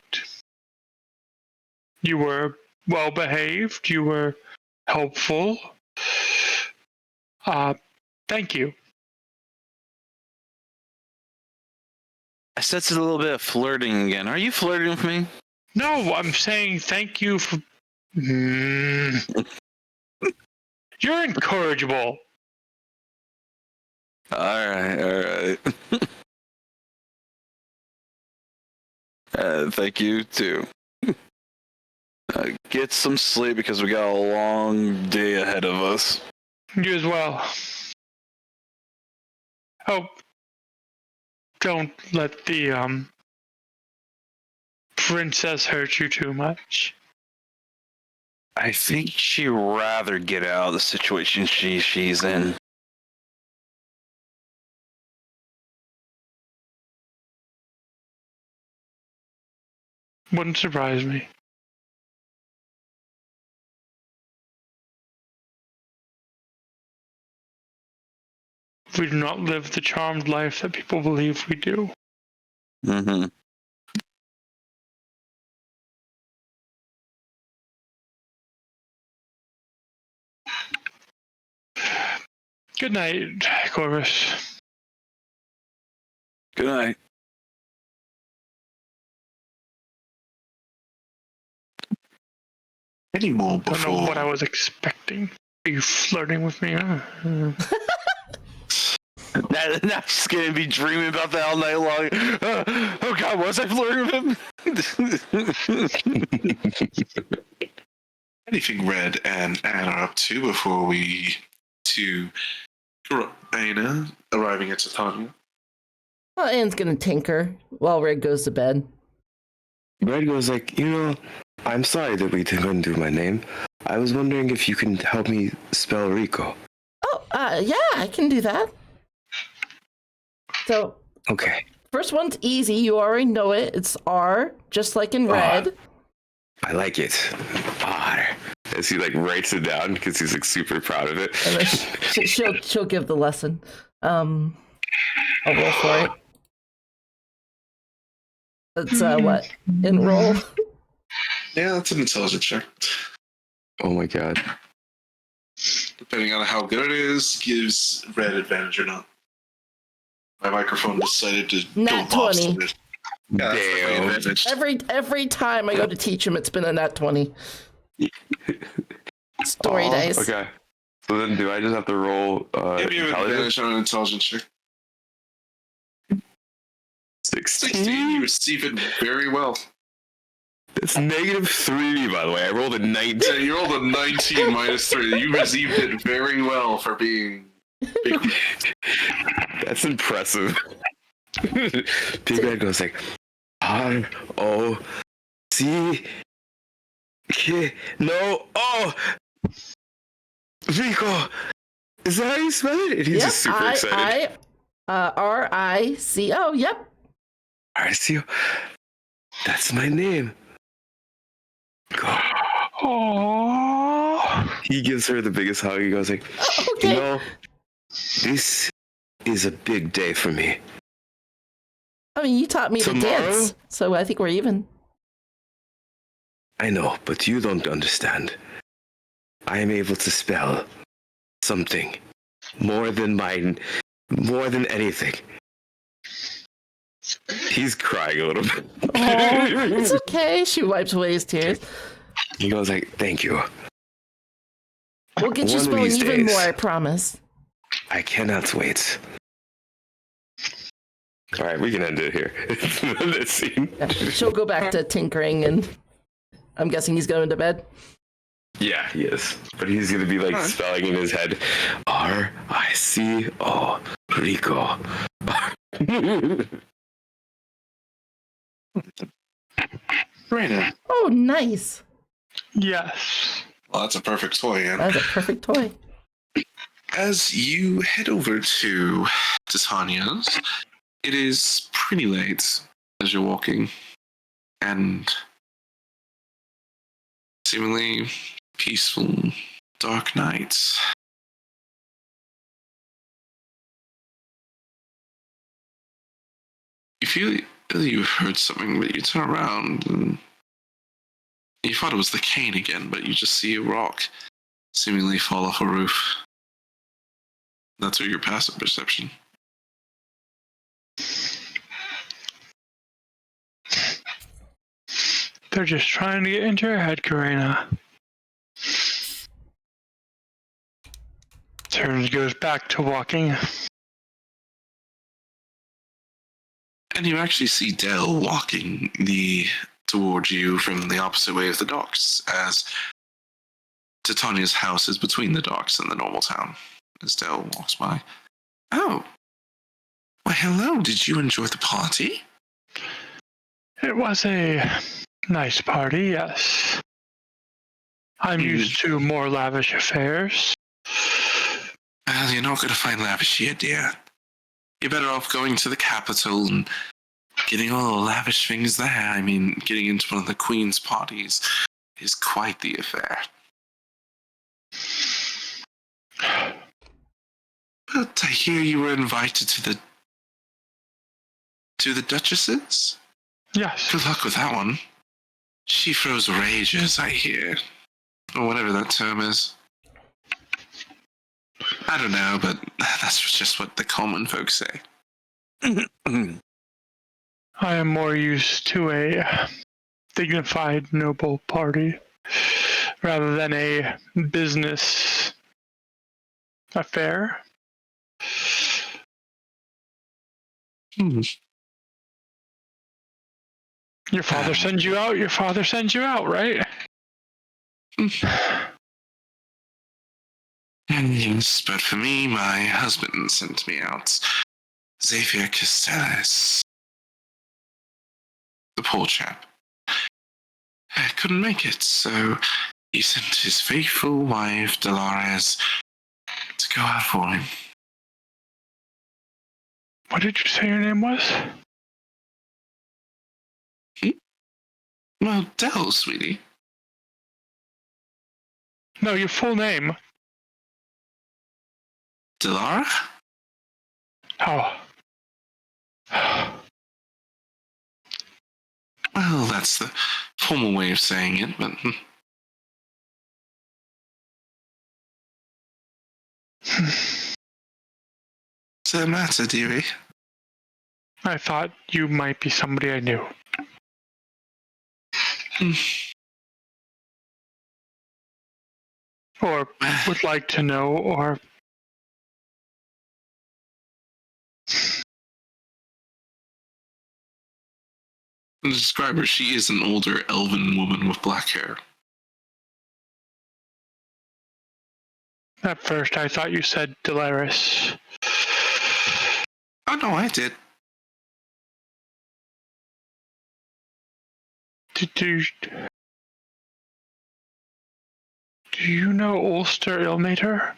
You were well behaved, you were helpful. Thank you. I sense a little bit of flirting again. Are you flirting with me? No, I'm saying thank you for... You're incorrigible. All right. Thank you too. Get some sleep because we got a long day ahead of us. You as well. Oh, don't let the princess hurt you too much. I think she'd rather get out of the situation she's in. Wouldn't surprise me. We do not live the charmed life that people believe we do. Mm-hmm. Good night, Corvus. Good night. Any more I don't before? know what I was expecting. Are you flirting with me? Now she's gonna be dreaming about that all night long. Oh God, was I flirting with him? Anything Red and Anne are up to before we to Anna arriving at Titania? Well, Anne's gonna tinker while Red goes to bed. Red goes like, I'm sorry that we couldn't do my name. I was wondering if you can help me spell Rico. Oh, yeah, I can do that. So, Okay. first one's easy. You already know it. It's R, just like in Red. I like it. R. As he writes it down because he's super proud of it. And then she'll give the lesson. I'll roll for it. That's what? Enroll. Yeah, that's an intelligence check. Oh my God. Depending on how good it is, gives Red advantage or not. My microphone decided to Nat go off. 20. Yeah, that's Damn. the advantage. Every time I go to teach him, it's been a nat 20. Story dice. Okay. So then do I just have to roll Give you intelligence? advantage on an intelligence check. 16. 16, you receive it very well. It's -3, by the way. I rolled a 19. Yeah, you rolled a 19 minus 3. You received it very well for being big. That's impressive. Big Red goes like, R-O-C-K. No. Oh! Rico! Is that how you spell it? And he's just super excited. R-I-C-O. Yep. R-I-C-O. That's my name. Go. Oh. He gives her the biggest hug. He goes like, Okay. this is a big day for me. I mean, you taught me to dance, so I think we're even. I know, but you don't understand. I am able to spell something more than anything. He's crying a little bit. Oh, it's okay. She wipes away his tears. He goes like, thank you. We'll get you One of spelling these even days. more, I promise. I cannot wait. All right, we can end it here. This scene. Yeah, she'll go back to tinkering, and I'm guessing he's going to bed. Yeah, he is. But he's gonna be spelling in his head, R-I-C-O, Rico. Raina. Oh, nice. Yes. Well, that's a perfect toy, Anne. That's a perfect toy. As you head over to Titania's, it is pretty late as you're walking, and seemingly peaceful, dark nights. You feel that you heard something, but you turn around and you thought it was the cane again, but you just see a rock seemingly fall off a roof. That's your passive perception. They're just trying to get into your head, Karina. Turns goes back to walking. And you actually see Dell walking towards you from the opposite way of the docks, as Titania's house is between the docks and the normal town, as Dell walks by. Oh. Well, hello. Did you enjoy the party? It was a nice party, yes. I'm used to more lavish affairs. Well, you're not going to find lavish here, dear. You're better off going to the capital and getting all the lavish things there. I mean, getting into one of the Queen's parties is quite the affair. But I hear you were invited to the Duchess's? Yes. Good luck with that one. She throws rages, I hear. Or whatever that term is. I don't know, but that's just what the common folks say. I am more used to a dignified, noble party rather than a business affair. Your father sends you out. Your father sends you out, right? Yes, but for me, my husband sent me out. Xavier Castells. The poor chap. I couldn't make it, so he sent his faithful wife, Dolores, to go out for him. What did you say your name was? Well, Dell, sweetie. No, your full name. Delara? Oh. Well, that's the formal way of saying it, but... What's the matter, dearie? I thought you might be somebody I knew. Or would like to know, or... To describe her, she is an older elven woman with black hair. At first I thought you said Delaris. Oh, no, I did. Do you know Ulster Ilmater?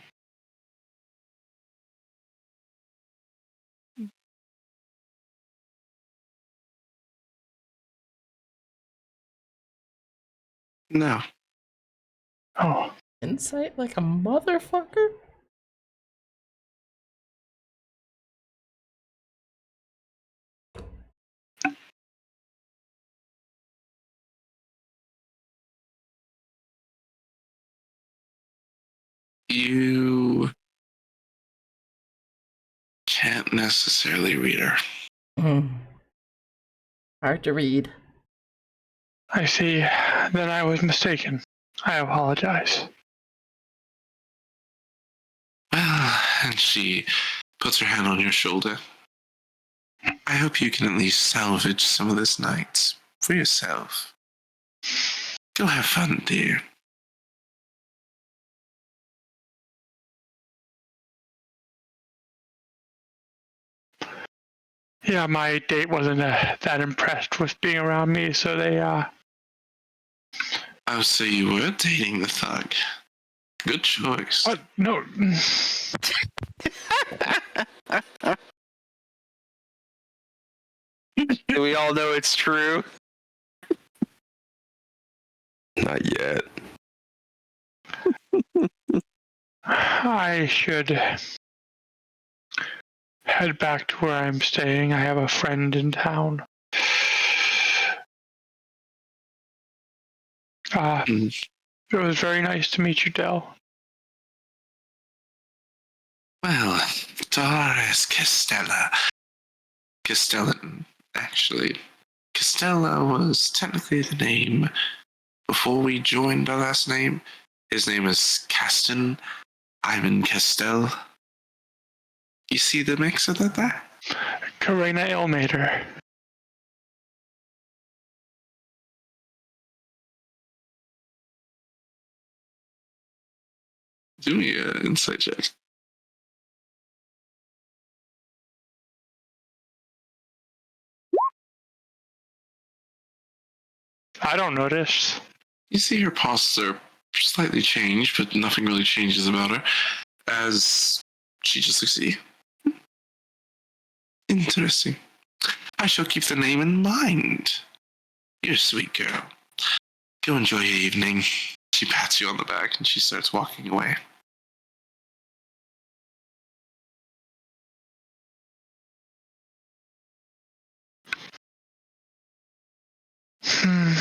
No. Oh. Insight like a motherfucker? You can't necessarily read her. Hard to read. I see. Then I was mistaken. I apologize. Well, and she puts her hand on your shoulder. I hope you can at least salvage some of this night for yourself. Go have fun, dear. Yeah, my date wasn't that impressed with being around me, so they, Oh, so you were dating the thug. Good choice. What? No. Do we all know it's true? Not yet. I should head back to where I'm staying. I have a friend in town. It was very nice to meet you, Del. Well, Dolores Castellan, actually. Castella was technically the name before we joined our last name. His name is Caston. Ivan Castell. You see the mix of that there? Karina Ilmater. Do me an insight check. I don't notice. You see her posture slightly changed, but nothing really changes about her, as she just looks at you. Interesting. I shall keep the name in mind. You're a sweet girl. Go enjoy your evening. She pats you on the back and she starts walking away. Hmm.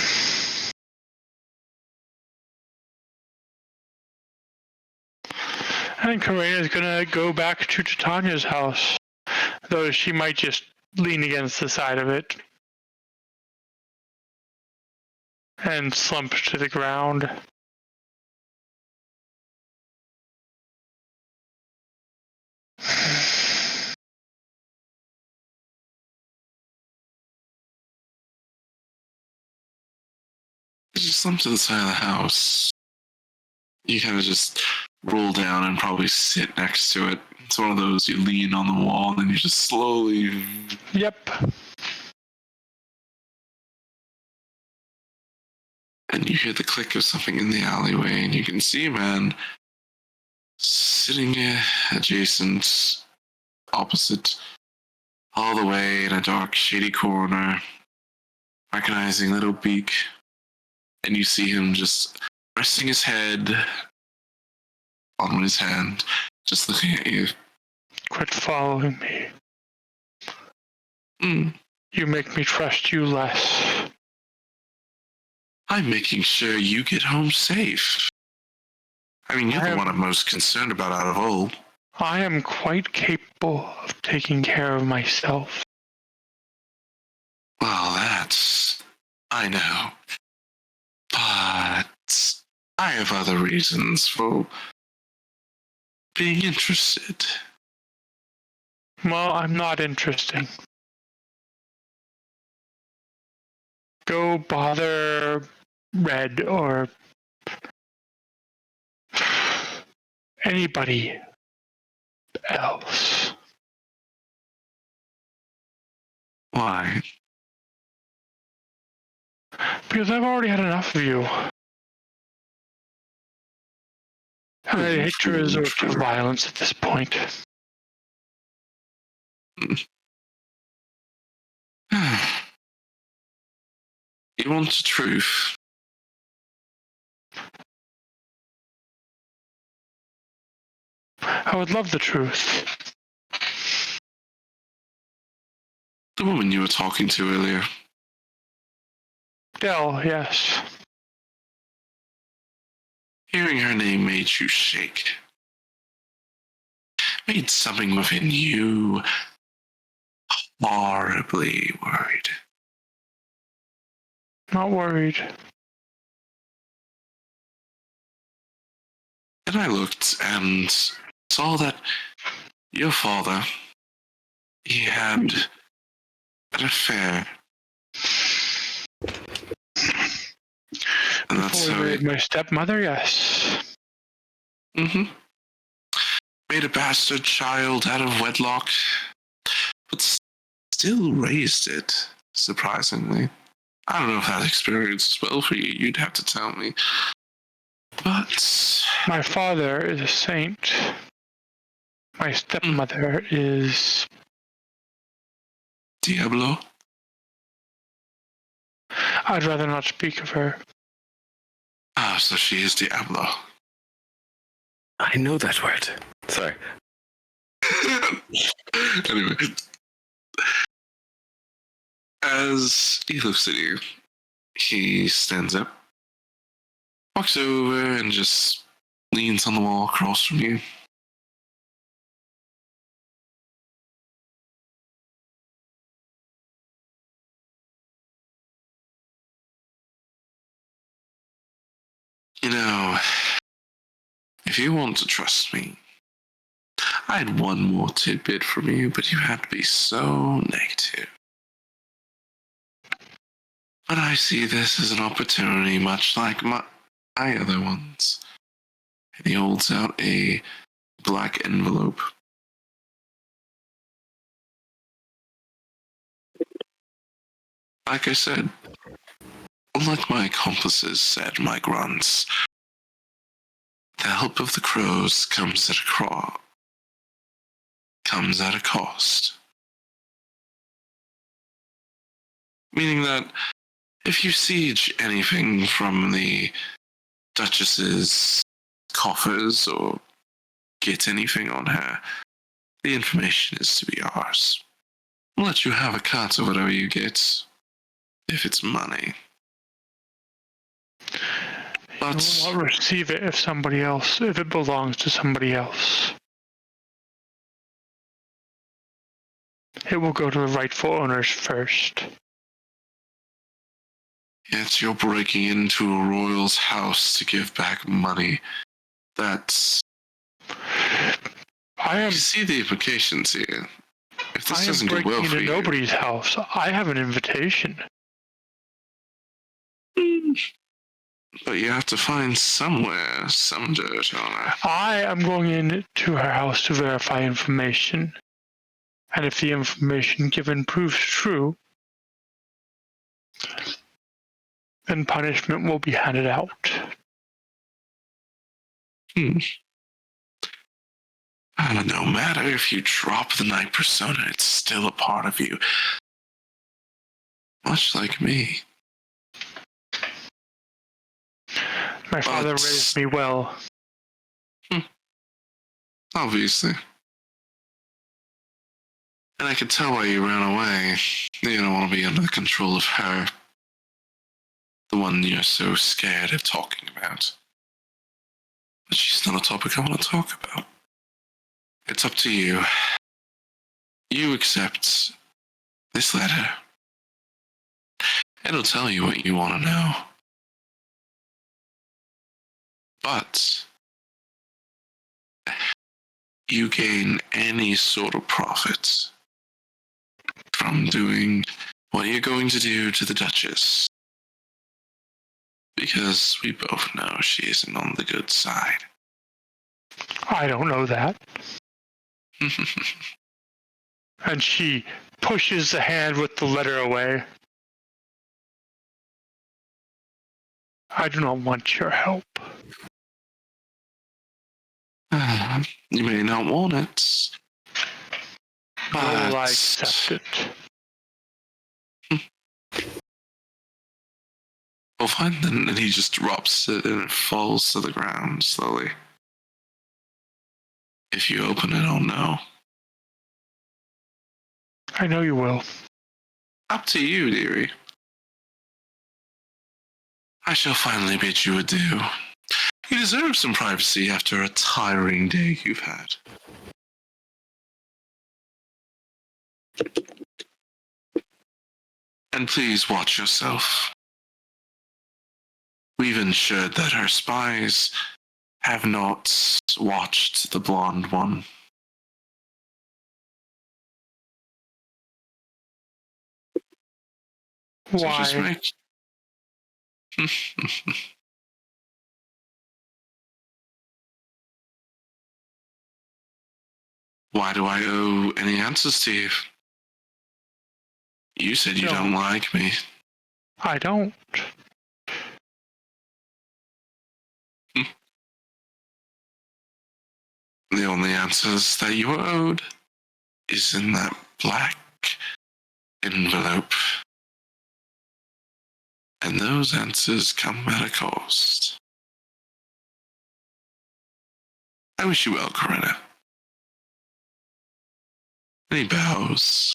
I think Karena's gonna go back to Titania's house, though she might just lean against the side of it and slump to the ground. As you slump to the side of the house, you kind of just roll down and probably sit next to it. It's one of those you lean on the wall and then you just slowly. Yep. And you hear the click of something in the alleyway, and you can see a man sitting adjacent, opposite, all the way in a dark, shady corner, recognizing Little Beak. And you see him just resting his head on his hand, just looking at you. Quit following me. Mm. You make me trust you less. I'm making sure you get home safe. I mean, you're the one I'm most concerned about out of all. I am quite capable of taking care of myself. Well, I know. But I have other reasons for being interested. Well, I'm not interesting. Go bother Red or anybody else. Why? Because I've already had enough of you. And I hate to resort to violence at this point. You want the truth? I would love the truth. The woman you were talking to earlier. Dell, yes. Hearing her name made you shake. Made something within you horribly worried. Not worried. And I looked and saw that your father, he had an affair. And that's Before how married my stepmother, yes. Made a bastard child out of wedlock, but still raised it, surprisingly. I don't know if that experience is well for you. You'd have to tell me. But My father is a saint. My stepmother is... Diablo? I'd rather not speak of her. Ah, so she is Diablo. I know that word. Sorry. Anyway. As he looks at you, he stands up, walks over, and just leans on the wall across from you. You know, if you want to trust me, I had one more tidbit from you, but you had to be so negative. But I see this as an opportunity, much like my other ones. And he holds out a black envelope. Like I said, like my accomplices said, my grunts, the help of the crows comes at a cost. Meaning that if you siege anything from the Duchess's coffers or get anything on her, the information is to be ours. We'll let you have a cut of whatever you get, if it's money. You will not receive it if it belongs to somebody else. It will go to the rightful owners first. Yet you're breaking into a royal's house to give back money. That's... You see the implications here. If this doesn't go well for you... I am breaking into nobody's house. I have an invitation. But you have to find somewhere some dirt on her. I am going into her house to verify information. And if the information given proves true, then punishment will be handed out. No matter if you drop the night persona, it's still a part of you. Much like me. My father raised me well. Obviously. And I could tell why you ran away. You don't want to be under the control of her. The one you're so scared of talking about. But she's not a topic I want to talk about. It's up to you. You accept this letter. It'll tell you what you want to know. But you gain any sort of profit from doing what you're going to do to the Duchess. Because we both know she isn't on the good side. I don't know that. And she pushes the hand with the letter away. I do not want your help. You may not want it. Nor will I But accept it. Well, fine then. And he just drops it and it falls to the ground slowly. If you open it, I'll know. I know you will. Up to you, dearie. I shall finally bid you adieu. You deserve some privacy after a tiring day you've had. And please watch yourself. We've ensured that her spies have not watched the blonde one. So Why? just make... Why do I owe any answers to you? You said you don't like me. I don't. The only answers that you are owed is in that black envelope. And those answers come at a cost. I wish you well, Corinna. And he bows.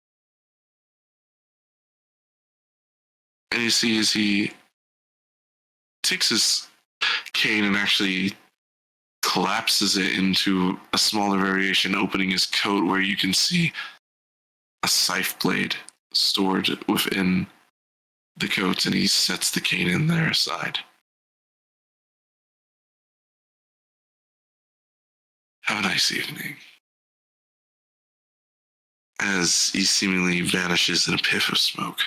And you see as he takes his cane and actually collapses it into a smaller variation, opening his coat where you can see a scythe blade stored within the coat, and he sets the cane in there aside. Have a nice evening. As he seemingly vanishes in a piff of smoke.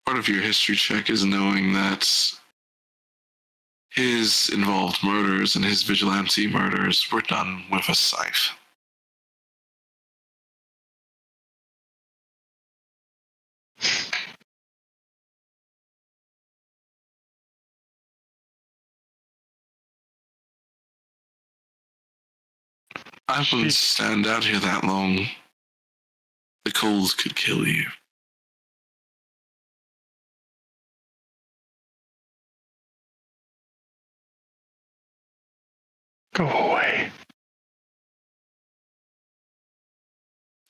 part of your history check is knowing that his involved murders and his vigilante murders were done with a scythe. I wouldn't stand out here that long. The cold could kill you. Go away.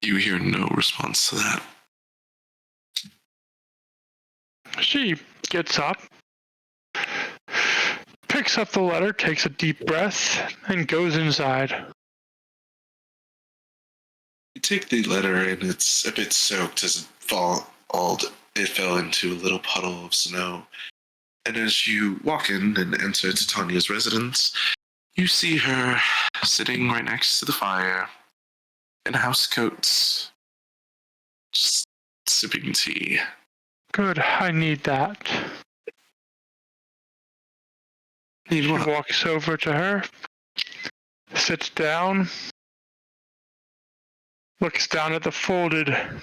You hear no response to that. She gets up, picks up the letter, takes a deep breath, and goes inside. You take the letter and it's a bit soaked as it fell into a little puddle of snow. And as you walk in and enter Titania's residence, you see her sitting right next to the fire in housecoats, just sipping tea. Good, I need that. Need She what? walks over to her, sits down, looks down at the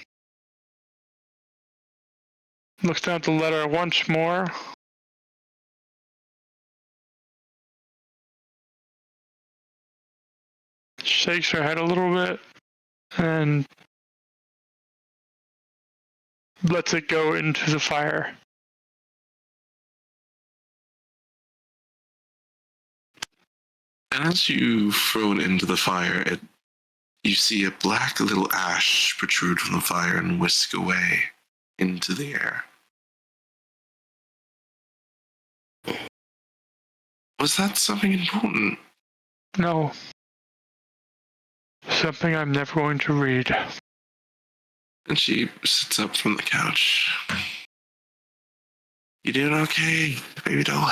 looks down at the letter once more. Shakes her head a little bit and lets it go into the fire. And as you throw it into the fire, you see a black little ash protrude from the fire and whisk away into the air. Was that something important? No. Something I'm never going to read. And she sits up from the couch. You doing okay, baby doll?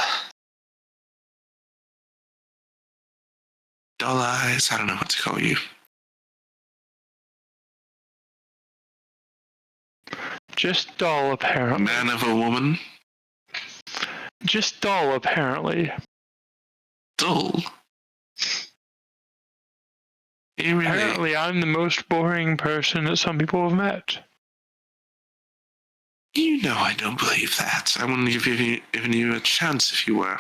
Doll eyes, I don't know what to call you. Just dull, A apparently. man of a woman? Just dull, apparently. Dull? You really... Apparently, I'm the most boring person that some people have met. You know I don't believe that. I wouldn't have given you a chance if you were.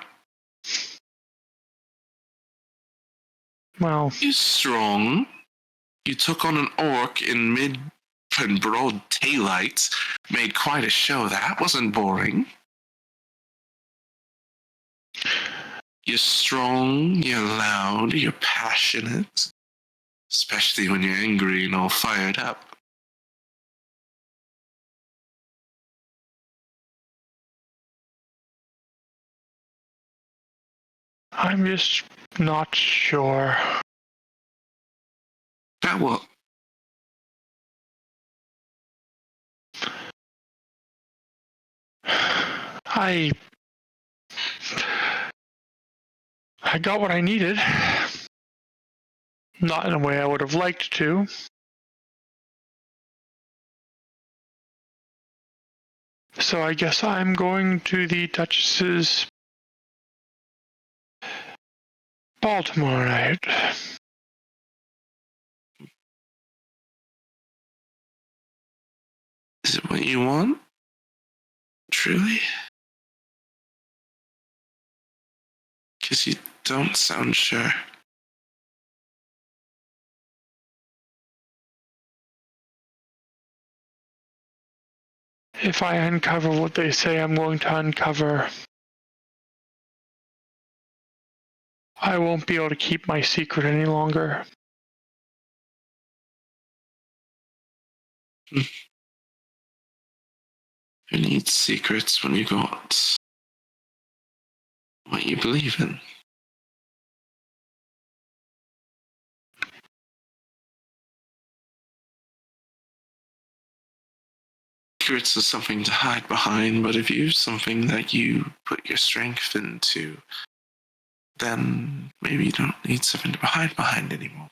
Well, You're strong. You took on an orc in broad daylight. Made quite a show. That wasn't boring. You're strong, you're loud, you're passionate. Especially when you're angry and all fired up. I'm just not sure. That what? I got what I needed. Not in a way I would have liked to. So I guess I'm going to the Duchess's ball tomorrow night. Is it what you want? Truly? Because you don't sound sure. If I uncover what they say I'm going to uncover, I won't be able to keep my secret any longer. Who needs secrets when you got what you believe in? Secrets are something to hide behind, but if you're something that you put your strength into, then maybe you don't need something to hide behind anymore.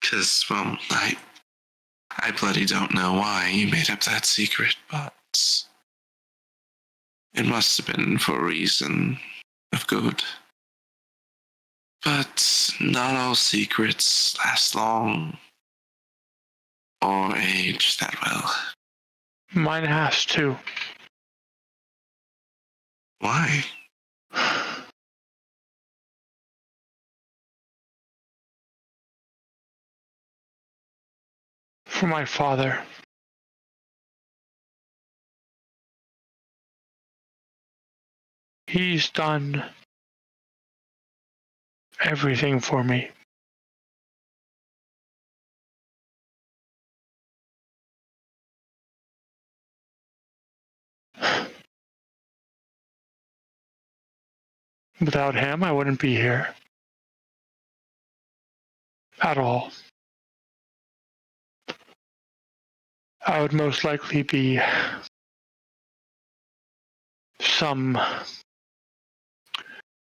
Because, well, I I bloody don't know why you made up that secret, but it must have been for a reason of good. But not all secrets last long or age that well. Mine has to. Why? For my father. He's done everything for me. Without him, I wouldn't be here. At all. I would most likely be some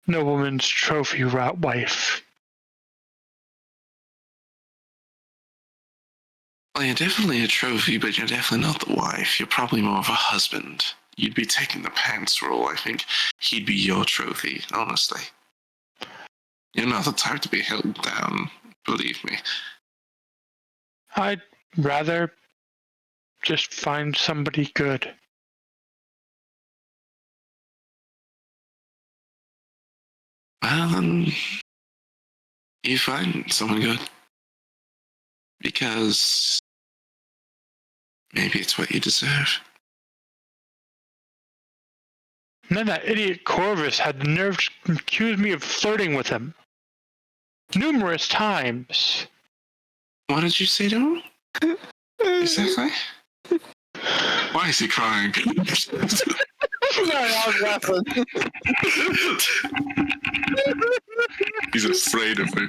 nobleman's trophy wife. Well, you're definitely a trophy, but you're definitely not the wife. You're probably more of a husband. You'd be taking the pants role. I think he'd be your trophy, honestly. You're not the type to be held down, believe me. I'd rather just find somebody good. Well, then you find someone good. Because maybe it's what you deserve. And then that idiot Corvus had the nerve to accuse me of flirting with him. Numerous times. What did you say to him? Exactly? Why is he crying? I was laughing. He's afraid of me.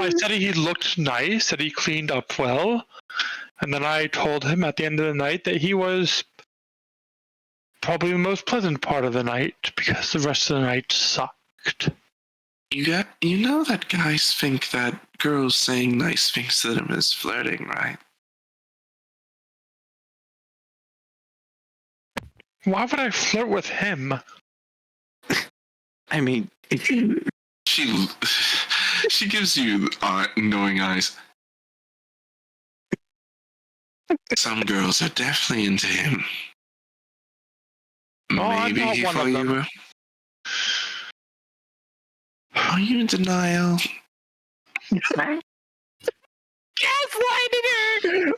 I said he looked nice, that he cleaned up well, and then I told him at the end of the night that he was probably the most pleasant part of the night because the rest of the night sucked. You know that guys think that girls saying nice things to them is flirting, right? Why would I flirt with him? I mean, she gives you knowing eyes. Some girls are definitely into him. I'm Maybe not he one thought of you them. were. Are you in denial? gaslighting her!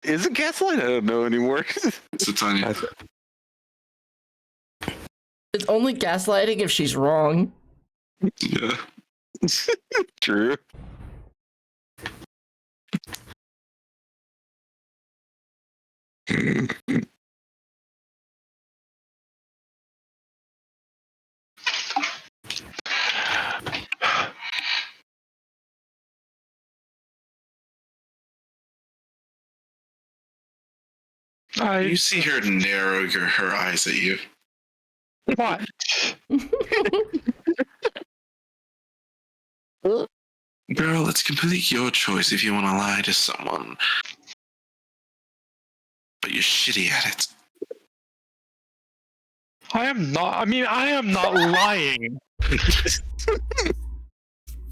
Is it gaslight? I don't know anymore. It's a tiny. It's only gaslighting if she's wrong. Yeah. True. You see her narrow her eyes at you. What? Girl, it's completely your choice if you want to lie to someone. But you're shitty at it. I am not lying.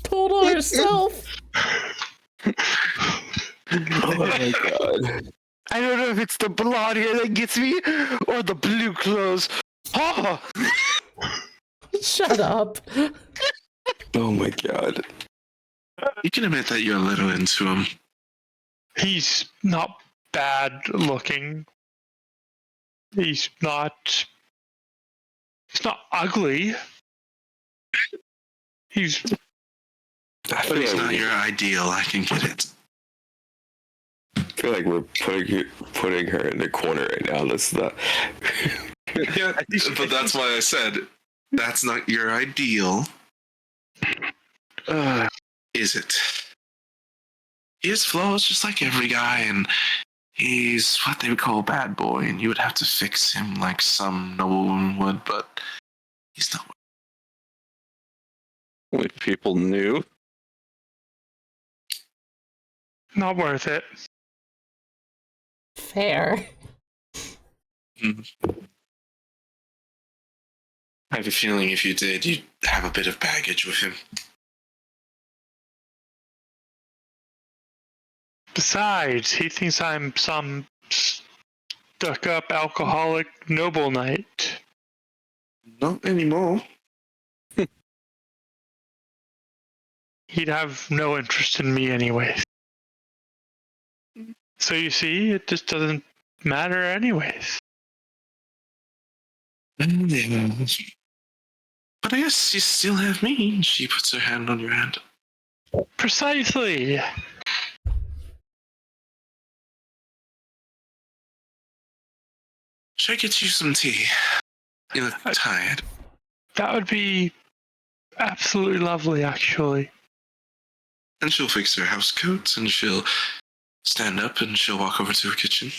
Told on herself. Oh my god. I don't know if it's the blonde hair that gets me or the blue clothes. Oh! Shut up. Oh my god. You can admit that you're a little into him. He's not bad looking. He's not ugly. He's I But he's feel not like, your ideal, I can get it. I feel like we're putting her in the corner right now. Let's not. Yeah, but that's why I said that's not your ideal. Is it? He has flaws just like every guy, and he's what they would call a bad boy, and you would have to fix him like some noblewoman would, but he's not. If people knew. Not worth it. Fair. I have a feeling if you did, you'd have a bit of baggage with him. Besides, he thinks I'm some stuck-up alcoholic noble knight. Not anymore. He'd have no interest in me anyways. So you see, it just doesn't matter anyways. But I guess you still have me. She puts her hand on your hand. Precisely. Should I get you some tea? You look tired. That would be absolutely lovely, actually. And she'll fix her house coat, and she'll stand up, and she'll walk over to her kitchen.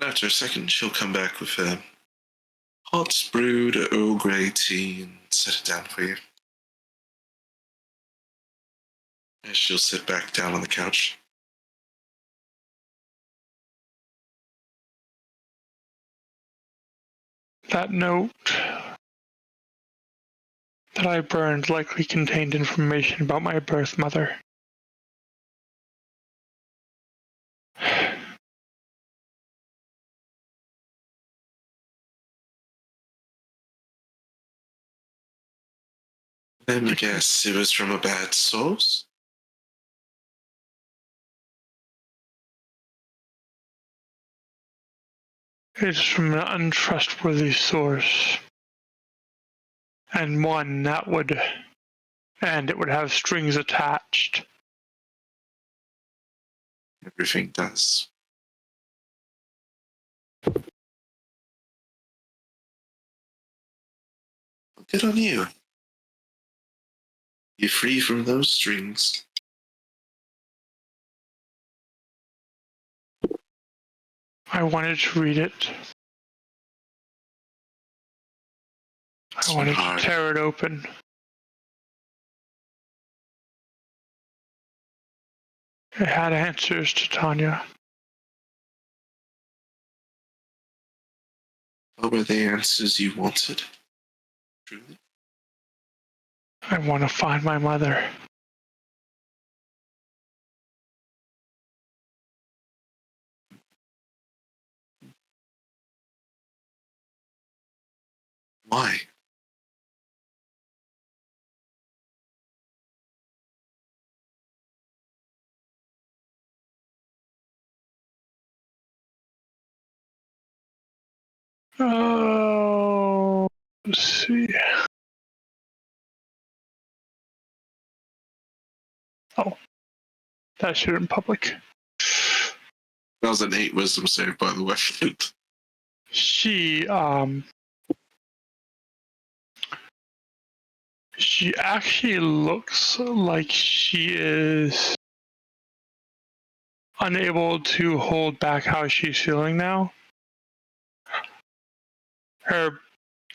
After a second, she'll come back with a hot brewed Earl Grey tea and set it down for you. And she'll sit back down on the couch. That note that I burned likely contained information about my birth mother. Let me guess, it was from a bad source? It's from an untrustworthy source. And one that would... And it would have strings attached. Everything does. Good on you. You're free from those strings. I wanted to read it. I wanted to tear it open. It had answers to Tanya. What were the answers you wanted? Truly? I want to find my mother. Why? Oh, let's see. Oh, that shit in public. That was an 8 wisdom save, by the way. She actually looks like she is unable to hold back how she's feeling now. Her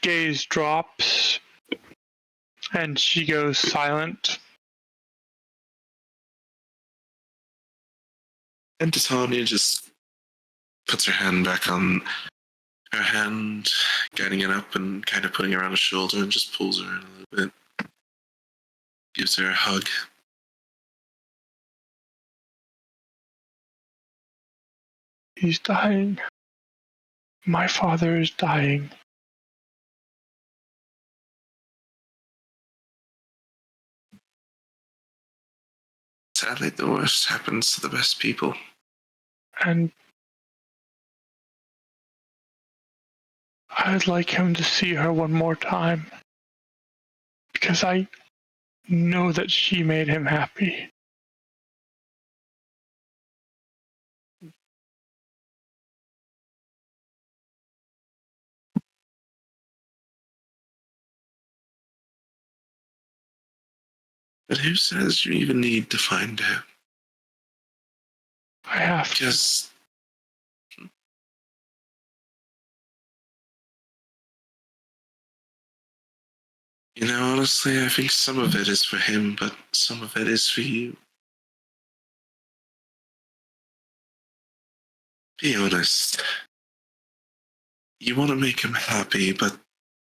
gaze drops and she goes silent. And Titania just puts her hand back on her hand, guiding it up and kind of putting it around her shoulder, and just pulls her in a little bit. Gives her a hug. He's dying. My father is dying. Sadly, the worst happens to the best people. And I'd like him to see her one more time. Because I know that she made him happy. But who says you even need to find her? I have to. Because You know, honestly, I think some of it is for him, but some of it is for you. Be honest. You want to make him happy, but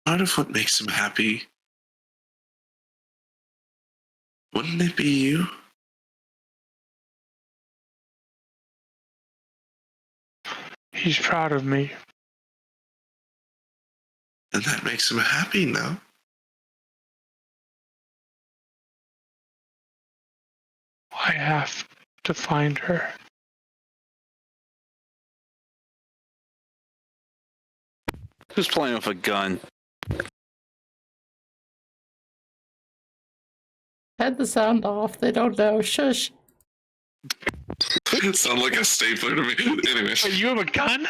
part of what makes him happy, wouldn't it be you? He's proud of me. And that makes him happy, no? I have to find her. Who's playing with a gun? Had the sound off. They don't know. Shush. It sounds like a stapler to me. Anyway. Wait, you have a gun?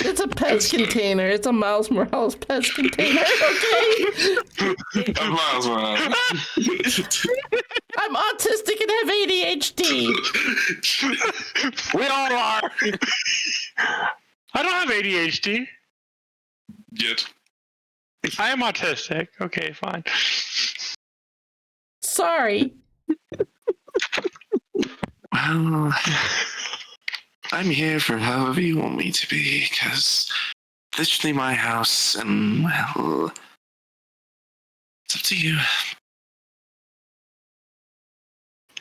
It's a pets container. It's a Miles Morales pets container. Okay. I'm Miles Morales. I'm autistic and have ADHD. We all are. I don't have ADHD. Yet. I am autistic. Okay, fine. Sorry. Well, I'm here for however you want me to be, because literally my house, and, well, it's up to you.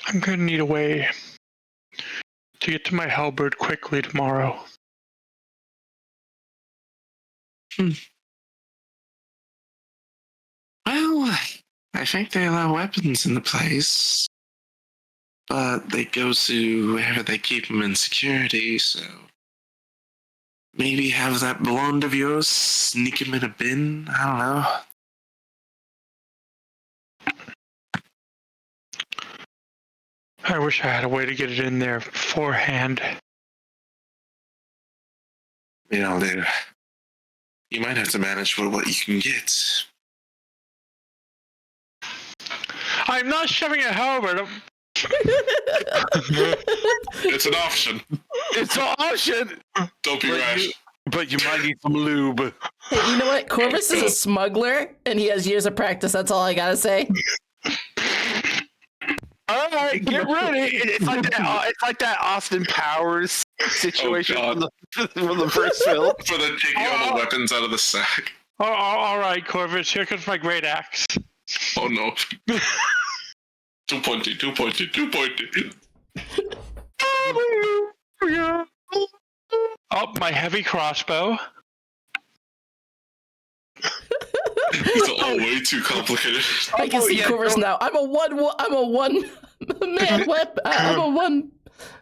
I'm gonna need a way to get to my halberd quickly tomorrow. Well, I think they allow weapons in the place, but they go to wherever they keep them in security, so maybe have that blonde of yours sneak him in a bin? I don't know. I wish I had a way to get it in there beforehand. You know, you might have to manage with what you can get. I'm not shoving a halberd up. It's an option. It's an option. Don't be rash. But you might need some lube. Hey, you know what? Corvus is a smuggler, and he has years of practice. That's all I gotta say. All right, get ready. It's like that Austin Powers situation from the first film. For the taking all the weapons out of the sack. Oh, all right, Corvus. Here comes my great axe. Oh no. 2 pointed. Oh, my heavy crossbow. It's all way too complicated. I can see Corvus now. I'm a one man weapon. I'm a one.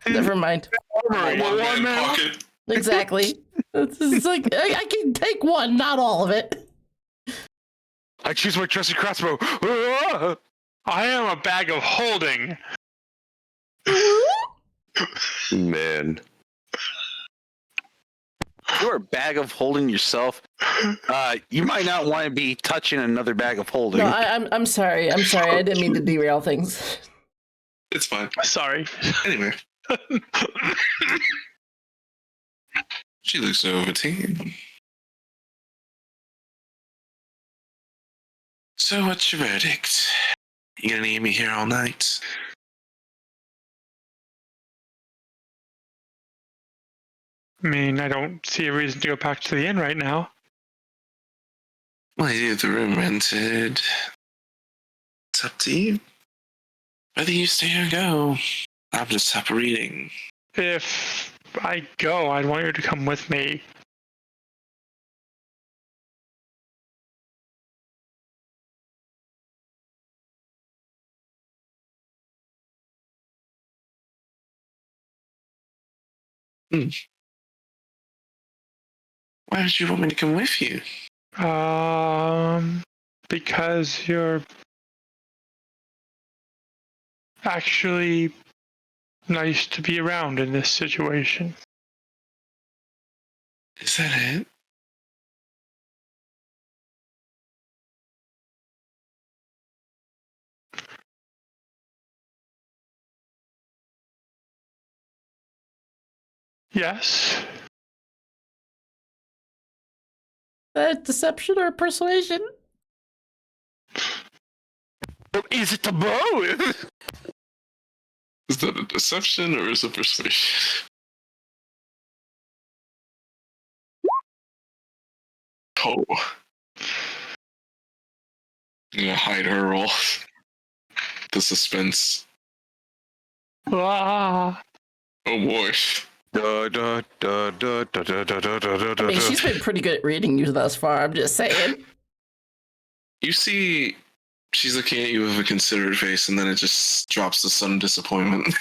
Never mind. One man pocket. Exactly. It's like I can take one, not all of it. I choose my trusty crossbow. I am a bag of holding. Man. You're a bag of holding yourself. You might not want to be touching another bag of holding. No, I'm sorry. I'm sorry. I didn't mean to derail things. It's fine. Sorry. Anyway. She looks over to you. So what's your verdict? You gonna need me here all night? I mean, I don't see a reason to go back to the inn right now. Well, I do have the room rented. It's up to you. Whether you stay or go, I'm just stop reading. If I go, I'd want you to come with me. Why would you want me to come with you? Because you're actually nice to be around in this situation. Is that it? Yes. Deception or persuasion? Or is it a both? Is that a deception or is it persuasion? Oh. I'm gonna hide her roll. The suspense. Ah, Oh boy. I mean, she's been pretty good at reading you thus far. I'm just saying. You see, she's looking at you with a considerate face, and then it just drops to sudden disappointment.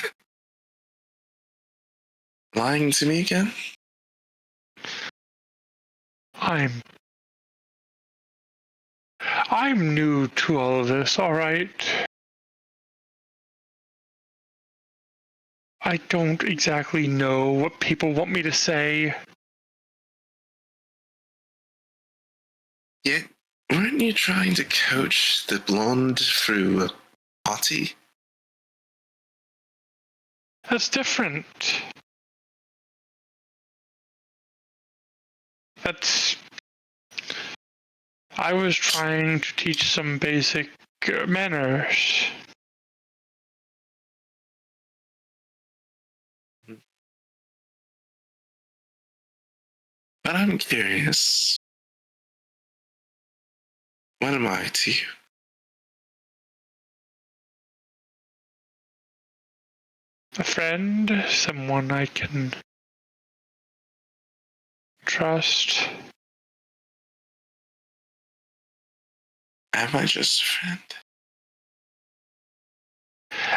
Lying to me again? I'm new to all of this, all right? I don't exactly know what people want me to say. Yeah, weren't you trying to coach the blonde through a party? That's different. That's. I was trying to teach some basic manners. But I'm curious. What am I to you? A friend, someone I can trust. Am I just a friend?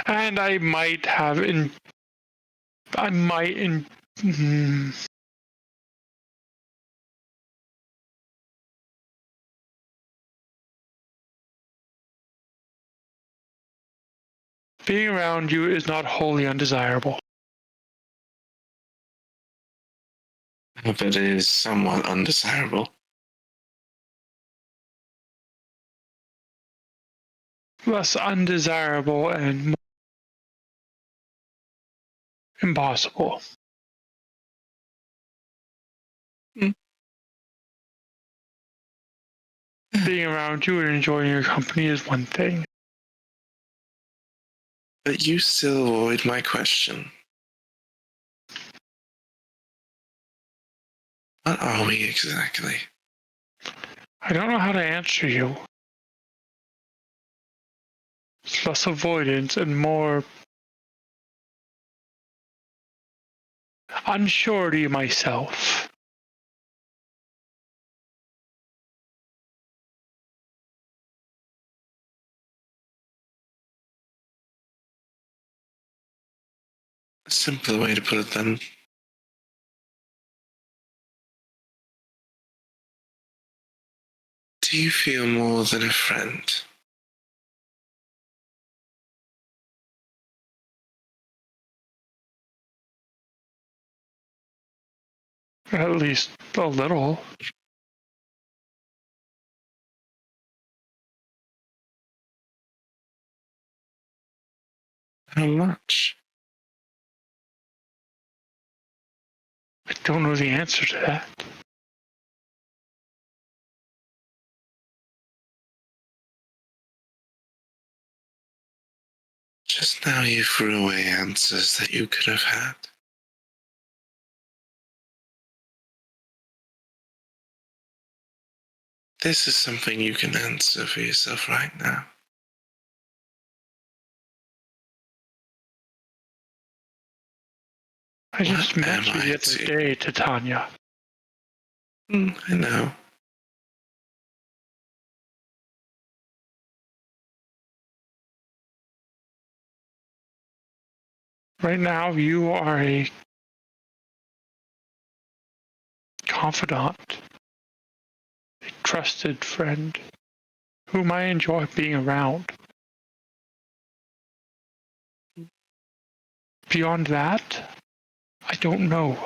And I might have being around you is not wholly undesirable. But it is somewhat undesirable. Less undesirable and more impossible. Being around you and enjoying your company is one thing. But you still avoid my question. What are we exactly? I don't know how to answer you. It's less avoidance and more unsurety myself. A simpler way to put it then. Do you feel more than a friend? At least a little. How much? I don't know the answer to that. Just now you threw away answers that you could have had. This is something you can answer for yourself right now. I just What met am you the I other to- day, Titania. I know. Right now, you are a confidant, a trusted friend, whom I enjoy being around. Beyond that, I don't know.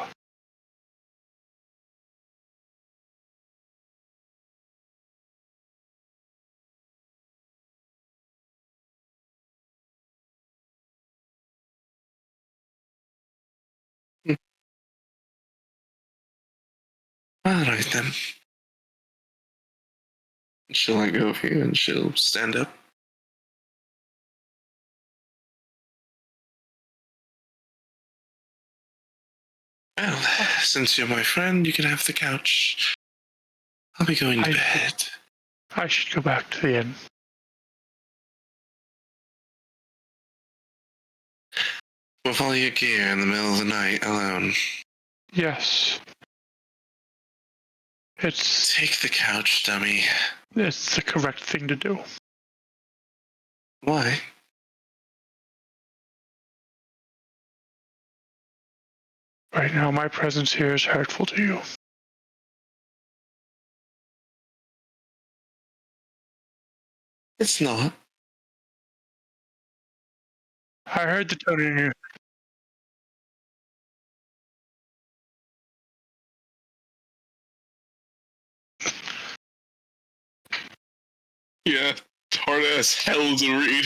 All right then. She'll let go of you and she'll stand up. Well, since you're my friend, you can have the couch. I'll be going to bed. I should go back to the inn. With all your gear in the middle of the night alone. Yes. It's Take the couch, dummy. the correct thing to do. Why? Right now, my presence here is hurtful to you. It's not. I heard the tone in you. Yeah, it's hard as hell to read.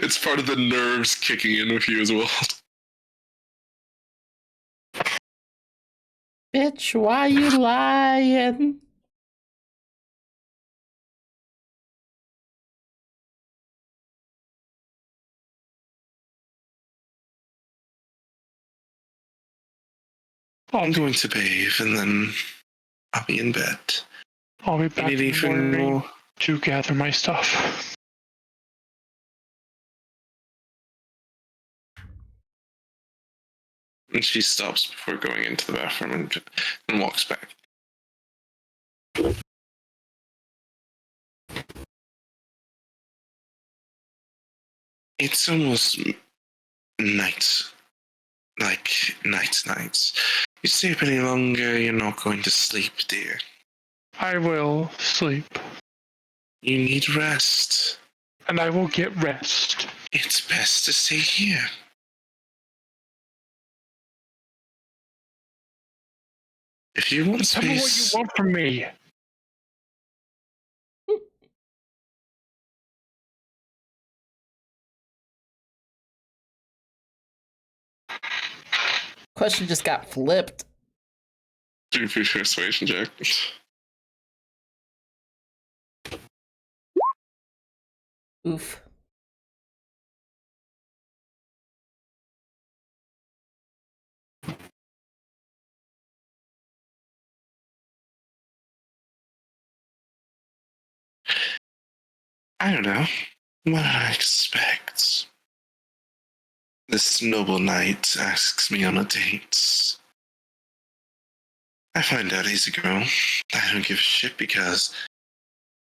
It's part of the nerves kicking in with you as well. Bitch, why you lying? I'm going to bathe and then I'll be in bed. I'll be back in the Anything morning more? to gather my stuff. And she stops before going into the bathroom and walks back. It's almost night. Like nights. You stay up any longer, you're not going to sleep, dear. I will sleep, You need rest. and I will get rest. It's best to stay here. If you want Tell me what you space, want from me. Question just got flipped. do your persuasion check. Oof. I don't know. What did I expect? This noble knight asks me on a date. I find out he's a girl. I don't give a shit because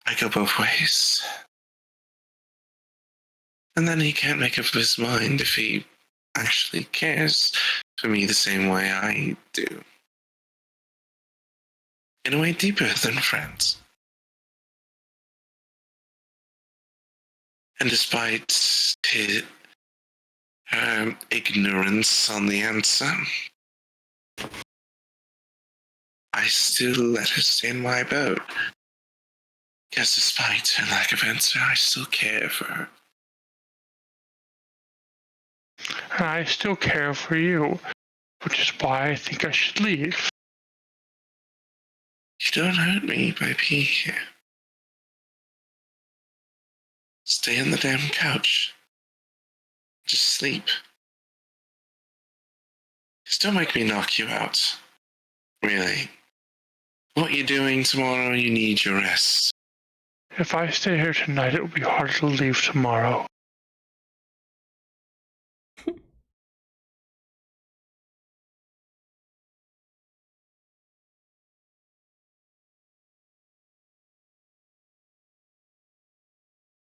I go both ways. And then he can't make up his mind if he actually cares for me the same way I do. In a way deeper than friends. And despite his ignorance on the answer, I still let her stay in my boat. Because despite her lack of answer, I still care for her. And I still care for you, which is why I think I should leave. You don't hurt me by being here. Stay on the damn couch. Just sleep. Just don't make me knock you out. Really. What you're doing tomorrow, you need your rest. If I stay here tonight, it will be harder to leave tomorrow.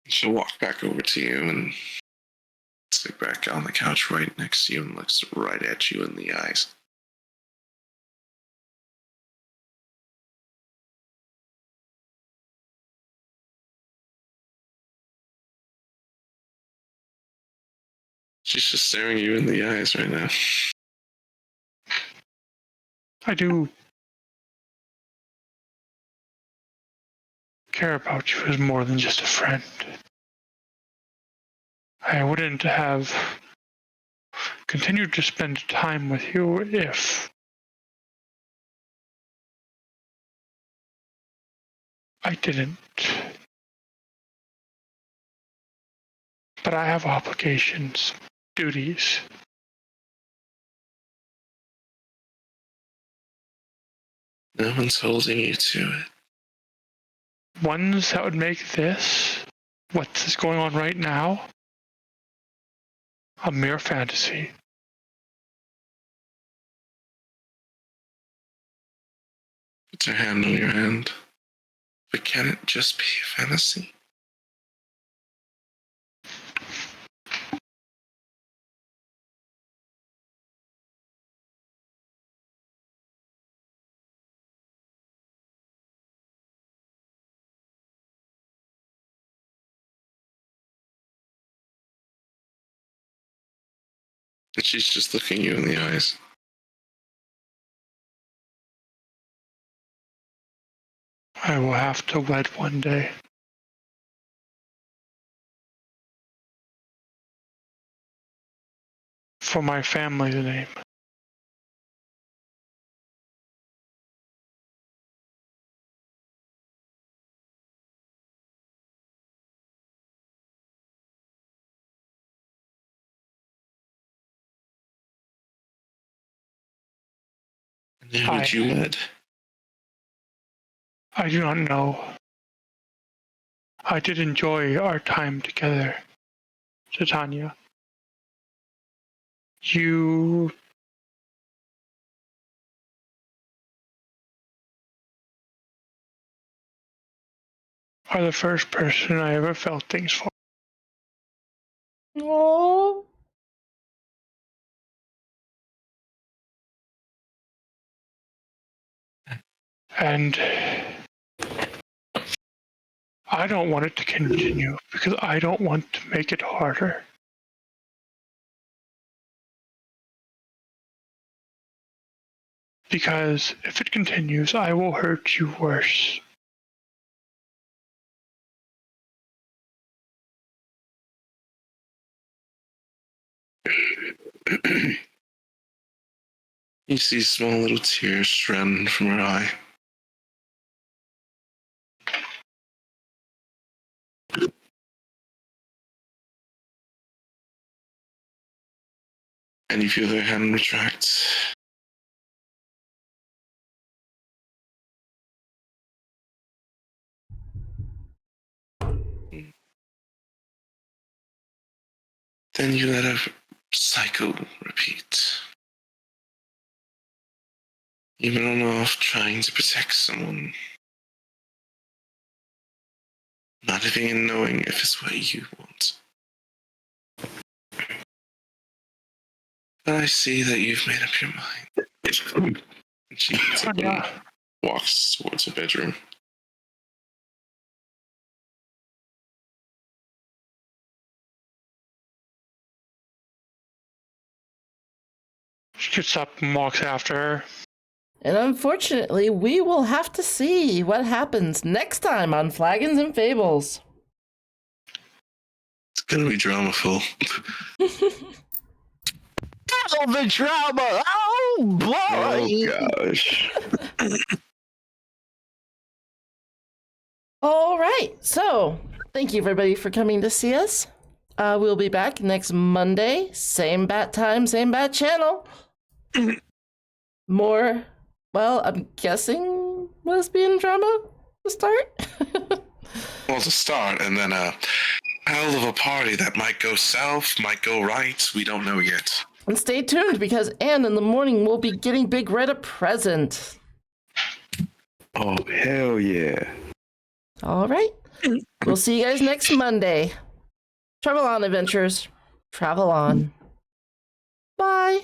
She'll walk back over to you and sit back on the couch right next to you and looks right at you in the eyes. She's just staring you in the eyes right now. I do care about you as more than just a friend. I wouldn't have continued to spend time with you if I didn't. But I have obligations, duties. No one's holding you to it. Ones that would make this, what is going on right now, a mere fantasy. Put your hand on your hand. But can it just be a fantasy? And she's just looking you in the eyes. I will have to wed one day. For my family's name. And who would you wed? I do not know. I did enjoy our time together, Titania. You are the first person I ever felt things for. Oh. And I don't want it to continue because I don't want to make it harder. Because if it continues, I will hurt you worse. You see small little tears run from her eye. And you feel her hand retract. Then you let her cycle repeat. You've been on and off trying to protect someone. Not even knowing if it's what you want. But I see that you've made up your mind. And she gets up and walks towards her bedroom. She gets up and walks after her. And unfortunately, we will have to see what happens next time on Flagons and Fables. It's gonna be dramaful. Oh, the drama! Oh boy! Oh gosh. All right, so thank you everybody for coming to see us. We'll be back next Monday, same bat time, same bat channel. More, well, I'm guessing lesbian drama to start. Well, to start, and then a hell of a party that might go south, might go right. We don't know yet. And stay tuned because Anne in the morning will be getting Big Red a present. Oh hell yeah. All right, we'll see you guys next Monday. Travel on, adventures. Travel on. Bye.